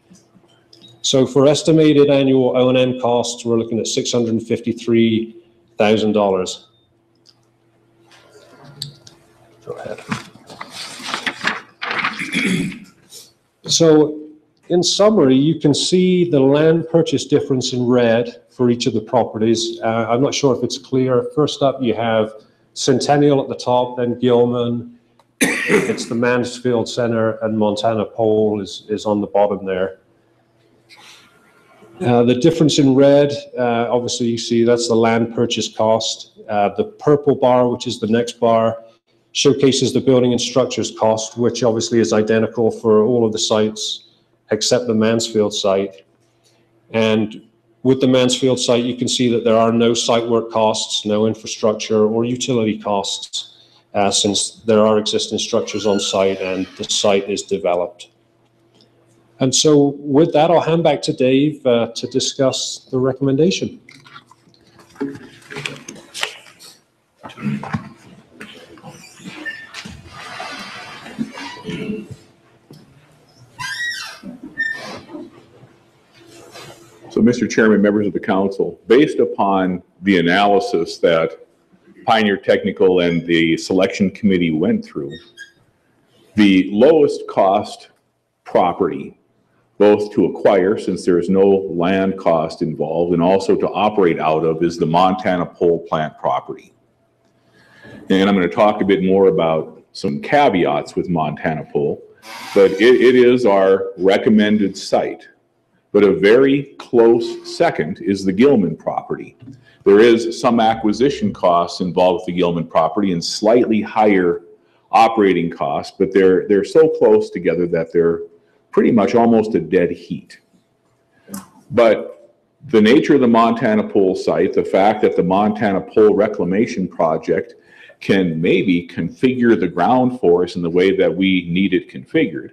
So for estimated annual O&M costs, we're looking at $653,000. Go ahead. So in summary, you can see the land purchase difference in red for each of the properties. I'm not sure if it's clear. First up, you have Centennial at the top, then Gilman. It's the Mansfield Center, and Montana Pole is on the bottom there. The difference in red, obviously you see that's the land purchase cost. The purple bar, which is the next bar, showcases the building and structures cost, which obviously is identical for all of the sites except the Mansfield site. And with the Mansfield site, you can see that there are no site work costs, no infrastructure or utility costs, since there are existing structures on site and the site is developed. And so with that, I'll hand back to Dave to discuss the recommendation.
So, Mr. Chairman, members of the council, based upon the analysis that Pioneer Technical and the selection committee went through, the lowest cost property, both to acquire, since there is no land cost involved, and also to operate out of, is the Montana Pole Plant property. And I'm going to talk a bit more about some caveats with Montana Pole, but it is our recommended site. But a very close second is the Gilman property. There is some acquisition costs involved with the Gilman property and slightly higher operating costs, but they're so close together that they're pretty much almost a dead heat. But the nature of the Montana Pole site, the fact that the Montana Pole Reclamation Project can maybe configure the ground for us in the way that we need it configured.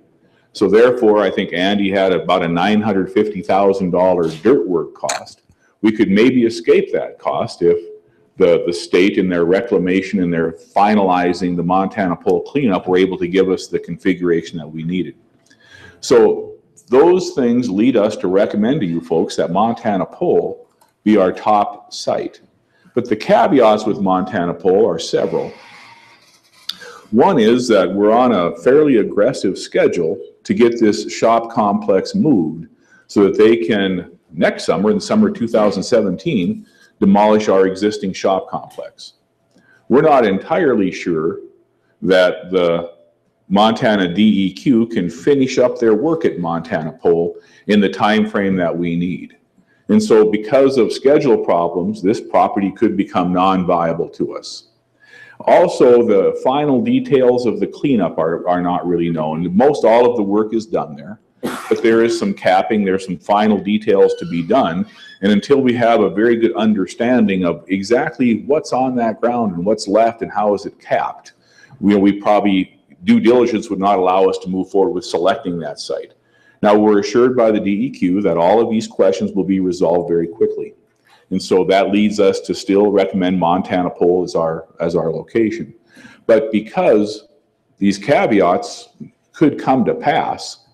So therefore, I think Andy had about a $950,000 dirt work cost. We could maybe escape that cost if the state in their reclamation and their finalizing the Montana Pole cleanup were able to give us the configuration that we needed. So those things lead us to recommend to you folks that Montana Pole be our top site. But the caveats with Montana Pole are several. One is that we're on a fairly aggressive schedule to get this shop complex moved so that they can, next summer, in the summer 2017, demolish our existing shop complex. We're not entirely sure that the Montana DEQ can finish up their work at Montana Pole in the time frame that we need. And so because of schedule problems, this property could become non-viable to us. Also, the final details of the cleanup are not really known. Most all of the work is done there, but there is some capping, there's some final details to be done. And until we have a very good understanding of exactly what's on that ground and what's left and how is it capped, we probably, due diligence would not allow us to move forward with selecting that site. Now, we're assured by the DEQ that all of these questions will be resolved very quickly. And so that leads us to still recommend Montana Pole as our location. But because these caveats could come to pass,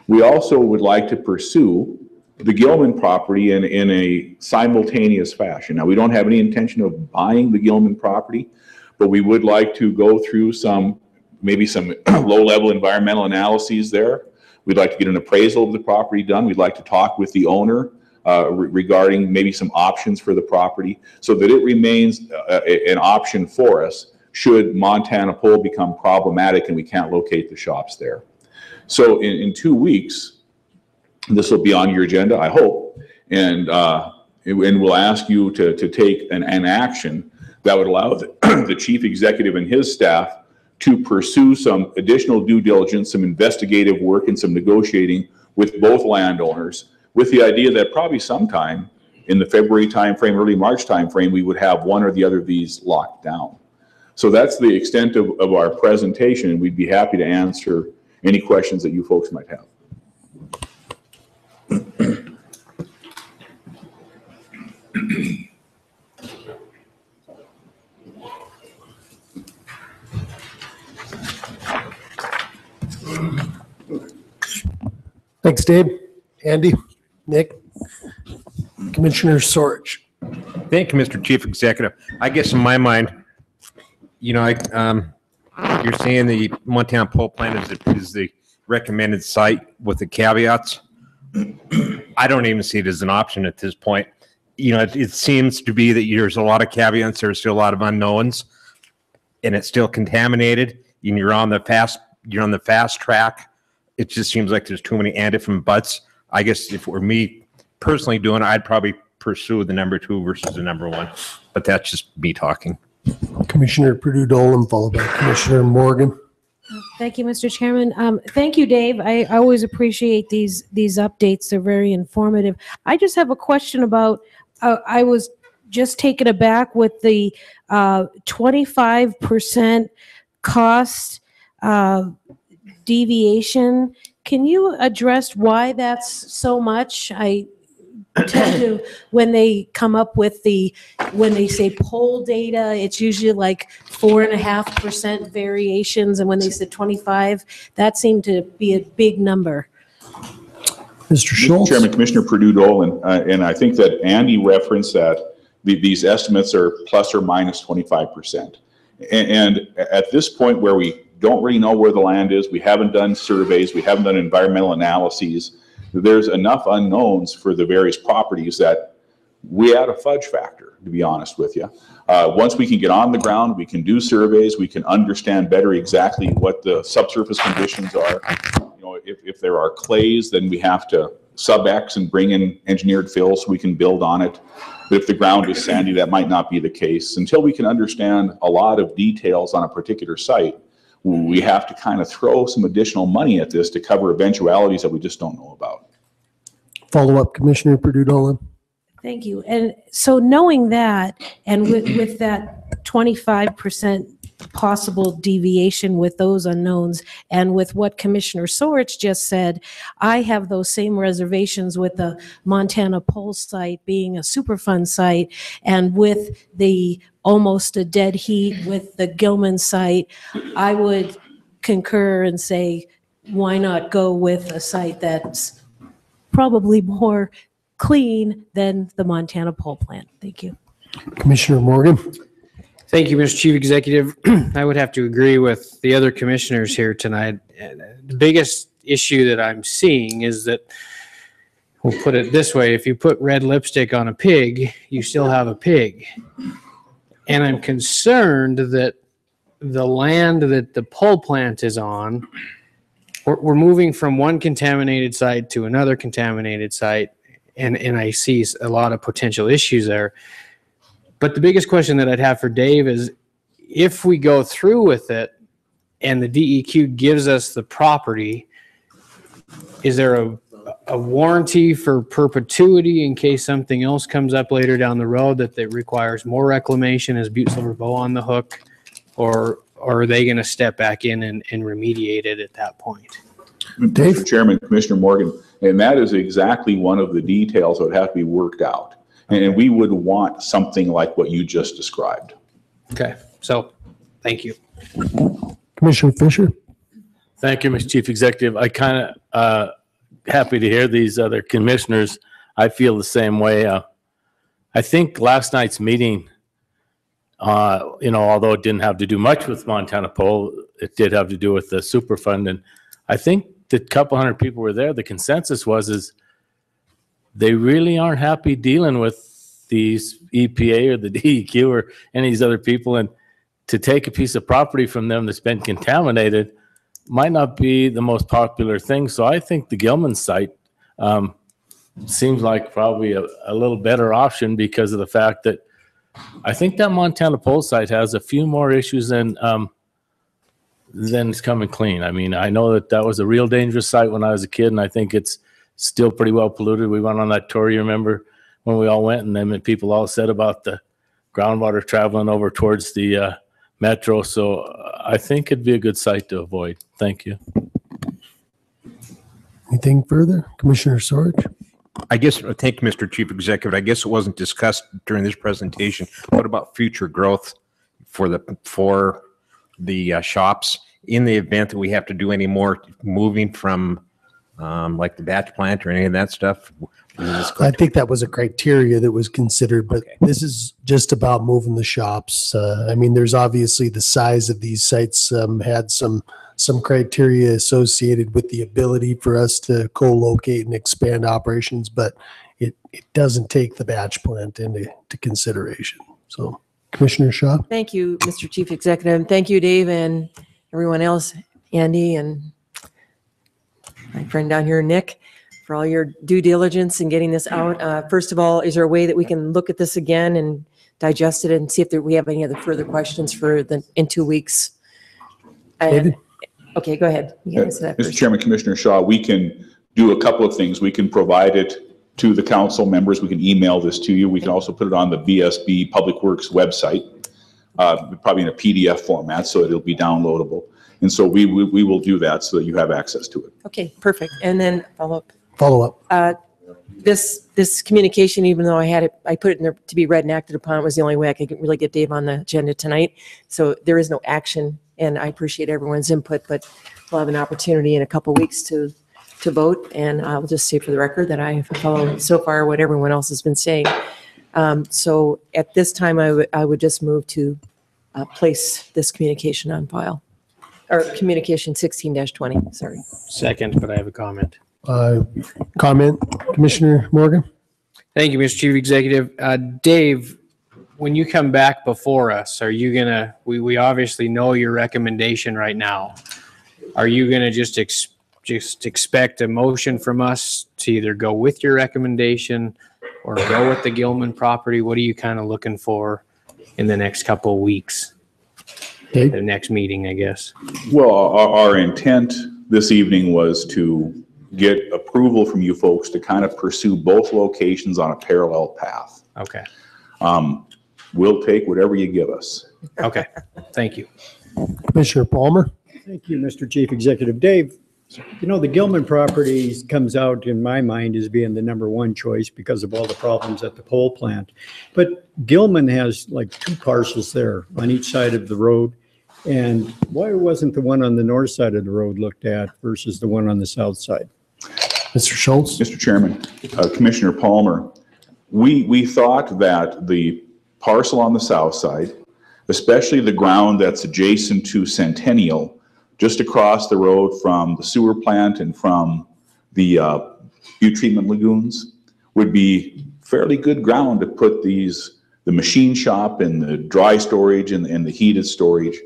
we also would like to pursue the Gilman property in a simultaneous fashion. Now, we don't have any intention of buying the Gilman property, but we would like to go through maybe some low-level environmental analyses there. We'd like to get an appraisal of the property done. We'd like to talk with the owner regarding maybe some options for the property so that it remains an option for us should Montana Pole become problematic and we can't locate the shops there. So in 2 weeks, this will be on your agenda, I hope, and we'll ask you to take an action that would allow the chief executive and his staff to pursue some additional due diligence, some investigative work, and some negotiating with both landowners, with the idea that probably sometime in the February timeframe, early March timeframe, we would have one or the other of these locked down. So that's the extent of our presentation, and we'd be happy to answer any questions that you folks might have.
Thanks, Dave. Andy, Nick, Commissioner Sorge.
Thank you, Mr. Chief Executive. I guess in my mind, you know, you're saying the Montana Pole Plant is the recommended site with the caveats. I don't even see it as an option at this point. You know, it seems to be that there's a lot of caveats, there's still a lot of unknowns, and it's still contaminated. And you're on the fast track. It just seems like there's too many and if and buts. I guess if it were me personally doing it, I'd probably pursue the number 2 versus the number 1. But that's just me talking.
Commissioner Purdue-Dolan, followed by Commissioner Morgan.
Thank you, Mr. Chairman. Thank you, Dave. I always appreciate these updates. They're very informative. I just have a question about, I was just taken aback with the 25% cost deviation. Can you address why that's so much? I tend to, when they come up with when they say poll data, it's usually like 4.5% variations. And when they said 25, that seemed to be a big number.
Mr. Schultz.
Chairman, Commissioner Purdue-Dolan, and I think that Andy referenced that these estimates are plus or minus 25%. And at this point where we don't really know where the land is, we haven't done surveys, we haven't done environmental analyses, there's enough unknowns for the various properties that we add a fudge factor, to be honest with you. Once we can get on the ground, we can do surveys, we can understand better exactly what the subsurface conditions are. You know, if there are clays, then we have to sub-X and bring in engineered fill so we can build on it. But if the ground is sandy, that might not be the case. Until we can understand a lot of details on a particular site, we have to kind of throw some additional money at this to cover eventualities that we just don't know about.
Follow up, Commissioner Purdue-Dolan.
Thank you. And so knowing that, and with that 25% possible deviation with those unknowns, and with what Commissioner Sorich just said, I have those same reservations with the Montana Pole site being a Superfund site, and with the almost a dead heat with the Gilman site. I would concur and say, why not go with a site that's probably more clean than the Montana Pole plant? Thank you.
Commissioner Morgan.
Thank you, Mr. Chief Executive. I would have to agree with the other commissioners here tonight. The biggest issue that I'm seeing is that, we'll put it this way, if you put red lipstick on a pig, you still have a pig. And I'm concerned that the land that the pole plant is on, we're moving from one contaminated site to another contaminated site, and I see a lot of potential issues there. But the biggest question that I'd have for Dave is, if we go through with it and the DEQ gives us the property, is there a warranty for perpetuity in case something else comes up later down the road that requires more reclamation? Is Butte-Silver Bow on the hook? Or are they going to step back in and remediate it at that point?
Mr. Chairman, Commissioner Morgan, and that is exactly one of the details that would have to be worked out. And we would want something like what you just described.
Okay, so thank you.
Commissioner Fisher.
Thank you, Mr. Chief Executive. I kind of happy to hear these other commissioners. I feel the same way. I think last night's meeting, although it didn't have to do much with Montana Pole, it did have to do with the Superfund. And I think the couple hundred people were there. The consensus is they really aren't happy dealing with these EPA or the DEQ or any of these other people. And to take a piece of property from them that's been contaminated might not be the most popular thing. So I think the Gilman site seems like probably a little better option because of the fact that I think that Montana Pole site has a few more issues than it's coming clean. I mean, I know that was a real dangerous site when I was a kid, and I think it's still pretty well polluted. We went on that tour, you remember, when we all went, and then people all said about the groundwater traveling over towards the metro. So I think it'd be a good site to avoid. Thank you.
Anything further? Commissioner Sorich?
I guess, thank you, Mr. Chief Executive. I guess it wasn't discussed during this presentation. What about future growth for the shops in the event that we have to do any more moving from like the batch plant or any of that stuff?
I think that was a criteria that was considered, but this is just about moving the shops. I mean, there's obviously the size of these sites had some criteria associated with the ability for us to co-locate and expand operations, but it doesn't take the batch plant into consideration. So, Commissioner Shaw.
Thank you, Mr. Chief Executive. Thank you, Dave, and everyone else, Andy, and my friend down here, Nick, for all your due diligence in getting this out. First of all, is there a way that we can look at this again and digest it and see if we have any other further questions in 2 weeks?
David?
Okay, go ahead. You can answer that
Mr.
first.
Chairman, Commissioner Shaw, we can do a couple of things. We can provide it to the council members. We can email this to you. We can also put it on the VSB Public Works website, probably in a PDF format, so it'll be downloadable. And so we will do that so that you have access to it.
Okay, perfect. And then follow
up.
This communication, even though I put it in there to be read and acted upon, was the only way I could really get Dave on the agenda tonight. So there is no action, and I appreciate everyone's input, but we'll have an opportunity in a couple weeks to vote. And I'll just say for the record that I have followed so far what everyone else has been saying. So at this time, I would just move to place this communication on file, or communication 16-20, sorry.
Second, but I have a comment.
Comment, Commissioner Morgan?
Thank you, Mr. Chief Executive. Dave, when you come back before us, are you gonna, we obviously know your recommendation right now. Are you gonna just expect a motion from us to either go with your recommendation or go with the Gilman property? What are you kind of looking for in the next couple of weeks? The next meeting, I guess.
Well, our intent this evening was to get approval from you folks to kind of pursue both locations on a parallel path.
Okay.
We'll take whatever you give us.
Okay. Thank you.
Commissioner Palmer?
Thank you, Mr. Chief Executive. Dave, you know, the Gilman property comes out in my mind as being the #1 choice because of all the problems at the pole plant. But Gilman has like 2 parcels there on each side of the road. And why wasn't the one on the north side of the road looked at versus the one on the south side?
Mr. Schultz?
Mr. Chairman, Commissioner Palmer, we thought that the parcel on the south side, especially the ground that's adjacent to Centennial, just across the road from the sewer plant and from the Butte treatment lagoons, would be fairly good ground to put the machine shop and the dry storage and the heated storage.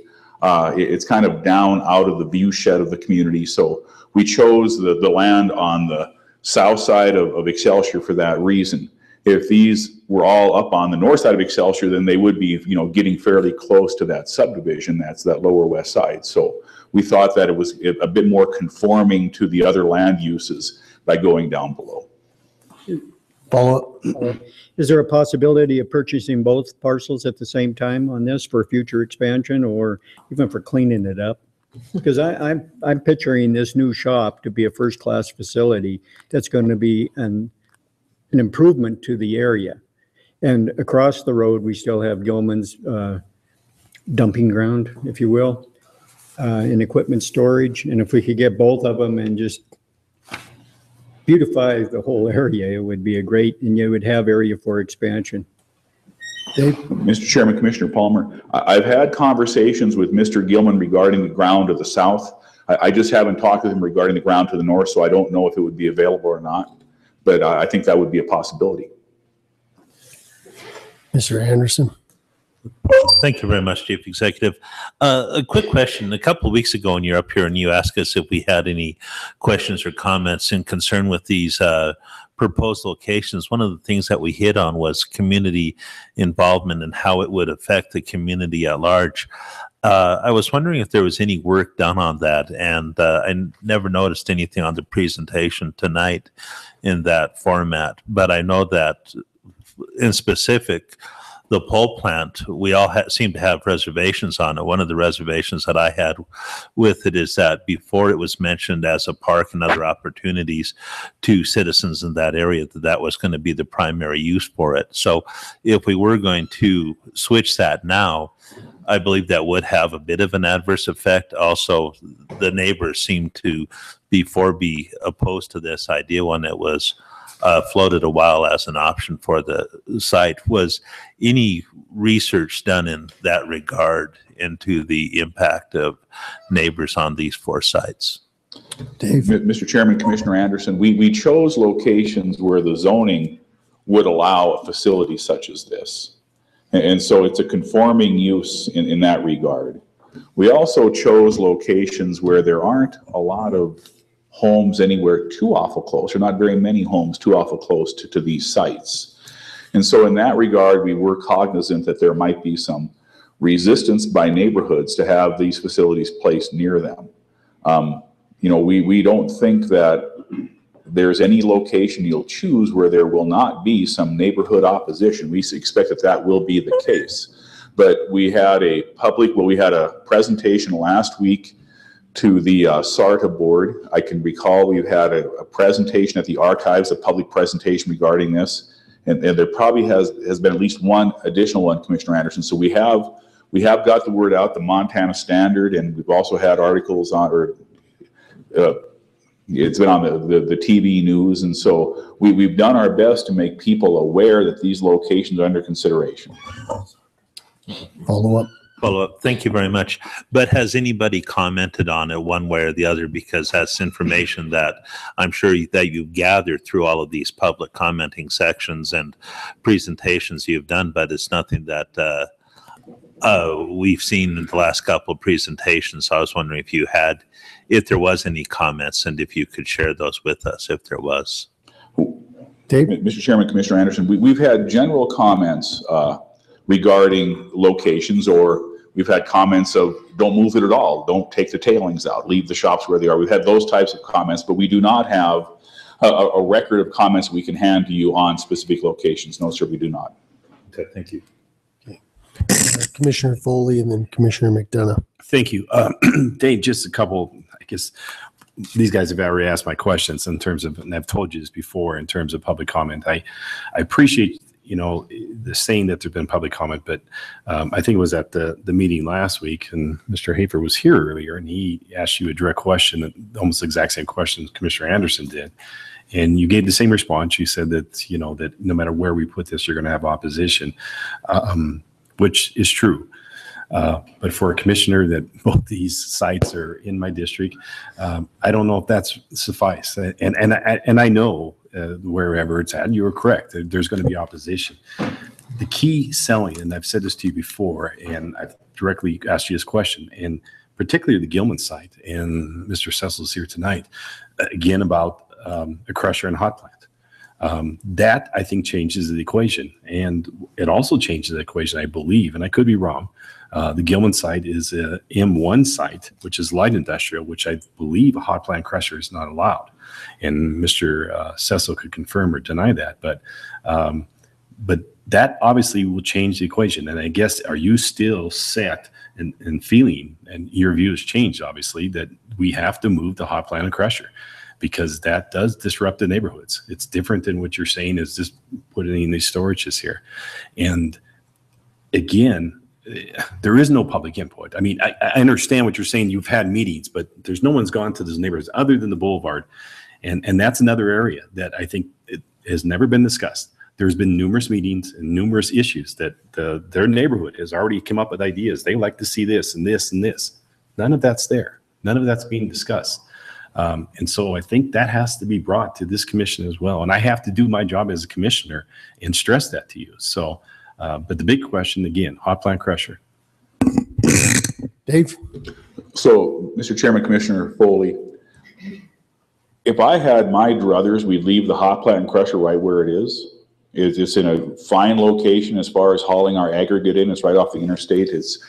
It's kind of down out of the view shed of the community. So we chose the land on the south side of Excelsior for that reason. If these were all up on the north side of Excelsior, then they would be, getting fairly close to that subdivision. That's that lower west side. So we thought that it was a bit more conforming to the other land uses by going down below.
Follow up.
Is there a possibility of purchasing both parcels at the same time on this for future expansion or even for cleaning it up? Because I'm picturing this new shop to be a first-class facility that's going to be an improvement to the area. And across the road, we still have Gilman's dumping ground, if you will, and equipment storage. And if we could get both of them and just beautify the whole area, it would be and you would have area for expansion.
Dave?
Mr. Chairman, Commissioner Palmer, I've had conversations with Mr. Gilman regarding the ground to the south. I just haven't talked with him regarding the ground to the north, so I don't know if it would be available or not. But I think that would be a possibility.
Mr. Anderson?
Thank you very much, Chief Executive. A quick question. A couple of weeks ago, when you're up here and you asked us if we had any questions or comments in concern with these proposed locations, one of the things that we hit on was community involvement and how it would affect the community at large. I was wondering if there was any work done on that, and I never noticed anything on the presentation tonight in that format, but I know that in specific, the pole plant, we all seem to have reservations on it. One of the reservations that I had with it is that before it was mentioned as a park and other opportunities to citizens in that area, that was going to be the primary use for it. So if we were going to switch that now, I believe that would have a bit of an adverse effect. Also, the neighbors seem to be opposed to this idea when it was floated a while as an option for the site. Was any research done in that regard into the impact of neighbors on these 4 sites?
Dave?
Mr. Chairman, Commissioner Anderson, we chose locations where the zoning would allow a facility such as this. And so it's a conforming use in that regard. We also chose locations where there aren't a lot of homes anywhere too awful close, or not very many homes too awful close to these sites. And so in that regard, we were cognizant that there might be some resistance by neighborhoods to have these facilities placed near them. We don't think that there's any location you'll choose where there will not be some neighborhood opposition. We expect that will be the case. But we had a presentation last week to the SARTA board. I can recall we've had a presentation at the archives, a public presentation regarding this, and there probably has been at least one additional one, Commissioner Anderson. So we have got the word out, the Montana Standard, and we've also had articles on, it's been on the TV news, and so we've done our best to make people aware that these locations are under consideration.
Follow up.
Thank you very much. But has anybody commented on it one way or the other? Because that's information that I'm sure that you've gathered through all of these public commenting sections and presentations you've done, but it's nothing that we've seen in the last couple of presentations. So I was wondering if there was any comments and if you could share those with us, if there was.
Dave?
Mr. Chairman, Commissioner Anderson, we've had general comments regarding locations, or We've had comments of don't move it at all, don't take the tailings out, leave the shops where they are. We've had those types of comments, but we do not have a record of comments we can hand to you on specific locations. No, sir, we do not.
Okay, thank you.
Commissioner Foley and then Commissioner McDonough.
Thank you. Dave, just a couple, I guess, these guys have already asked my questions in terms of, and I've told you this before, in terms of public comment. I appreciate, the saying that there's been public comment, but I think it was at the meeting last week, and Mr. Hafer was here earlier, and he asked you a direct question, almost the exact same question Commissioner Anderson did. And you gave the same response. You said that, that no matter where we put this, you're going to have opposition, which is true. But for a commissioner that both these sites are in my district, I don't know if that's suffice. And I know wherever it's at, you are correct. There's going to be opposition. The key selling, and I've said this to you before, and I've directly asked you this question, and particularly the Gilman site, and Mr. Cecil's here tonight, again about a crusher and hot plant. That, I think, changes the equation. And it also changes the equation, I believe, and I could be wrong. The Gilman site is a M1 site, which is light industrial, which I believe a hot plant crusher is not allowed. And Mr. Cecil could confirm or deny that. But that obviously will change the equation. And I guess, are you still set and feeling, and your view has changed, obviously, that we have to move the hot plant and crusher? Because that does disrupt the neighborhoods. It's different than what you're saying is just putting in these storages here. And again, there is no public input. I mean, I understand what you're saying. You've had meetings, but there's no one's gone to those neighborhoods other than the boulevard. And that's another area that I think it has never been discussed. There's been numerous meetings and numerous issues that their neighborhood has already come up with ideas. They like to see this and this and this. None of that's there. None of that's being discussed. And so I think that has to be brought to this commission as well. And I have to do my job as a commissioner and stress that to you. So, but the big question again, hot plant crusher.
Dave?
So, Mr. Chairman, Commissioner Foley, if I had my druthers, we'd leave the hot plant and crusher right where it is. It's in a fine location as far as hauling our aggregate in. It's right off the interstate. It's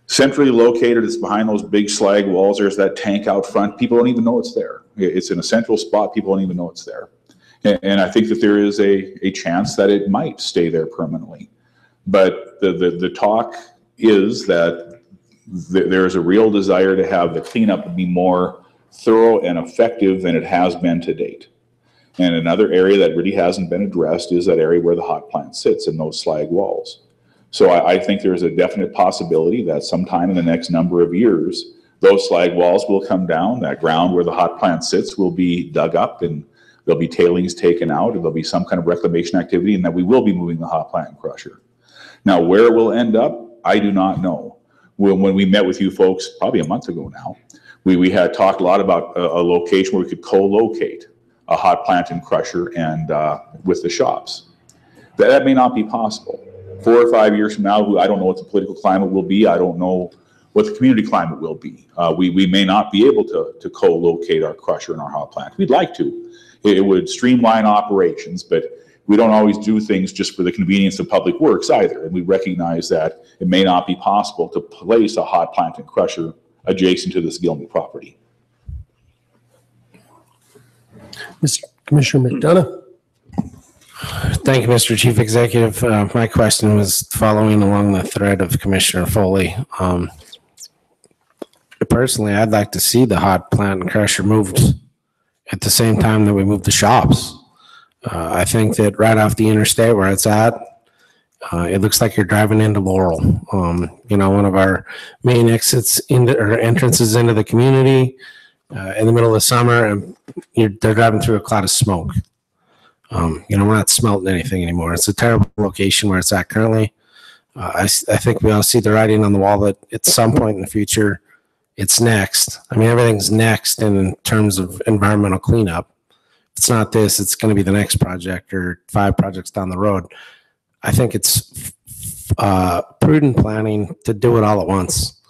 centrally located. It's behind those big slag walls. There's that tank out front. People don't even know it's there. It's in a central spot. People don't even know it's there. And I think that there is a chance that it might stay there permanently. But the talk is that there is a real desire to have the cleanup be more thorough and effective than it has been to date. And another area that really hasn't been addressed is that area where the hot plant sits in those slag walls. So I think there's a definite possibility that sometime in the next number of years, those slag walls will come down, that ground where the hot plant sits will be dug up, and there'll be tailings taken out, and there'll be some kind of reclamation activity, and that we will be moving the hot plant and crusher. Now, where it will end up, I do not know. When we met with you folks, probably a month ago now, we had talked a lot about a location where we could co-locate a hot plant and crusher and with the shops. That may not be possible. 4 or 5 years from now, I don't know what the political climate will be. I don't know what the community climate will be. We may not be able to co-locate our crusher and our hot plant. We'd like to. It would streamline operations, but we don't always do things just for the convenience of public works either. And we recognize that it may not be possible to place a hot plant and crusher adjacent to this Gilman property.
Mr. Commissioner McDonough?
Thank you, Mr. Chief Executive. My question was following along the thread of Commissioner Foley. Personally, I'd like to see the hot plant and crusher moved at the same time that we move the shops. I think that right off the interstate where it's at, it looks like you're driving into Laurel. One of our main exits into or entrances into the community in the middle of the summer, and they're driving through a cloud of smoke. We're not smelting anything anymore. It's a terrible location where it's at currently. I think we all see the writing on the wall that at some point in the future, it's next. I mean, everything's next in terms of environmental cleanup. If it's not this, it's going to be the next project or 5 projects down the road. I think it's prudent planning to do it all at once.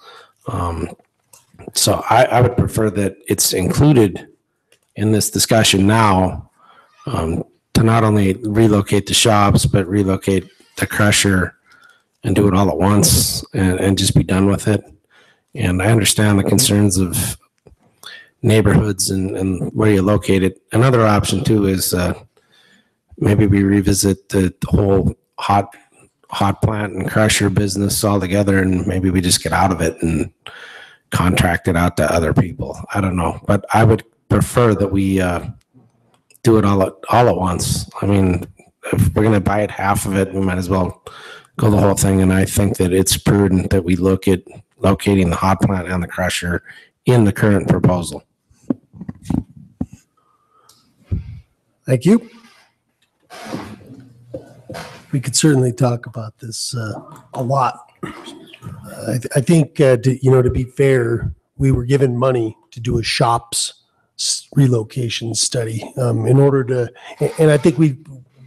So I would prefer that it's included in this discussion now to not only relocate the shops, but relocate the crusher and do it all at once and just be done with it. And I understand the concerns of neighborhoods and where you locate it. Another option too is maybe we revisit the whole hot plant and crusher business altogether, and maybe we just get out of it and contract it out to other people. I don't know, but I would prefer that we do it all at once. I mean, if we're going to buy it half of it, we might as well go the whole thing. And I think that it's prudent that we look at locating the hot plant and the crusher in the current proposal.
Thank you. We could certainly talk about this a lot. I think, to be fair, we were given money to do a shops relocation study in order to, and I think we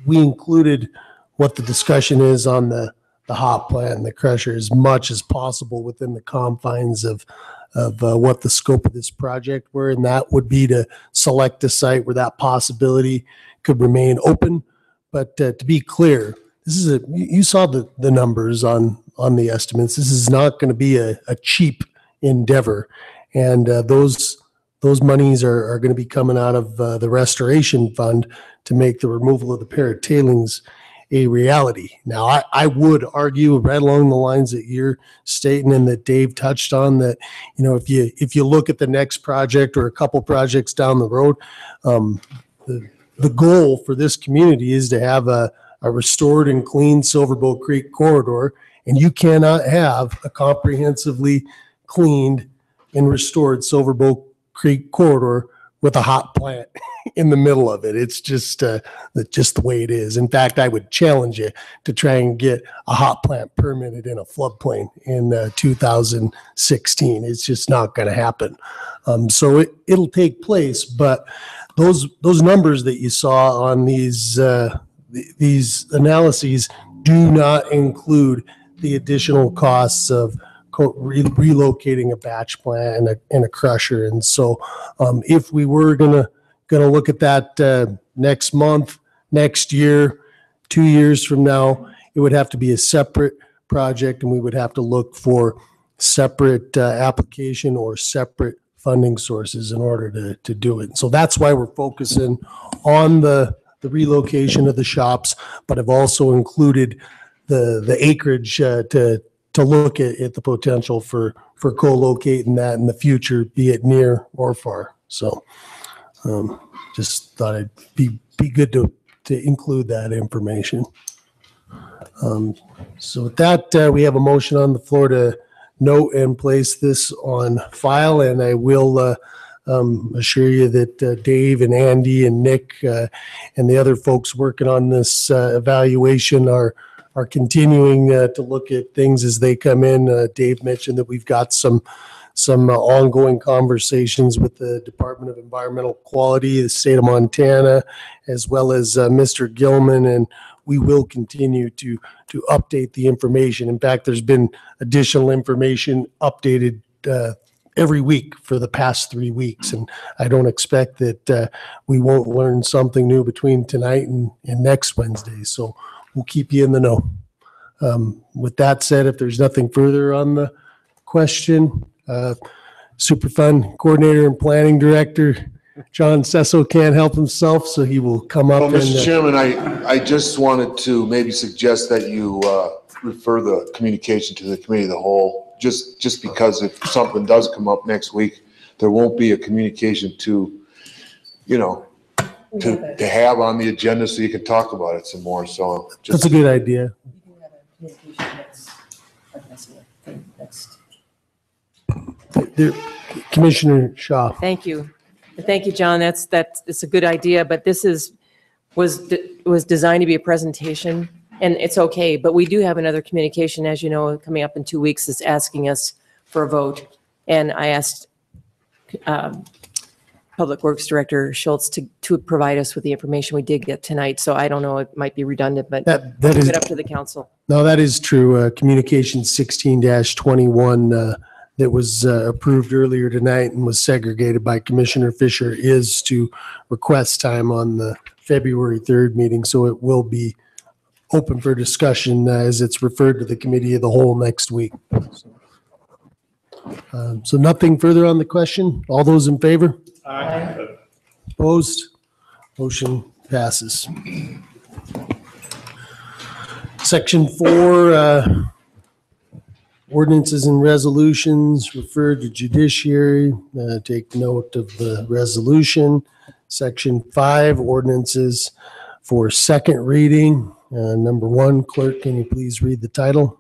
included what the discussion is on the hot plant and the crusher as much as possible within the confines of what the scope of this project were, and that would be to select a site where that possibility could remain open. But to be clear, this is you saw the numbers on the estimates. This is not going to be a cheap endeavor, and those monies are going to be coming out of the restoration fund to make the removal of the parent tailings a reality. Now, I would argue right along the lines that you're stating and that Dave touched on, that if you look at the next project or a couple projects down the road, the goal for this community is to have a restored and clean Silverbow Creek corridor, and you cannot have a comprehensively cleaned and restored Silverbow Creek corridor with a hot plant in the middle of it. It's just the way it is. In fact, I would challenge you to try and get a hot plant permitted in a floodplain in 2016. It's just not going to happen. So it'll take place, but those numbers that you saw on these analyses do not include the additional costs of relocating a batch plant and a crusher. And so if we were gonna look at that next month, next year, 2 years from now, it would have to be a separate project, and we would have to look for separate application or separate funding sources in order to do it. So that's why we're focusing on the relocation of the shops, but I've also included the acreage to look at the potential for co-locating that in the future, be it near or far. So just thought it'd be good to include that information. So with that, we have a motion on the floor to note and place this on file, and I will assure you that Dave and Andy and Nick and the other folks working on this evaluation are continuing to look at things as they come in. Dave mentioned that we've got some ongoing conversations with the Department of Environmental Quality, the state of Montana, as well as Mr. Gilman, and we will continue to update the information. In fact, there's been additional information updated every week for the past 3 weeks, and I don't expect that we won't learn something new between tonight and next Wednesday. So we'll keep you in the know. With that said, if there's nothing further on the question, Superfund Coordinator and Planning Director John Sesso can't help himself, so he will come up.
Well, Mr. Chairman, I just wanted to maybe suggest that you refer the communication to the committee of the whole, just because if something does come up next week, there won't be a communication to have on the agenda so you can talk about it some more. So
that's a good idea. Commissioner Shaw.
Thank you. Thank you, John. That's a good idea, but this was designed to be a presentation, and it's okay, but we do have another communication, as you know, coming up in 2 weeks, that's asking us for a vote. And I asked Public Works Director Schultz to provide us with the information we did get tonight. So I don't know, it might be redundant, but
that
I'll leave
is
it up to the council.
No, that is true. Communication 16-21 that was approved earlier tonight and was segregated by Commissioner Fisher is to request time on the February 3rd meeting. So it will be open for discussion as it's referred to the committee of the whole next week. So nothing further on the question. All those in favor?
Aye.
Opposed? Motion passes. Section 4, ordinances and resolutions referred to judiciary. Take note of the resolution. Section 5, ordinances for second reading. Number 1, clerk, can you please read the title?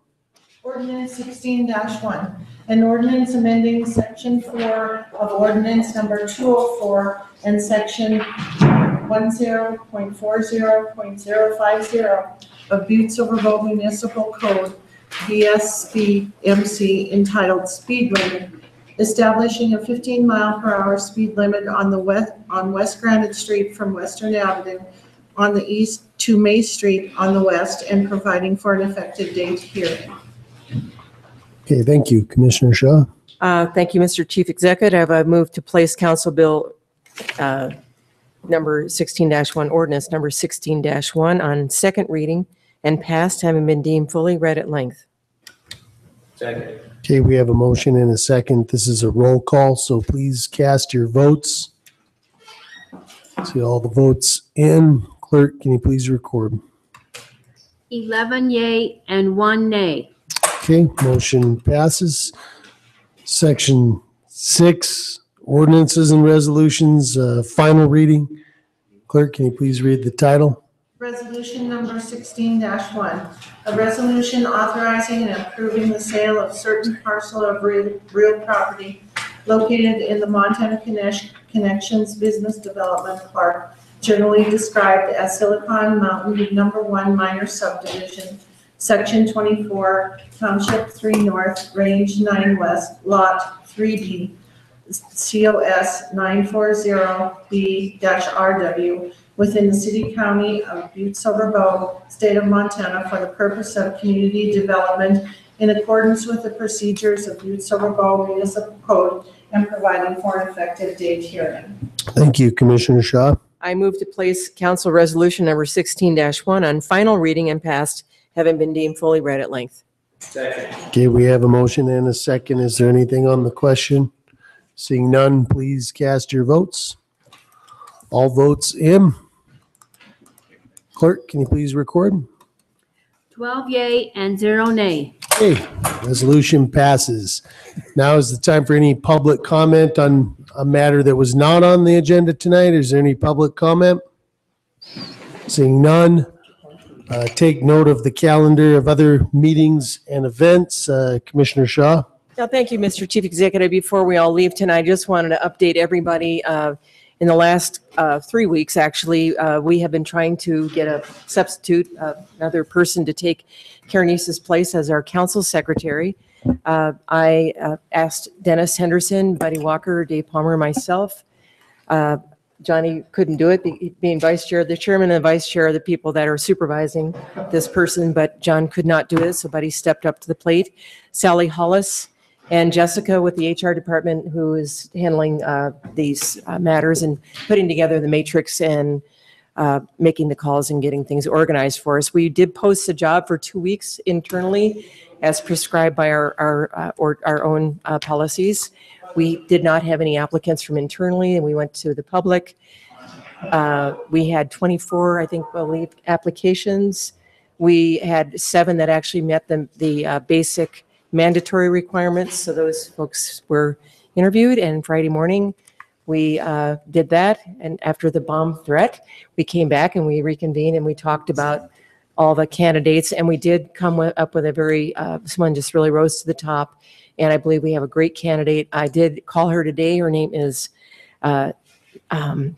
Ordinance 16-1, an ordinance amending section 4 of ordinance number 204 and section 10.40.050 of Butte-Silver Municipal Code, VSB-MC, entitled Speed Limit, establishing a 15-mile-per-hour speed limit on West Granite Street from Western Avenue on the east to May Street on the west, and providing for an effective date herein.
Okay, thank you. Commissioner Shaw.
Thank you, Mr. Chief Executive. I move to place Council Bill number 16-1, ordinance number 16-1 on second reading and passed, having been deemed fully read at length.
Second.
Okay, we have a motion and a second. This is a roll call, so please cast your votes. See all the votes in. Clerk, can you please record?
11 yea and 1 nay.
Okay, motion passes. Section 6, ordinances and resolutions, final reading. Clerk, can you please read the title?
Resolution number 16-1, a resolution authorizing and approving the sale of certain parcel of real property located in the Montana Connections Business Development Park, generally described as Silicon Mountain Number 1 Minor Subdivision, Section 24, Township 3 North, Range 9 West, Lot 3D, COS 940B-RW, within the city county of Butte-Silver, state of Montana, for the purpose of community development in accordance with the procedures of Butte-Silver Municipal Code, and providing for an effective date herein.
Thank you, Commissioner Shaw.
I move to place Council Resolution number 16-1 on final reading and passed, having been deemed fully read at length.
Second.
Okay, we have a motion and a second. Is there anything on the question? Seeing none, please cast your votes. All votes in. Clerk, can you please record?
12 yea and 0 nay.
Okay, resolution passes. Now is the time for any public comment on a matter that was not on the agenda tonight. Is there any public comment? Seeing none, take note of the calendar of other meetings and events. Commissioner Shaw.
Now, thank you, Mr. Chief Executive. Before we all leave tonight, I just wanted to update everybody. In the last 3 weeks, actually, we have been trying to get a substitute, another person to take Karenese's place as our council secretary. I asked Dennis Henderson, Buddy Walker, Dave Palmer, myself. Johnny couldn't do it, being vice chair. The chairman and the vice chair are the people that are supervising this person, but John could not do it, so Buddy stepped up to the plate. Sally Hollis and Jessica with the HR department, who is handling these matters and putting together the matrix and making the calls and getting things organized for us. We did post a job for 2 weeks internally as prescribed by our own policies. We did not have any applicants from internally, and we went to the public. We had 24, I think, applications. We had 7 that actually met the basic mandatory requirements. So those folks were interviewed, and Friday morning we did that. And after the bomb threat, we came back and we reconvened and we talked about all the candidates, and we did come up with a very, someone just really rose to the top. And I believe we have a great candidate. I did call her today. Her name is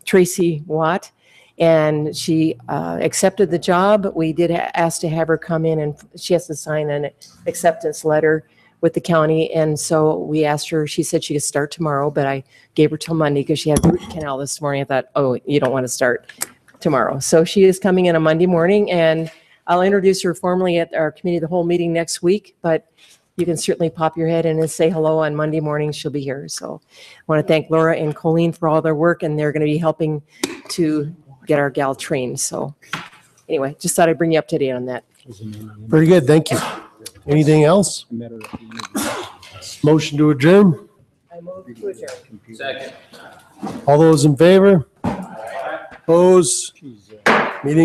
Tracy Watt, and she accepted the job. We did ask to have her come in, and she has to sign an acceptance letter with the county. And so we asked her, she said she could start tomorrow, but I gave her till Monday because she had root canal this morning. I thought, oh, you don't want to start tomorrow. So she is coming in on Monday morning, and I'll introduce her formally at our committee of the whole meeting next week, but you can certainly pop your head in and say hello on Monday morning. She'll be here. So I want to thank Laura and Colleen for all their work, and they're going to be helping to get our gal trained. So anyway, just thought I'd bring you up to date on that.
Very good, thank you. Anything else? Motion to adjourn?
I move to adjourn.
All those in favor? Opposed? Meeting